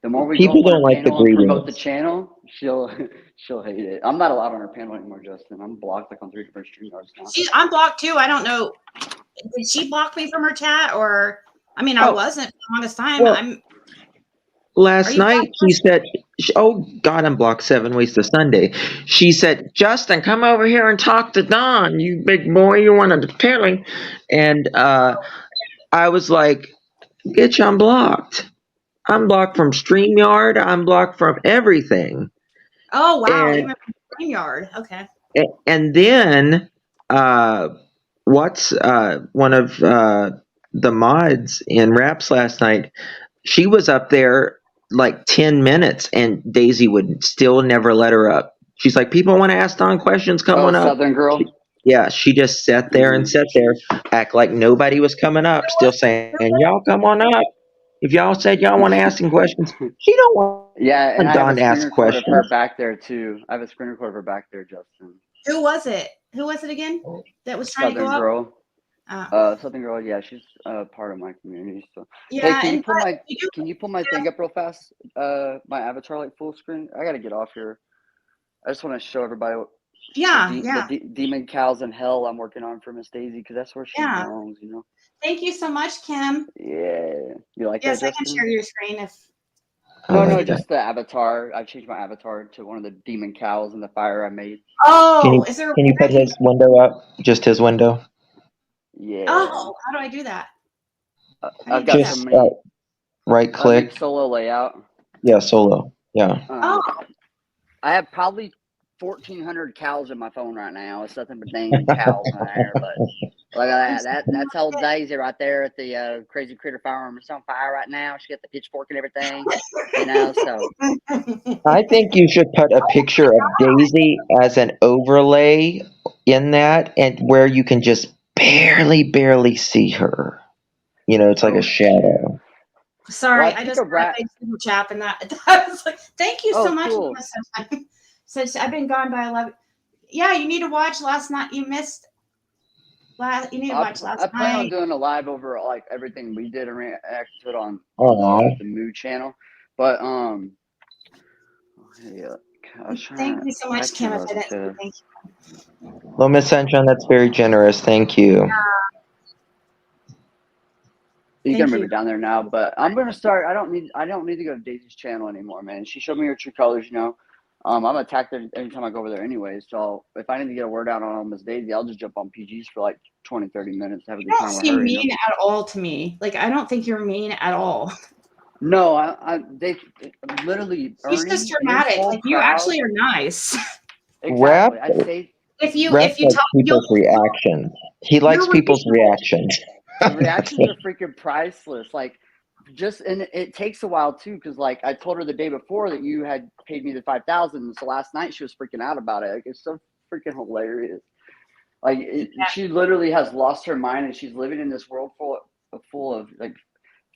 the more we people go on don't her like panel the and greetings. promote the channel, she'll hate it. I'm not allowed on her panel anymore, Justin. I'm blocked on 3 different StreamYards now. I'm blocked too. I don't know. Did she block me from her chat, or I wasn't for the longest time. Well, last night she said, oh God, I'm blocked 7 ways to Sunday. She said, Justin, come over here and talk to Don, you big boy, you wanted to tell him. And I was like, bitch, I'm blocked. I'm blocked from StreamYard. I'm blocked from everything. Oh, wow. Even from StreamYard. Okay. And then one of the mods in Raps last night, she was up there like 10 minutes and Daisy would still never let her up. She's like, people want to ask Don questions, come on up. Southern girl? She just sat there and sat there, act like nobody was coming up, still saying, y'all come on up. If y'all said y'all want to ask some questions, she don't want and Don to ask questions. I have a screen record of her back there too. I have a screen record of her back there, Justin. Who was it? Who was it again that was trying Southern to go girl. up? Southern girl, yeah, she's part of my community. So yeah, hey, can you pull my thing up real fast? My avatar like full screen. I gotta get off here. I just want to show everybody what the demon cows in hell I'm working on for Miss Daisy, because that's where she belongs, Thank you so much, Kim. Yeah, you like that? Yes, Justin? I can share your screen if. No, just the avatar. I changed my avatar to one of the demon cows in the fire I made. Oh, can you put his window up? Just his window? Yeah. Oh, how do I do that? I've got just right click. Solo layout. Yeah, solo. Yeah. I have probably 1,400 cows in my phone right now. It's nothing but dang cows in there, but look at that. That's old Daisy right there at the Crazy Critter Farm. It's on fire right now. She got the pitchfork and everything, so. I think you should put a picture of Daisy as an overlay in that, and where you can just barely see her. It's like a shadow. Sorry, I just read a chap and that. I was like, thank you so much. Cool. Since I've been gone by 11. Yeah, you need to watch last night. You missed. You need to watch last night. I plan on doing a live over like everything we did and react to it on the Moo channel. But I was trying Thank to you so much, text her Kim. If I about it didn't say too. thank you. Well, Miss Sunshine, that's very generous. Thank you. You Thank can move you. it down there now, but I'm gonna start. I don't need to go to Daisy's channel anymore, man. She showed me her true colors, you know. I'm attacked anytime I go over there anyway. So if I need to get a word out on Miss Daisy, I'll just jump on PGs for like 20, 30 minutes, have a You good don't time with seem her, you know. mean at all to me. Like, I don't think you're mean at all. No, they literally He's just Ernie, his dramatic. whole Like, you crowd. actually are nice. Rap, Exactly. I say If you Rap likes talk, people's reactions. He likes you're people's reasonable. reactions. the reactions are freaking priceless. Like, and it takes a while too, because like I told her the day before that you had paid me the 5,000. So last night she was freaking out about it. Like, it's so freaking hilarious. Like she literally has lost her mind, and she's living in this world full of like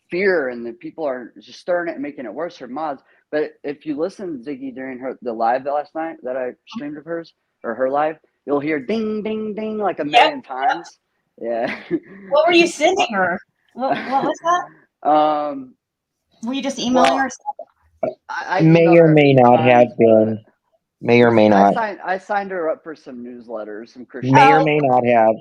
fear, and the people are just stirring it and making it worse. Her mods. But if you listen, Ziggy, during the live last night that I streamed of hers or her live, you'll hear ding, ding, ding like a million times. Yeah. What were you sending her? What was that? Were you just emailing her stuff? I May emailed or her a may few not have times, been. May or may not. I signed her up for some newsletters, some Christian. May or may not have.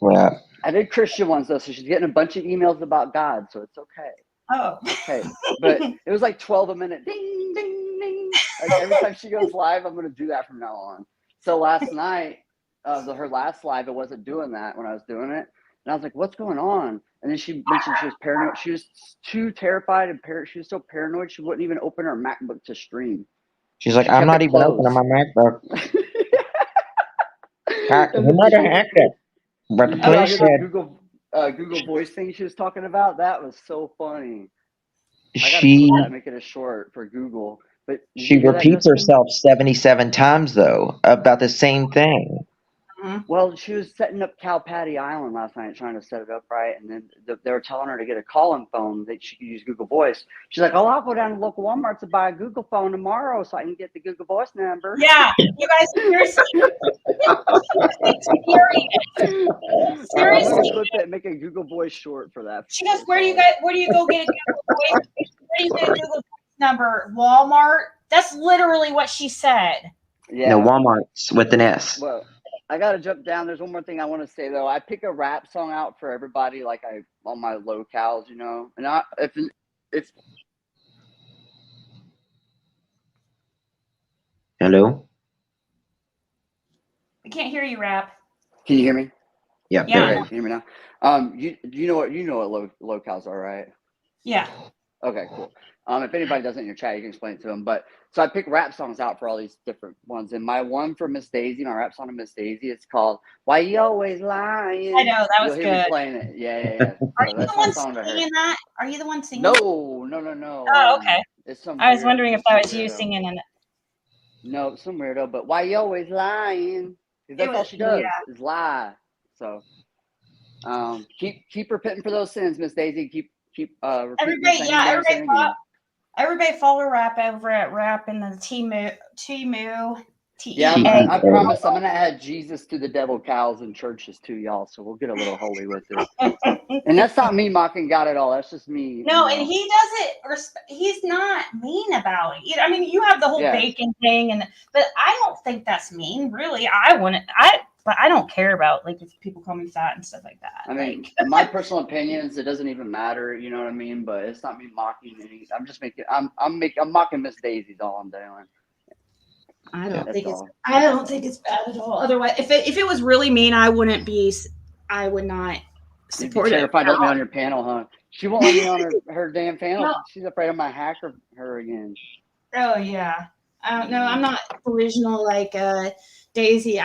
Rap. I did Christian ones though, so she's getting a bunch of emails about God, so it's okay. Oh. Okay. But it was like 12 a minute. Ding, ding, ding. Like every time she goes live, I'm gonna do that from now on. So last night, her last live, it wasn't doing that when I was doing it. And I was like, what's going on? And then she mentioned she was paranoid. She was too terrified and she was so paranoid she wouldn't even open her MacBook to stream. She's like, She I'm kept not it even closed. opening my MacBook. And Who the might have people, hacked it? But the did you police hear said the Google Voice thing she was talking about? That was so funny. I gotta she clip that, make it a short for Google. But did she you hear that, repeats Justin? herself 77 times though about the same thing. Well, she was setting up Cow Patty Island last night, trying to set it up right, and then they were telling her to get a call-in phone that she could use Google Voice. She's like, "Oh, I'll go down to local Walmart to buy a Google phone tomorrow, so I can get the Google Voice number." Yeah, you guys seriously. I'm Seriously. gonna clip it and make a Google Voice short for that. She goes, where do you go get a Google Voice? Where do you get a Google Voice number? Walmart? That's literally what she said. Yeah. No, Walmart's with an S. Well, I gotta jump down. There's one more thing I want to say though. I pick a rap song out for everybody, like on my locales, you know. And if Hello? I can't hear you, Rap. Can you hear me? Yeah. Yeah. Okay, can you hear me now? You know what locales are, right? Yeah. Okay, cool. If anybody doesn't in your chat, you can explain it to them. But so I pick rap songs out for all these different ones, and my one for Miss Daisy, my rap song to Miss Daisy, it's called "Why You Always Lying." I know, that was You'll hear me good. playing it. Yeah. Are So you that's the my one song to her. singing that? Are you the one singing? No. Oh, okay. It's some. I was weirdo- wondering if some that was you weirdo. singing in it. No, some weirdo. But why you always lying? 'Cause that's all she does is lie. So, keep repenting for those sins, Miss Daisy. Keep repeating the same damn sin again. Everybody follow Rap over at Rap in the Temu. Yeah, TEA. I promise I'm gonna add Jesus to the devil cows in churches too, y'all. So we'll get a little holy with it. And that's not me mocking God at all. That's just me. No, you know. and he does it. He's not mean about it. I mean, you have the whole bacon thing, but I don't think that's mean. Really, I wouldn't. But I don't care about like if people call me fat and stuff like that. I mean, my personal opinions, it doesn't even matter. You know what I mean? But it's not me mocking any. I'm just making. I'm mocking Miss Daisy's all I'm doing. I don't think it's bad at all. Otherwise, if it was really mean, I would not support it. You'd be terrified to let me on your panel, huh? She won't let me on her damn panel. No. She's afraid I might hack her again. Oh yeah. I don't know. I'm not delusional like Daisy.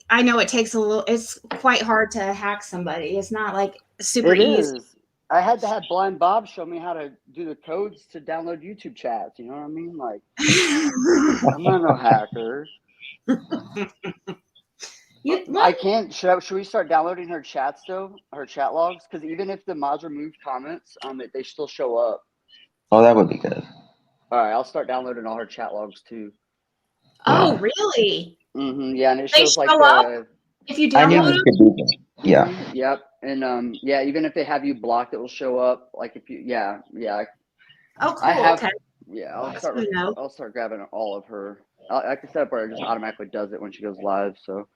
I know it takes it's quite hard to hack somebody. It's not like super easy. I had to have Blind Bob show me how to do the codes to download YouTube chats. You know what I mean? Like, I'm not no hacker. I can't. Should we start downloading her chats though? Her chat logs? Because even if the mods remove comments, they still show up. Oh, that would be good. All right, I'll start downloading all her chat logs too. Oh, really? Mm-hmm. Yeah, and it shows like up if you download them. Yeah. Mm-hmm. Yep. And even if they have you blocked, it will show up. Like if you, yeah. Oh, cool. Yeah, No. I'll start grabbing all of her. I can set up where it just automatically does it when she goes live. So,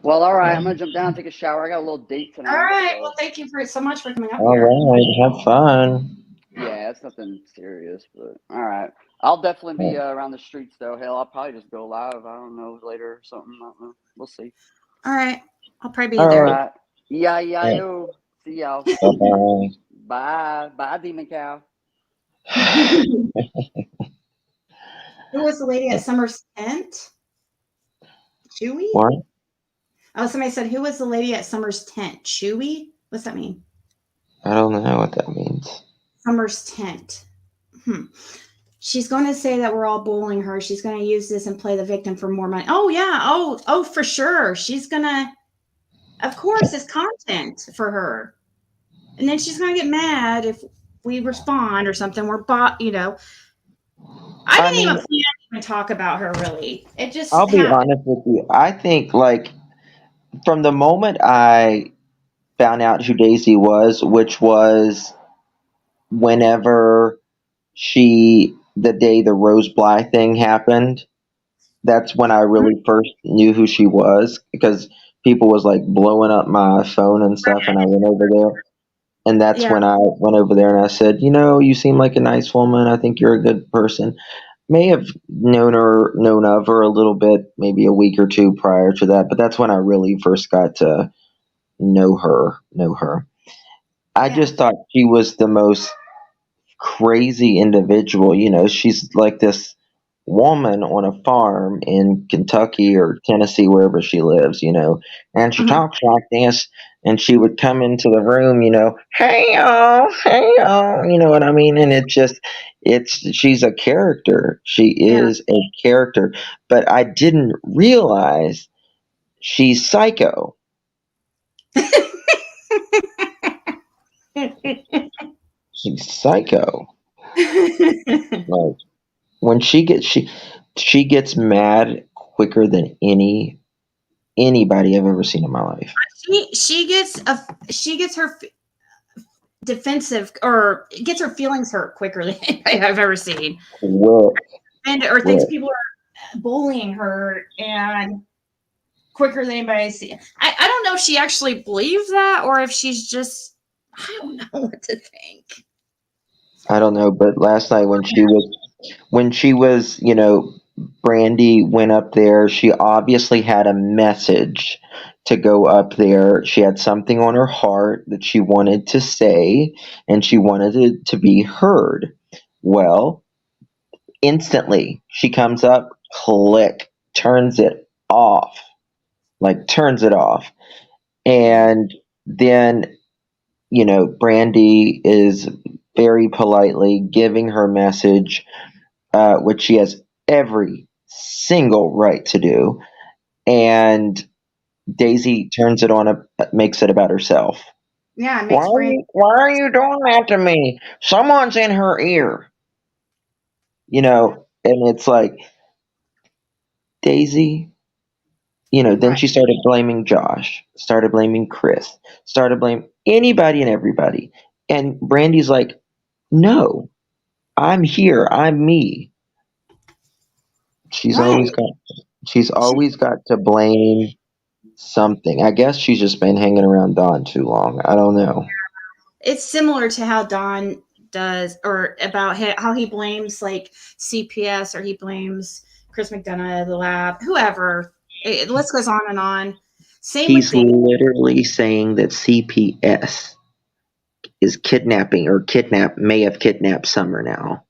well, all right. I'm gonna jump down and take a shower. I got a little date All tonight. right. So. Well, thank you so much for coming up All here. right, have fun. Yeah, it's nothing serious, but all right. I'll definitely be around the streets though. Hell, I'll probably just go live. I don't know, later or something. I don't know. We'll see. All right. I'll probably be All All there. right. right. Yeah. See y'all. Bye-bye. Bye. Bye, Demon Cow. Who was the lady at Summer's tent? Chewy? What? Oh, somebody said, who was the lady at Summer's tent? Chewy? What's that mean? I don't know what that means. Summer's tent. She's going to say that we're all bullying her. She's going to use this and play the victim for more money. Oh, yeah. Oh, for sure. She's going to, of course, it's content for her. And then she's going to get mad if we respond or something. We're I didn't even plan to even talk about her, really. It just I'll be happened. honest with you. I think, like, from the moment I found out who Daisy was, which was whenever the day the Rose Bly thing happened, that's when I really first knew who she was, because people was like blowing up my phone and stuff, and I went over there. And that's Yeah. when I went over there and I said, you seem like a nice woman. I think you're a good person. May have known of her a little bit, maybe a week or two prior to that, but that's when I really first got to know her. I Yeah. just thought she was the most crazy individual. She's like this woman on a farm in Kentucky or Tennessee, wherever she lives, and she talks like this, and she would come into the room, hey y'all, you know what I mean? And she's a character. She is a character, but I didn't realize she's psycho. She's psycho. Like, when she gets mad quicker than anybody I've ever seen in my life. She gets her defensive, or gets her feelings hurt quicker than anybody I've ever seen. Or thinks people are bullying her and quicker than anybody I've seen. I don't know if she actually believes that or if she's just, I don't know what to think. I don't know, but last night when she was, Brandy went up there, she obviously had a message to go up there. She had something on her heart that she wanted to say, and she wanted it to be heard. Well, instantly she comes up, click, turns it off. And then, Brandy is very politely giving her message, which she has every single right to do. And Daisy turns it on, makes it about herself. Yeah, it makes Why are you doing that to me? Someone's in her ear. And it's like, Daisy, then she started blaming Josh, started blaming Chris, started blaming anybody and everybody. And Brandy's like, no, I'm here. I'm me. She's always got to blame something. I guess she's just been hanging around Don too long. I don't know. It's similar to how Don does, or about how he blames like CPS, or he blames Chris McDonough, the lab, whoever. The list goes on and on. He's literally saying that CPS is kidnapping, or may have kidnapped Summer now.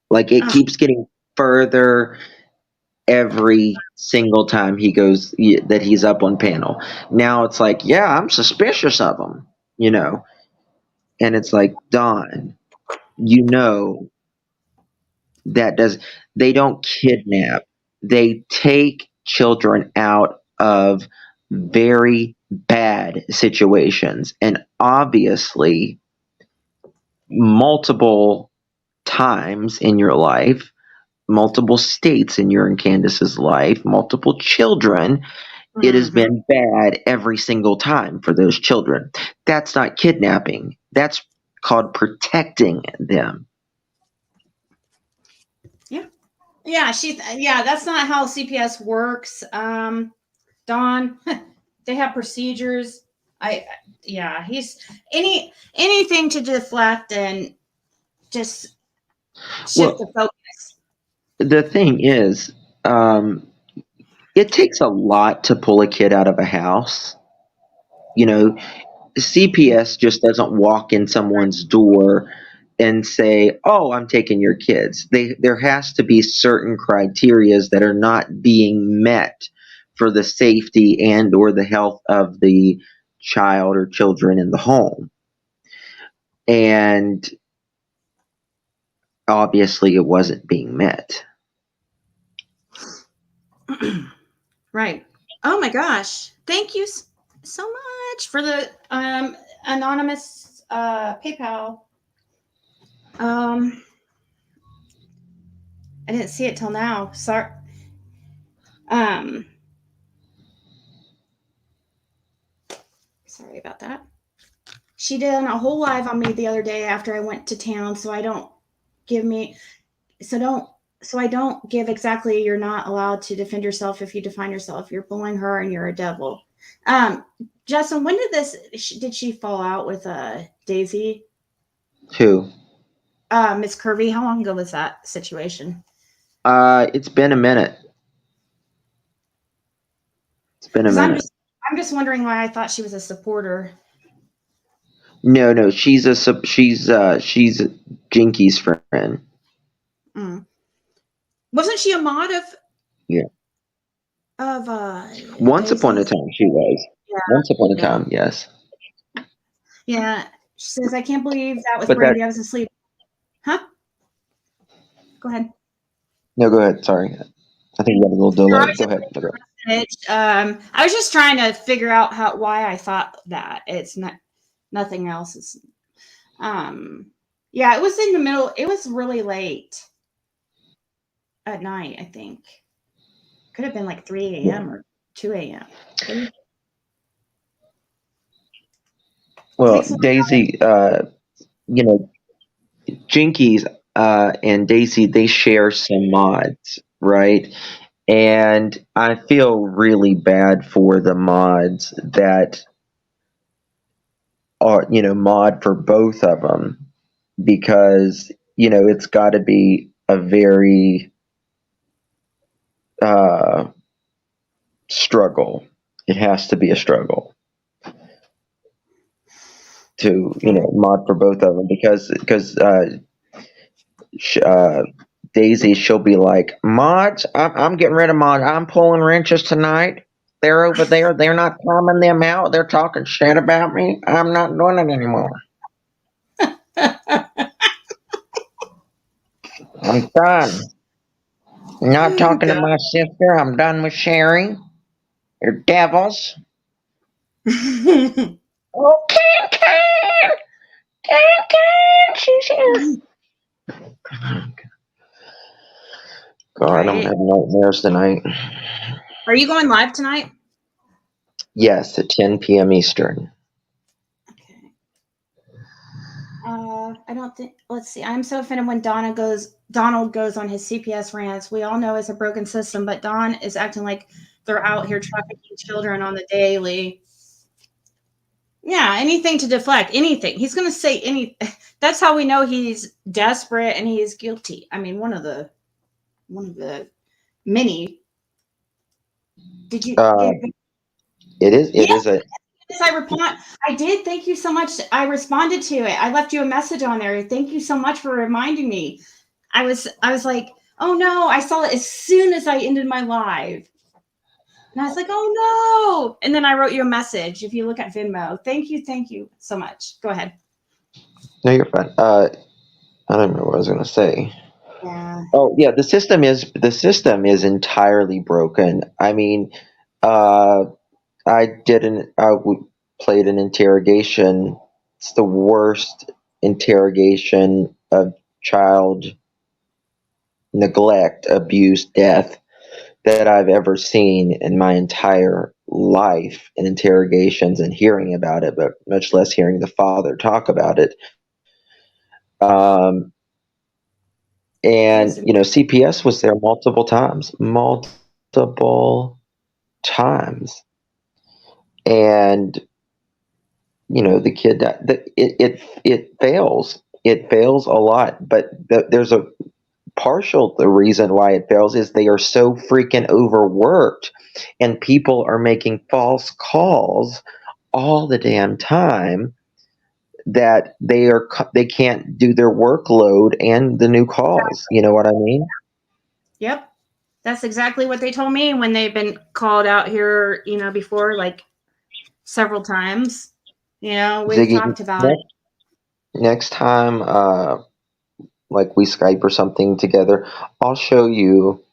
Like, it keeps getting further every single time he goes, that he's up on panel. Now it's like, yeah, I'm suspicious of him, and it's like, Don, they don't kidnap, they take children out of very bad situations, and obviously multiple times in your life, multiple states in your and Candace's life, multiple children, it has been bad every single time for those children. That's not kidnapping. That's called protecting them. Yeah, that's not how CPS works. Don, they have procedures. He's anything to deflect and just shift Well, the focus. the thing is, it takes a lot to pull a kid out of a house. You know, CPS just doesn't walk in someone's door and say, "Oh, I'm taking your kids." There has to be certain criterias that are not being met for the safety and or the health of the child or children in the home. And obviously it wasn't being met. Right. Oh my gosh. Thank you so much for the anonymous PayPal. I didn't see it till now. Sorry. Sorry about that. She did a whole live on me the other day after I went to town, so I don't give exactly you're not allowed to defend yourself if you define yourself. You're bullying her and you're a devil. Justin, when did she fall out with Daisy? Who? Miss Kirby. How long ago was that situation? It's been a minute. It's been a minute. I'm just wondering why I thought she was a supporter. No, she's Jinky's friend. Mm. Wasn't she a mod of? Yeah. Of Once upon a time, she was. Yeah. Once upon a time, yes. Yeah. She says, "I can't believe that was But Brandy. I was asleep." Huh? Go ahead. No, go ahead. Sorry. I think you got a little delay. Go ahead. I was just trying to figure out why I thought that. It's not nothing else. It's, yeah, it was in the middle. It was really late at night, I think. Could have been like 3 a.m. or 2 a.m. Well, Daisy, Jinkies and Daisy, they share some mods, right? And I feel really bad for the mods that are, mod for both of them because, it's got to be a very struggle. It has to be a struggle to, mod for both of them because Daisy, she'll be like, "Mods, I'm getting rid of mods. I'm pulling wrenches tonight. They're over there. They're not calming them out. They're talking shit about me. I'm not doing it anymore. I'm done. Not talking to my sister. I'm done with sharing. You're devils." Oh, can. She's here. God, I don't have nightmares tonight. Are you going live tonight? Yes, at 10 p.m. Eastern. Okay. I don't think. Let's see. I'm so offended when Donald goes on his CPS rants. We all know it's a broken system, but Don is acting like they're out here trafficking children on the daily. Yeah, anything to deflect, anything. He's going to say anything. That's how we know he's desperate and he is guilty. I mean, one of the many. Did you? It is. It is a. Yes, I did. Thank you so much. I responded to it. I left you a message on there. Thank you so much for reminding me. I was like, oh no, I saw it as soon as I ended my live. And I was like, oh no. And then I wrote you a message. If you look at Venmo, thank you so much. Go ahead. No, you're fine. I don't know what I was going to say. Yeah. Oh yeah, the system is entirely broken. I mean, played an interrogation. It's the worst interrogation of child neglect, abuse, death that I've ever seen in my entire life in interrogations and hearing about it, but much less hearing the father talk about it. And, CPS was there multiple times. Multiple times. And, the kid, it fails. It fails a lot. But there's a partial the reason why it fails is they are so freaking overworked, and people are making false calls all the damn time that they can't do their workload and the new calls. You know what I mean? Yep. That's exactly what they told me when they've been called out here, before, like several times. We've Ziggy, talked about it. next time, like we Skype or something together, I'll show you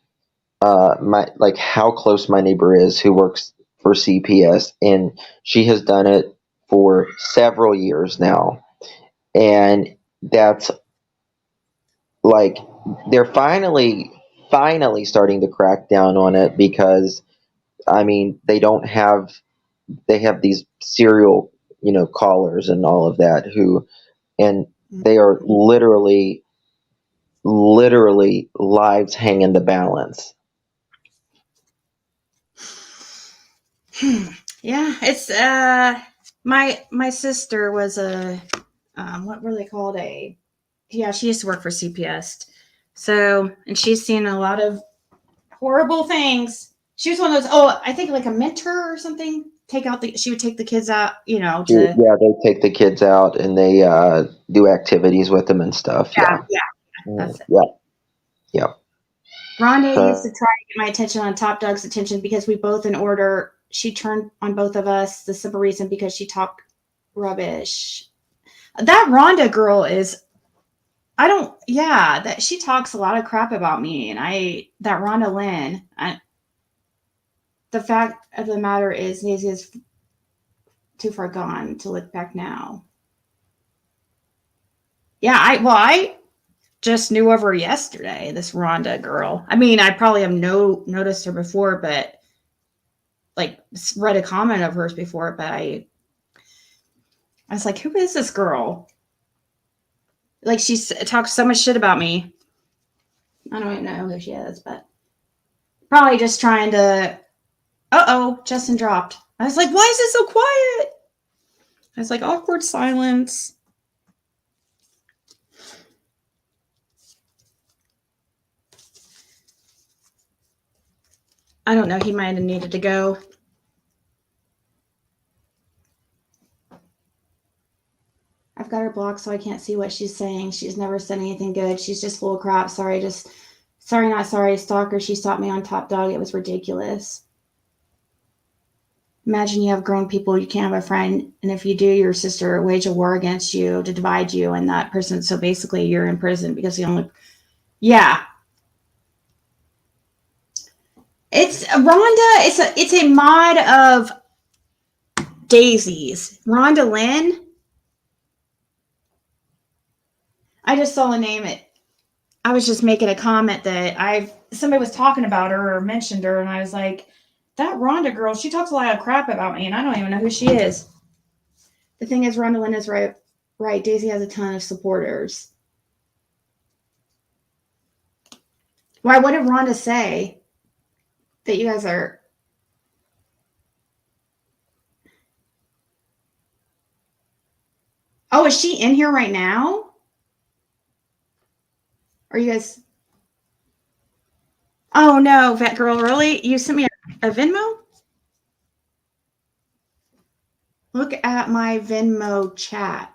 my like how close my neighbor is who works for CPS, and she has done it for several years now, and that's like they're finally starting to crack down on it because they have these serial callers and all of that who, and they are literally lives hang in the balance. Yeah, it's my sister was a what were they called, she used to work for CPS. So, and she's seen a lot of horrible things. She was one of those, I think like a mentor or something. She would take the kids out, to. Yeah, they take the kids out and they do activities with them and stuff. Yeah. That's it. Yeah. Rhonda used to try to get my attention on Top Dog's attention because we both in order. She turned on both of us. The simple reason because she talked rubbish. That Rhonda girl that she talks a lot of crap about me, and that Rhonda Lynn. The fact of the matter is, Nancy is too far gone to look back now. Yeah, I just knew of her yesterday, this Rhonda girl. I mean, I probably have noticed her before, but like read a comment of hers before, but I was like, who is this girl? Like, she talks so much shit about me. I don't even know who she is, but probably just trying to. Justin dropped. I was like, why is it so quiet? I was like, awkward silence. I don't know. He might have needed to go. I've got her blocked so I can't see what she's saying. She's never said anything good. She's just full of crap. Sorry, not sorry. Stalker. She stopped me on Top Dog. It was ridiculous. Imagine you have grown people, you can't have a friend, and if you do, your sister wage a war against you to divide you and that person. So basically, you're in prison because It's Rhonda. It's a mod of Daisy's. Rhonda Lynn. I just saw a name. I was just making a comment that somebody was talking about her or mentioned her, and I was like, that Rhonda girl, she talks a lot of crap about me, and I don't even know who she is. The thing is, Rhonda Lynn is right. Right, Daisy has a ton of supporters. Why? What did Rhonda say? That you guys are. Oh, is she in here right now? Are you guys? Oh no, Vet Girl, really? You sent me a Venmo? Look at my Venmo chat.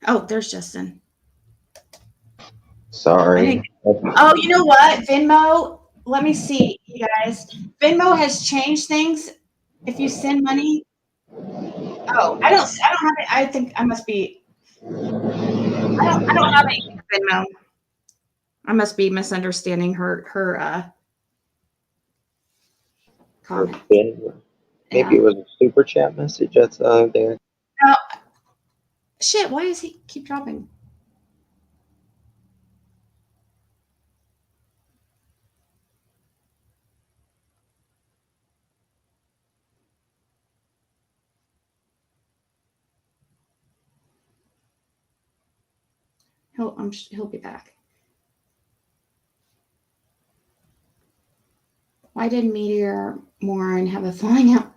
Oh, there's Justin. Sorry. Oh, you know what? Venmo, let me see, you guys. Venmo has changed things. If you send money. Oh, I don't have it. I think I must be. I don't have it Venmo. I must be misunderstanding her comment. Maybe it was a super chat message that's there. Shit, why does he keep dropping? He'll be back. Why did Meteor Morin have a falling out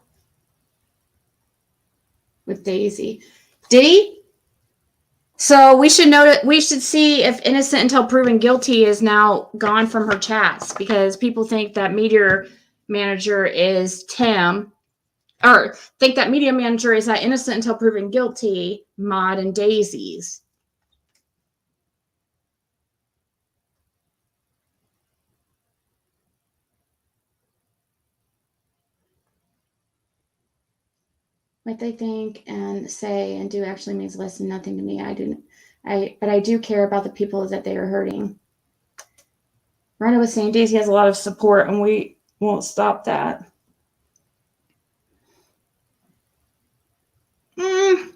with Daisy? Did he? So we should see if innocent until proven guilty is now gone from her chats, because people think that Meteor Manager is Tim, or think that Media Manager is that innocent until proven guilty Mod and Daisy's. What they think and say and do actually means less than nothing to me. But I do care about the people that they are hurting. Rhonda was saying Daisy has a lot of support, and we won't stop that. I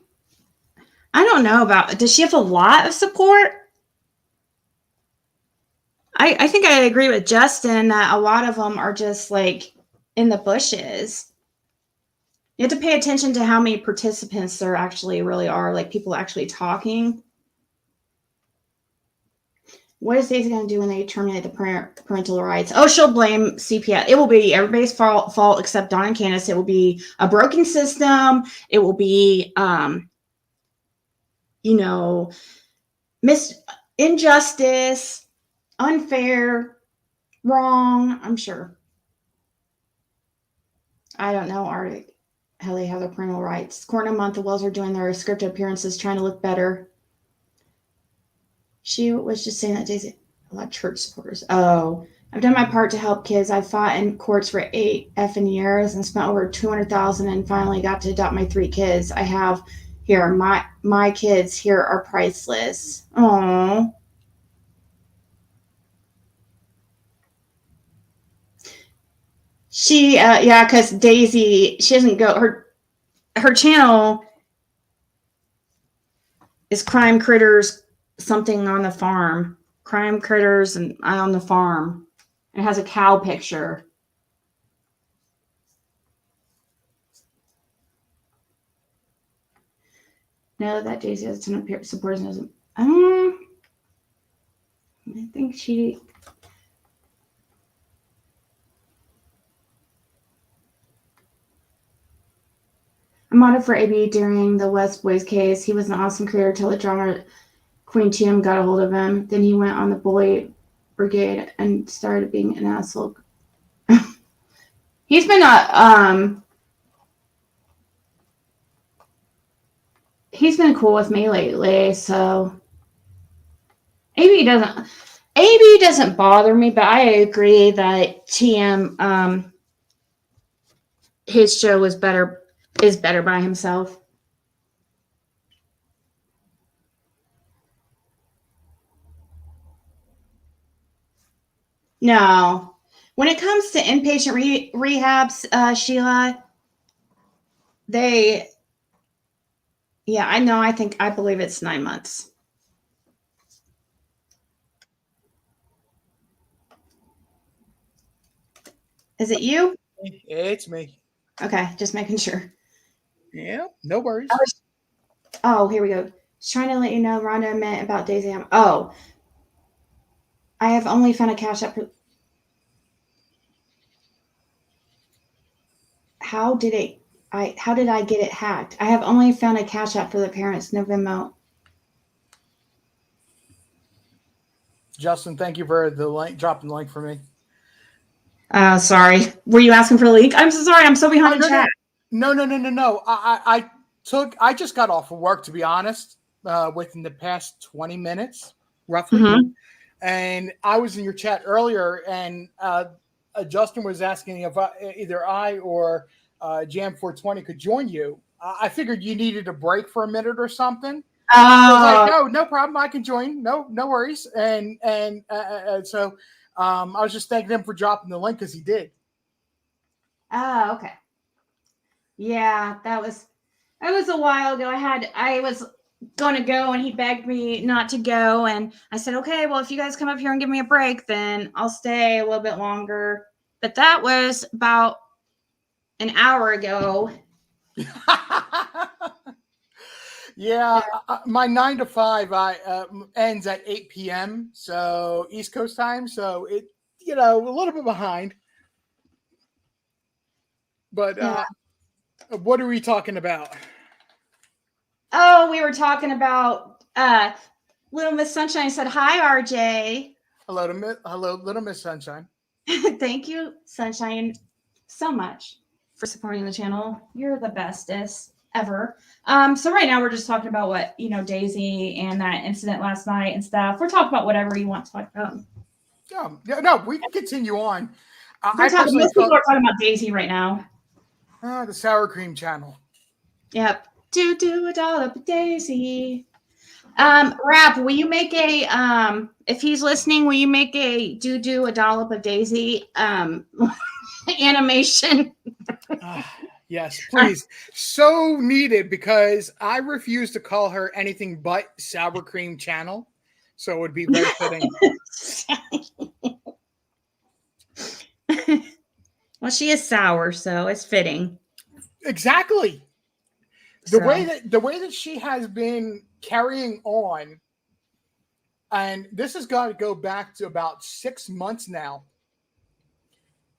don't know about. Does she have a lot of support? I think I agree with Justin that a lot of them are just like in the bushes. You have to pay attention to how many participants there actually really are, like people actually talking. What is Daisy going to do when they terminate the parental rights? Oh, she'll blame CPS. It will be everybody's fault except Dawn and Candace. It will be a broken system. It will be, injustice, unfair, wrong. I'm sure. I don't know, Arctic, how they have their parental rights. Corner month, the Wells are doing their scripted appearances, trying to look better. She was just saying that Daisy, a lot of church supporters. Oh, I've done my part to help kids. I fought in courts for 8 effing years and spent over $200,000 and finally got to adopt my 3 kids. I have here. My kids here are priceless. Oh. She, because Daisy, she doesn't go, her channel is Crime Critters something on the farm. Crime Critters and on the farm. It has a cow picture. No, that Daisy has a ton of supporters. I think she. I modded for AB during the West Boys case. He was an awesome creator till the drama Queen TM got a hold of him. Then he went on the bully brigade and started being an asshole. He's been he's been cool with me lately, so AB doesn't bother me, but I agree that TM his show is better by himself. No. When it comes to inpatient rehabs, Sheila, I know, I believe it's 9 months. Is it you? It's me. Okay, just making sure. Yeah, no worries. Oh, here we go. Just trying to let you know Rhonda meant about Daisy. Oh, I have only found a cash app. How did I get it hacked? I have only found a cash app for the parents, no Venmo. Justin, thank you for the link, dropping the link for me. Sorry. Were you asking for a link? I'm so sorry. I'm so behind in chat. No. I just got off of work, to be honest, within the past 20 minutes, roughly. Mm-hmm. And I was in your chat earlier, and Justin was asking if either I or Jam 420 could join you. I figured you needed a break for a minute or something. So I was like, no problem. I can join. No worries. And so I was just thanking him for dropping the link because he did. Oh, okay. Yeah, that was a while ago. I was going to go and he begged me not to go. And I said, okay, well, if you guys come up here and give me a break, then I'll stay a little bit longer. But that was about an hour ago. Yeah, my 9 to 5 ends at 8 p.m. So East Coast time. So it, a little bit behind. But Yeah. what are we talking about? Oh, we were talking about Little Miss Sunshine said, "Hi, RJ." Hello, Little Miss Sunshine. Thank you, Sunshine, so much for supporting the channel. You're the bestest ever. So right now we're just talking about what, Daisy and that incident last night and stuff. We're talking about whatever you want to talk about. Yeah, no, we can continue on. Most people are talking about Daisy right now. The sour cream channel. Yep. Do a dollop of Daisy. Rap, will you make a if he's listening, will you make a do a dollop of Daisy animation? Yes, please. So needed, because I refuse to call her anything but sour cream channel. So it would be very fitting. Well, she is sour, so it's fitting. Exactly. The way that she has been carrying on, and this has got to go back to about 6 months now.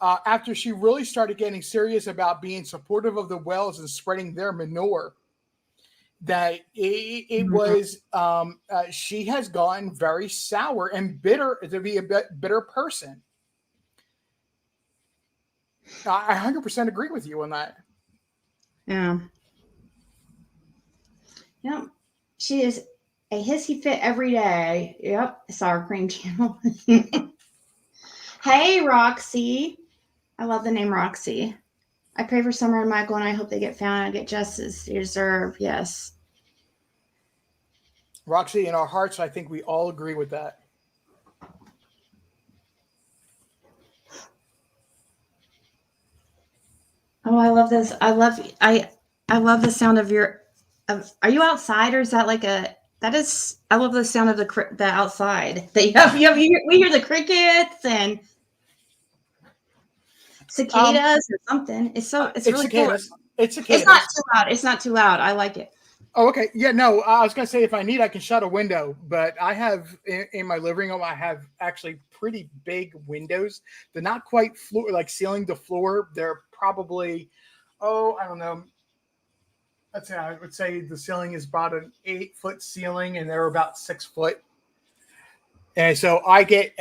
After she really started getting serious about being supportive of the Wells and spreading their manure, that it was she has gotten very sour and bitter, to be a bitter person. I 100% agree with you on that. Yeah. Yep. She is a hissy fit every day. Yep. Sour cream channel. Hey, Roxy. I love the name Roxy. I pray for Summer and Michael, and I hope they get found and get justice they deserve. Yes. Roxy, in our hearts, I think we all agree with that. Oh, I love this. I love the sound of your. Are you outside, or is that like a? That is. I love the sound of the outside. That you have. We hear the crickets and cicadas or something. It's really cicadas. cool. It's cicadas. It's not too loud. It's not too loud. I like it. Oh, okay. Yeah, no, I was going to say if I need, I can shut a window, but I have in my living room, I have actually pretty big windows. They're not quite like ceiling to floor. They're probably, I don't know. Let's say I would say the ceiling is about an 8-foot ceiling, and they're about 6 foot. And so I get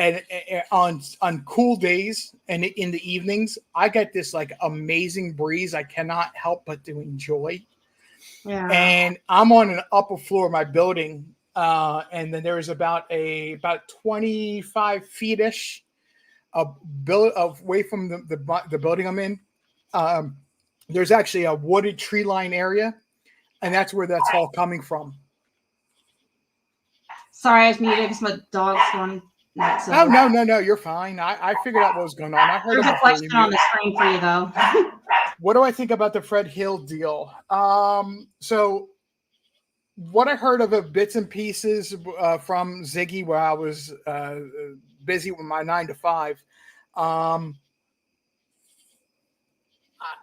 on cool days and in the evenings, I get this like amazing breeze I cannot help but to enjoy. Yeah. And I'm on an upper floor of my building, and then there is about 25 feet-ish away from the building I'm in. There's actually a wooded tree line area, and that's where that's all coming from. Sorry, I was muted because my dog's going nuts. Oh, no, you're fine. I figured out what was going on. I heard There's a question on the screen for you, though. What do I think about the Fred Hill deal? So what I heard of it, bits and pieces from Ziggy while I was busy with my 9 to 5. I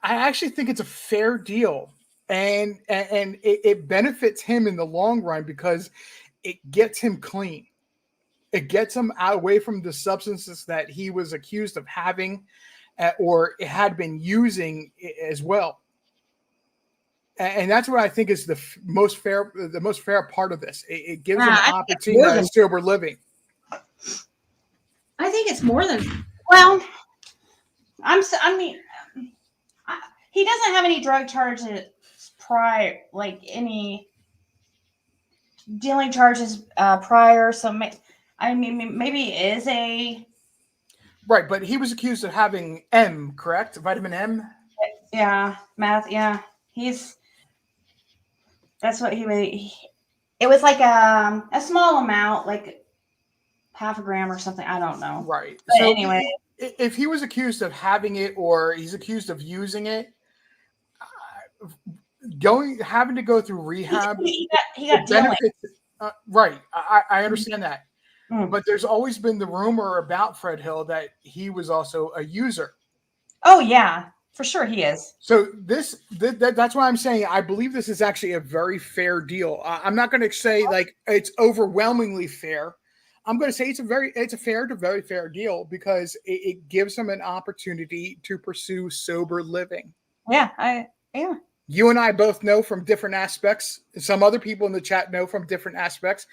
actually think it's a fair deal, and it benefits him in the long run because it gets him clean. It gets him away from the substances that he was accused of having or had been using as well. And that's what I think is the most fair part of this. It gives him an opportunity to sober living. I think it's more than well. He doesn't have any drug charges prior, like any dealing charges prior. So maybe it is a right. But he was accused of having M, correct? Vitamin M. Yeah, meth. Yeah, that's what it was like a small amount, like half a gram or something. I don't know. Right. But so anyway, if he was accused of having it or he's accused of using it, having to go through rehab, he got benefits. Right. I understand that. But there's always been the rumor about Fred Hill that he was also a user. Oh yeah. For sure he is. So that's why I'm saying I believe this is actually a very fair deal. I'm not going to say like it's overwhelmingly fair. I'm going to say it's a fair to very fair deal because it gives him an opportunity to pursue sober living. Yeah, You and I both know from different aspects. Some other people in the chat know from different aspects.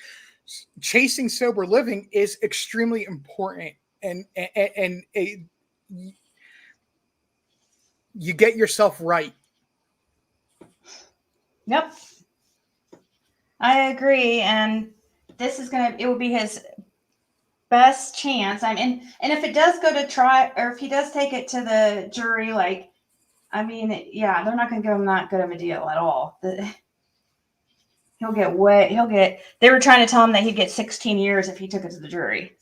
Chasing sober living is extremely important, and you get yourself right. Yep. I agree. And this is it will be his best chance. I mean, and if it does go to trial, or if he does take it to the jury, like, I mean, yeah, they're not going to give him that good of a deal at all. They were trying to tell him that he'd get 16 years if he took it to the jury.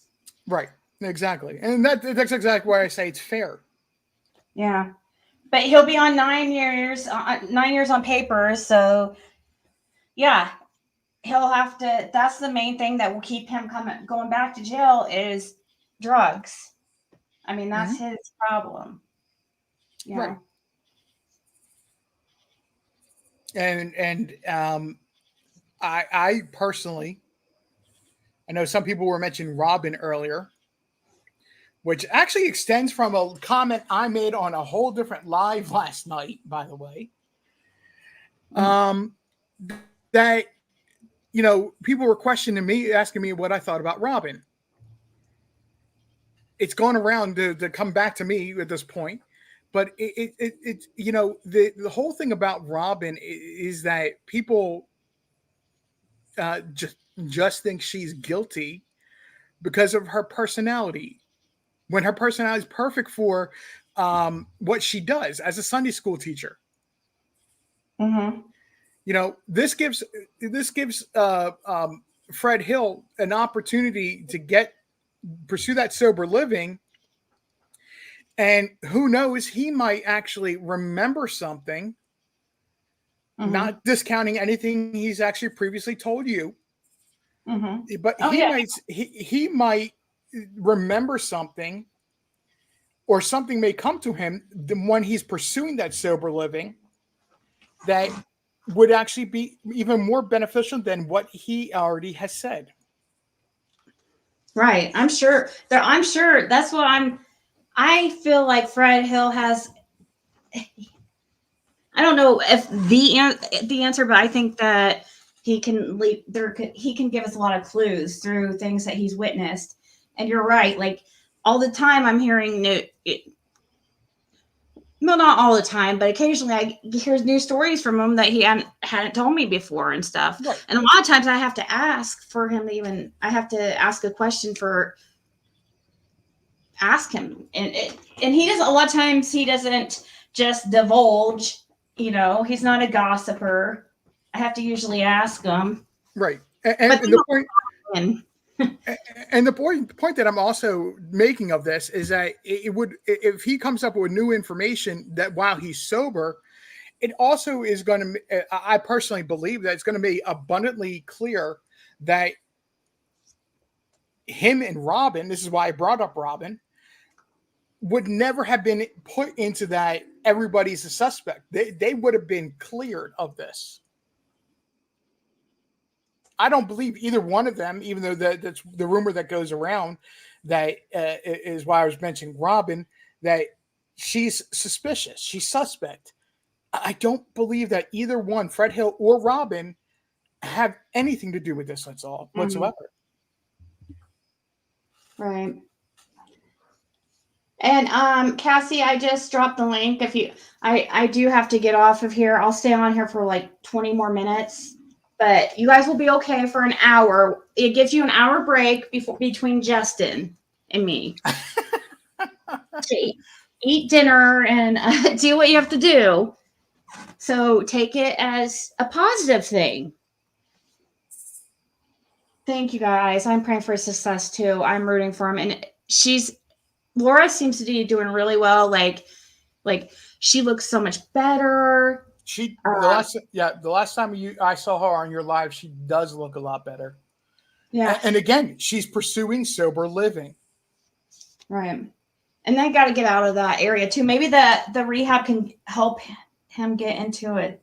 Right. Exactly. And that's exactly why I say it's fair. Yeah. But he'll be on 9 years, 9 years on paper. So, yeah, he'll have to. That's the main thing that will keep him going back to jail is drugs. I mean, that's his problem. Yeah. Right. And I personally, I know some people were mentioning Robin earlier, which actually extends from a comment I made on a whole different live last night, by the way. That, you know, people were questioning me, asking me what I thought about Robin. It's gone around to come back to me at this point. But it you know, the whole thing about Robin is that people just think she's guilty because of her personality, when her personality is perfect for what she does as a Sunday school teacher. Mm-hmm. You know, this gives Fred Hill an opportunity to pursue that sober living. And who knows, he might actually remember something, not discounting anything he's actually previously told you. But he might remember something, or something may come to him when he's pursuing that sober living that would actually be even more beneficial than what he already has said. Right. I'm sure. That's what I feel like Fred Hill has. I don't know if the answer, but I think that he can give us a lot of clues through things that he's witnessed. And you're right. Like all the time, I'm hearing well, not all the time, but occasionally I hear new stories from him that he hadn't told me before and stuff. Right. And a lot of times I have to ask for him I have to ask a question ask him. And he doesn't, a lot of times he doesn't just divulge, you know, he's not a gossiper. I have to usually ask him. Right. And the point that I'm also making of this is that if he comes up with new information that while he's sober, it also is going to, I personally believe that it's going to be abundantly clear that him and Robin, this is why I brought up Robin, would never have been put into that everybody's a suspect. They would have been cleared of this. I don't believe either one of them, even though that's the rumor that goes around, that is why I was mentioning Robin, that she's suspicious, she's suspect. I don't believe that either one, Fred Hill or Robin, have anything to do with this whatsoever. Right. And Cassie, I just dropped the link. I do have to get off of here. I'll stay on here for like 20 more minutes. But you guys will be okay for an hour. It gives you an hour break between Justin and me. Eat dinner and do what you have to do. So take it as a positive thing. Thank you, guys. I'm praying for success too. I'm rooting for him. And Laura seems to be doing really well. Like she looks so much better. The last time I saw her on your live, she does look a lot better. Yeah. And again, she's pursuing sober living. Right. And they got to get out of that area too. Maybe the rehab can help him get into it.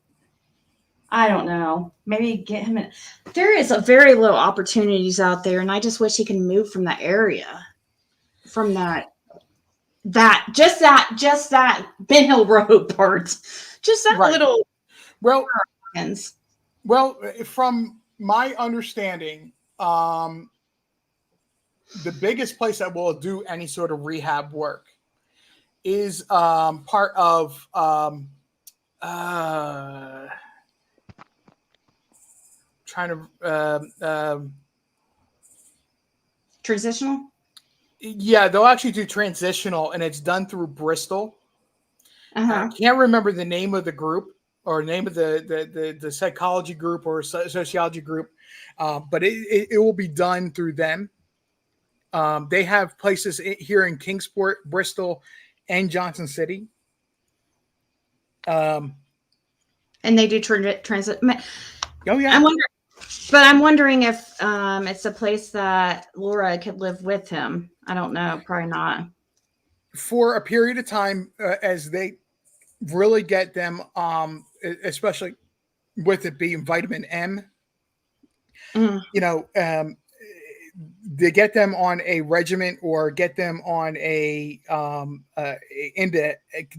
I don't know. Maybe get him in. There is a very little opportunities out there, and I just wish he can move from that area, from just that Ben Hill Road part, just that Right. little. Well, Americans. well, from my understanding, the biggest place that will do any sort of rehab work is part of trying to Transitional. yeah, they'll actually do transitional, and it's done through Bristol. I can't remember the name of the group or name of the psychology group or sociology group, but it will be done through them. They have places here in Kingsport, Bristol, and Johnson City. And they do transit. Oh yeah. I'm wondering if it's a place that Laura could live with him. I don't know. Probably not. For a period of time, as they really get them, especially with it being vitamin M, you know, they get them on a regimen or get them on into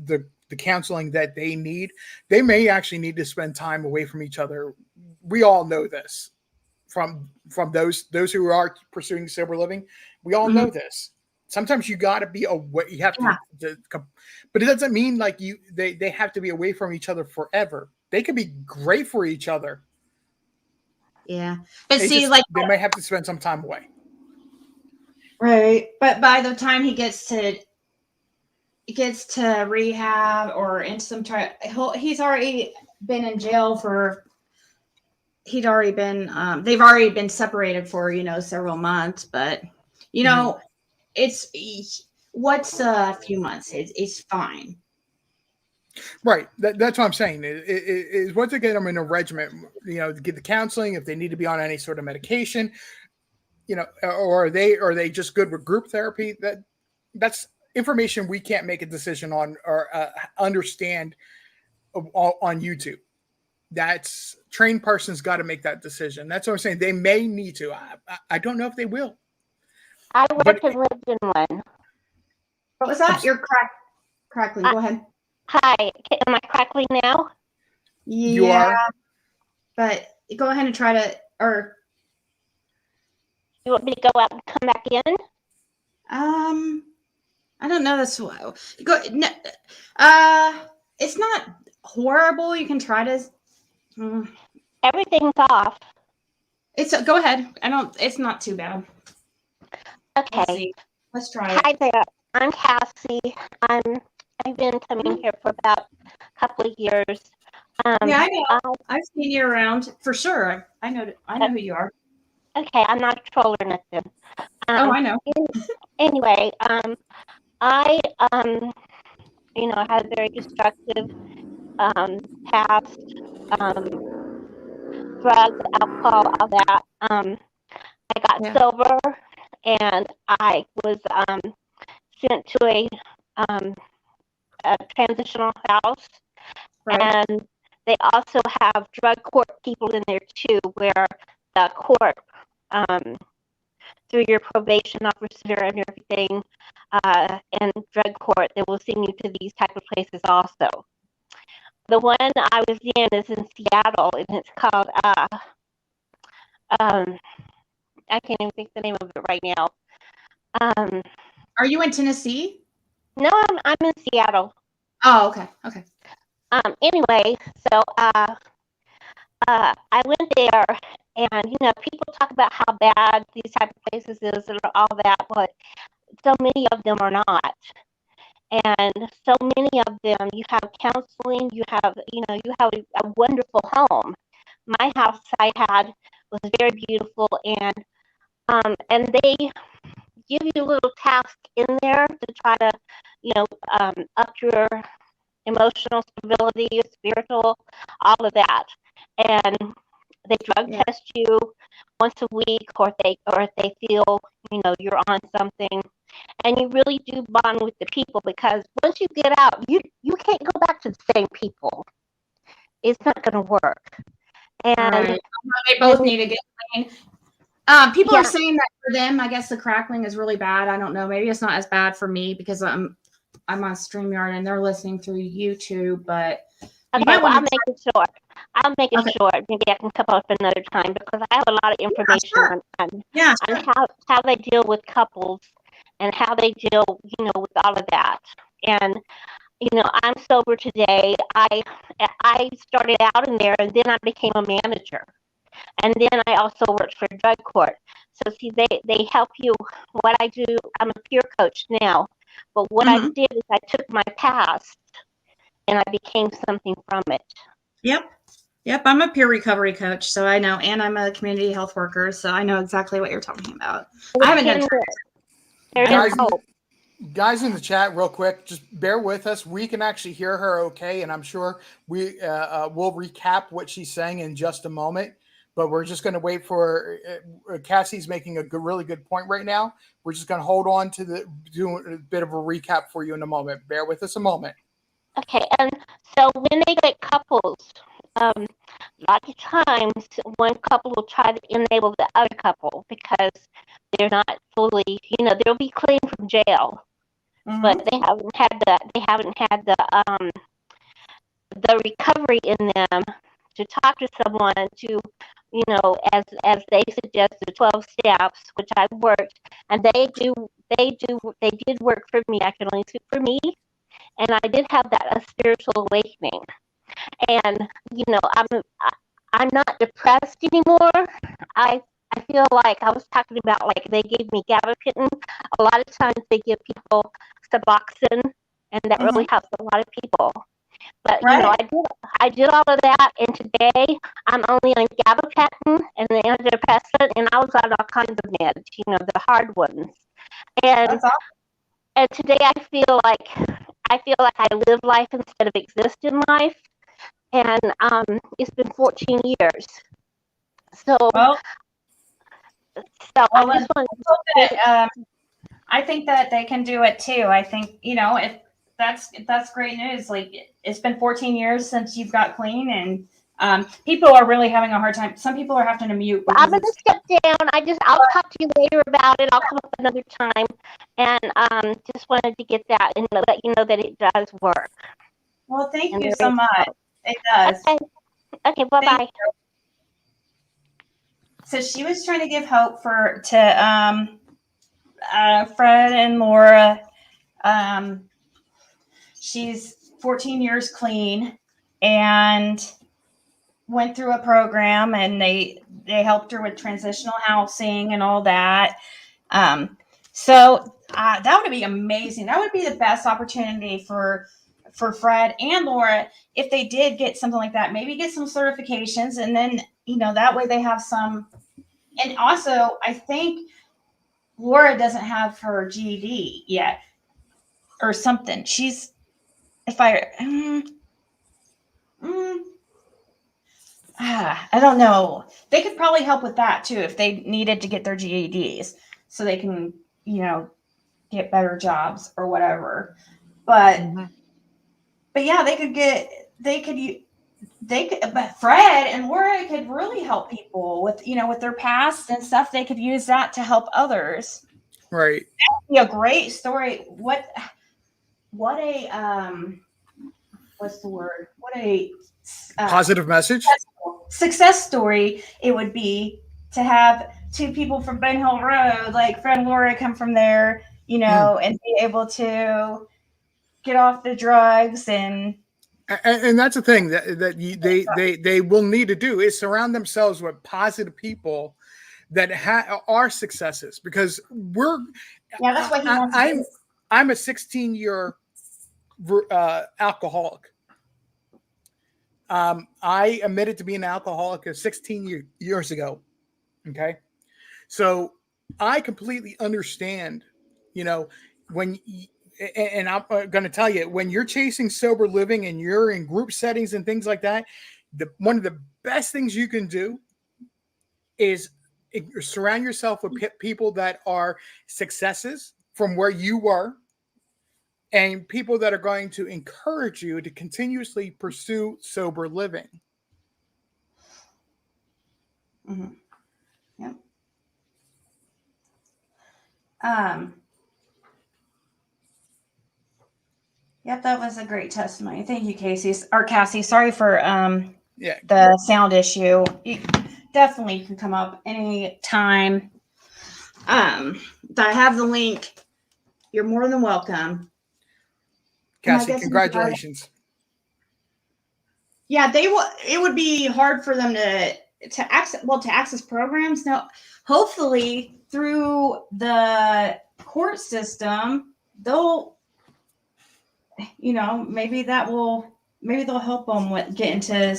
the counseling that they need. They may actually need to spend time away from each other. We all know this from those who are pursuing sober living. We all know this. Sometimes you got to be away. You have to, but it doesn't mean like they have to be away from each other forever. They could be great for each other. Yeah, but they may have to spend some time away. Right, but by the time he gets to rehab or into some he's already been in jail for. He'd already been. They've already been separated for several months, but it's what's a few months. It's fine. Right. That's what I'm saying. Is once they get them in a regimen, to get the counseling, if they need to be on any sort of medication, or are they just good with group therapy? That's information we can't make a decision on or understand on YouTube. That's trained person's got to make that decision. That's what I'm saying. They may need to. I don't know if they will. I worked and lived in one. What was that? You're crackling. Go ahead. Hi. Am I crackling now? Yeah. You are. But go ahead and try to, or. You want me to go out and come back in? I don't know. That's go. No, it's not horrible. You can try to. Everything's off. Go ahead. It's not too bad. Okay. Let's try it. Hi there. I'm Cassie. I've been coming here for about a couple of years. Yeah, I know. I've seen you around for sure. I know who you are. Okay, I'm not a troll or nothing. I know. Anyway, I had a very destructive past, drugs, alcohol, all that. I got sober, and I was sent to a transitional house, and they also have drug court people in there too, where the court, through your probation officer and everything, and drug court, they will send you to these type of places also. The one I was in is in Seattle, and it's called, I can't even think the name of it right now. Are you in Tennessee? No, I'm in Seattle. Oh, okay. Okay. Anyway, so I went there, and people talk about how bad these type of places is and all that, but so many of them are not. And so many of them, you have counseling, you have a wonderful home. My house I had was very beautiful, and they give you little tasks in there to try to, up your emotional stability, spiritual, all of that. And they drug test you once a week, or if they feel, you're on something, and you really do bond with the people, because once you get out, you can't go back to the same people. It's not going to work. And Right. They both need to get clean. People are saying that for them, I guess the crackling is really bad. I don't know. Maybe it's not as bad for me because I'm on StreamYard and they're listening through YouTube, but okay, well, I'll make it short. Maybe I can come up another time, because I have a lot of information on how they deal with couples and how they deal, with all of that. And I'm sober today. I started out in there, and then I became a manager, and then I also worked for drug court. So see, they help you. What I do, I'm a peer coach now, but what I did is I took my past and I became something from it. Yep. I'm a peer recovery coach, so I know, and I'm a community health worker, so I know exactly what you're talking about. I haven't done hope. Guys in the chat, real quick, just bear with us. We can actually hear her okay, and I'm sure we'll recap what she's saying in just a moment. But we're just going to wait for Cassie's making a really good point right now. We're just going to hold on to doing a bit of a recap for you in a moment. Bear with us a moment. Okay, and so when they get couples, a lot of times one couple will try to enable the other couple because they're not fully, they'll be clean from jail, but they haven't had the recovery in them to talk to someone to, as they suggest, the 12 steps, which I worked, and they did work for me. I can only speak for me, and I did have a spiritual awakening. And I'm not depressed anymore. I feel like I was talking about, like, they gave me gabapentin. A lot of times they give people Suboxone, and that really helps a lot of people. But I did all of that, and today I'm only on gabapentin and the antidepressant, and I was on all kinds of meds, the hard ones. And and today I feel like I live life instead of exist in life. And it's been 14 years. So, I just want to say, I think that they can do it too. I think, if that's great news. Like, it's been 14 years since you've got clean, and people are really having a hard time. Some people are having to mute. I'm going to step down. I'll talk to you later about it. I'll come up another time, and just wanted to get that and let you know that it does work. Well, thank you so much. It does. Okay, bye-bye. So she was trying to give hope to Fred and Laura. She's 14 years clean and went through a program, and they helped her with transitional housing and all that. So that would be amazing. That would be the best opportunity for Fred and Laura if they did get something like that. Maybe get some certifications, and then that way they have some. And also, I think Laura doesn't have her GED yet, or something. She's, if I I don't know. They could probably help with that too if they needed to get their GEDs, so they can get better jobs or whatever. But yeah, but Fred and Laura could really help people with with their past and stuff. They could use that to help others. Right. That would be a great story. What a what's the word? What a positive message. Success story it would be to have two people from Ben Hill Road, like Fred and Laura, come from there, and be able to get off the drugs. And that's the thing that they will need to do is surround themselves with positive people that are successes, because that's what he wants to do. I'm a 16-year alcoholic. I admitted to being an alcoholic 16 years ago. Okay. So I completely understand, when, and I'm going to tell you, when you're chasing sober living and you're in group settings and things like that, one of the best things you can do is surround yourself with people that are successes from where you were, and people that are going to encourage you to continuously pursue sober living. Mm-hmm. Yep. Yep, that was a great testimony. Thank you, Casey or Cassie. Sorry for the sound issue. You definitely can come up any time. I have the link. You're more than welcome. Cassie, congratulations. Yeah, it would be hard for them to access programs. Now, hopefully through the court system, they'll, maybe they'll help them with get into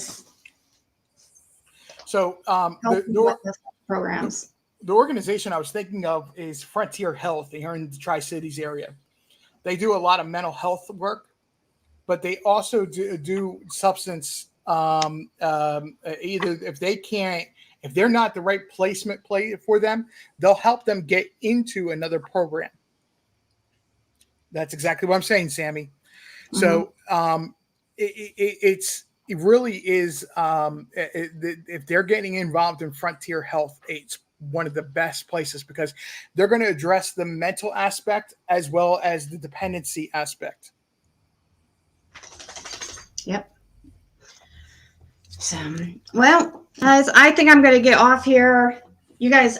so the programs. The organization I was thinking of is Frontier Health here in the Tri-Cities area. They do a lot of mental health work, but they also do substance. Either if they're not the right placement for them, they'll help them get into another program. That's exactly what I'm saying, Sammy. Mm-hmm. So it really is. If they're getting involved in Frontier Health, it's one of the best places because they're going to address the mental aspect as well as the dependency aspect. Yep. So, well, guys, I think I'm going to get off here. You guys,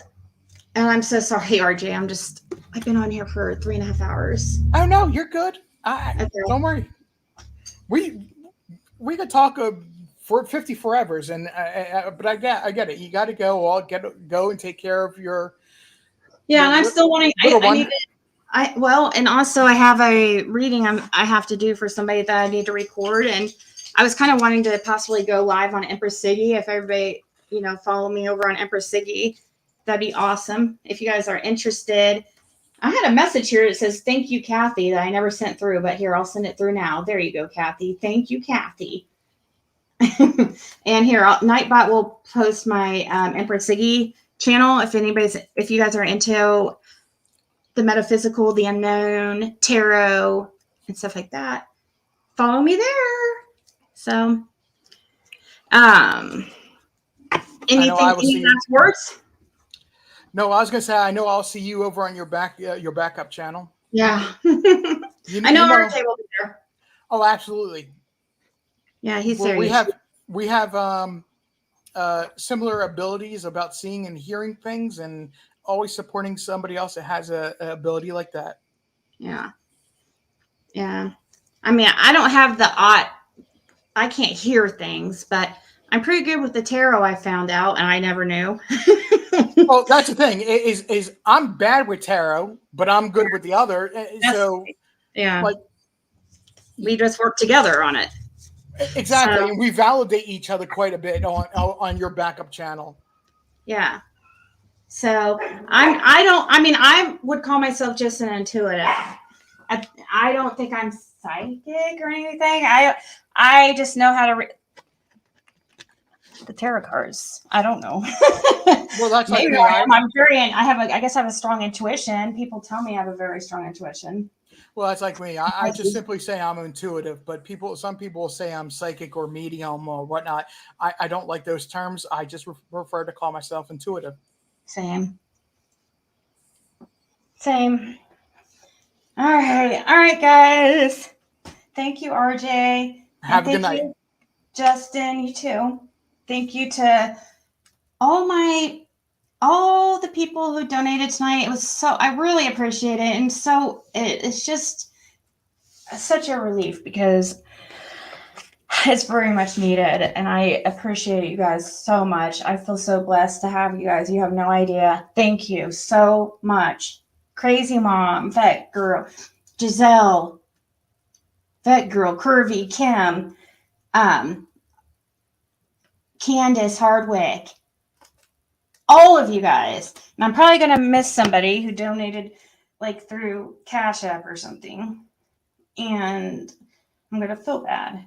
and I'm so sorry, RJ. I've been on here for 3.5 hours. Oh, no, you're good. Okay. Don't worry. We could talk for 50 forevers, but I get it. You got to go. I'll go and take care of your. Yeah, and I'm still wanting. And also I have a reading I have to do for somebody that I need to record, and I was kind of wanting to possibly go live on Empress Siggy. If everybody, follow me over on Empress Siggy, that'd be awesome. If you guys are interested. I had a message here that says, thank you, Kathy, that I never sent through, but here, I'll send it through now. There you go, Kathy. Thank you, Kathy. And here, Nightbot will post my Empress Siggy channel. If you guys are into the metaphysical, the unknown, tarot, and stuff like that, follow me there. So, any last words? No, I was gonna say I know I'll see you over on your backup channel. Yeah, I know RJ will be there. Oh, absolutely. Yeah, he's there. We have similar abilities about seeing and hearing things, and always supporting somebody else that has a ability like that. Yeah. I mean, I don't have I can't hear things, but I'm pretty good with the tarot. I found out, and I never knew. Well, that's the thing is I'm bad with tarot, but I'm good with the other. So yeah, we just work together on it. Exactly, and we validate each other quite a bit on your backup channel. Yeah. So I would call myself just an intuitive. I don't think I'm psychic or anything. I just know how to read the tarot cards. I don't know. Well, that's maybe like I guess I have a strong intuition. People tell me I have a very strong intuition. Well, that's like me. I just simply say I'm intuitive, but some people say I'm psychic or medium or whatnot. I don't like those terms. I just prefer to call myself intuitive. Same. All right, guys. Thank you, RJ. Have a good night. You, Justin, you too. Thank you to all the people who donated tonight. I really appreciate it. And it's just such a relief because it's very much needed. And I appreciate you guys so much. I feel so blessed to have you guys. You have no idea. Thank you so much. Crazy Mom, Vet Girl, Giselle, Vet Girl, Curvy, Kim, Candace Hardwick, all of you guys. And I'm probably going to miss somebody who donated like through Cash App or something. And I'm going to feel bad.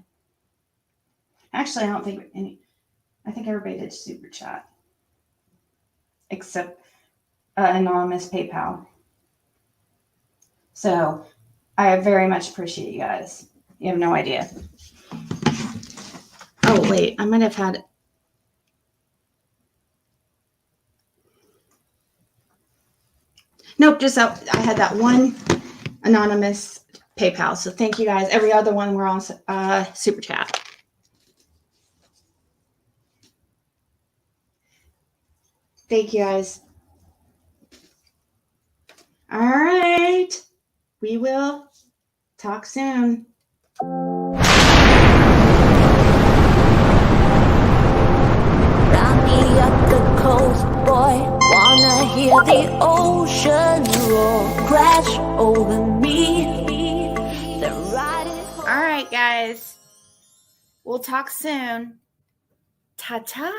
Actually, I think everybody did super chat. accept anonymous PayPal. So I very much appreciate you guys. You have no idea. Oh, wait, I might have had. Nope, just I had that one anonymous PayPal. So thank you guys. Every other one we're on Super Chat. Thank you guys. All right. We will talk soon. Round me up the coast, boy. Wanna hear the ocean roar crash over me. Then ride it home. All right, guys. We'll talk soon. Ta-ta.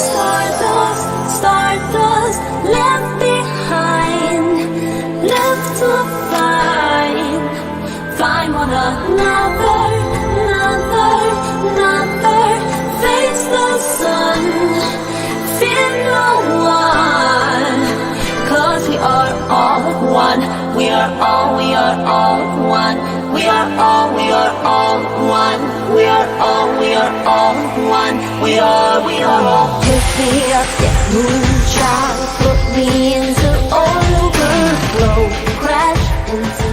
Stardust, stardust, left behind, left to find one another, face the sun, fear no one, 'cause we are all one, we are all one. We are all one. We are all one. We are all. Pick me up, that moonshine, put me into overflow, crash into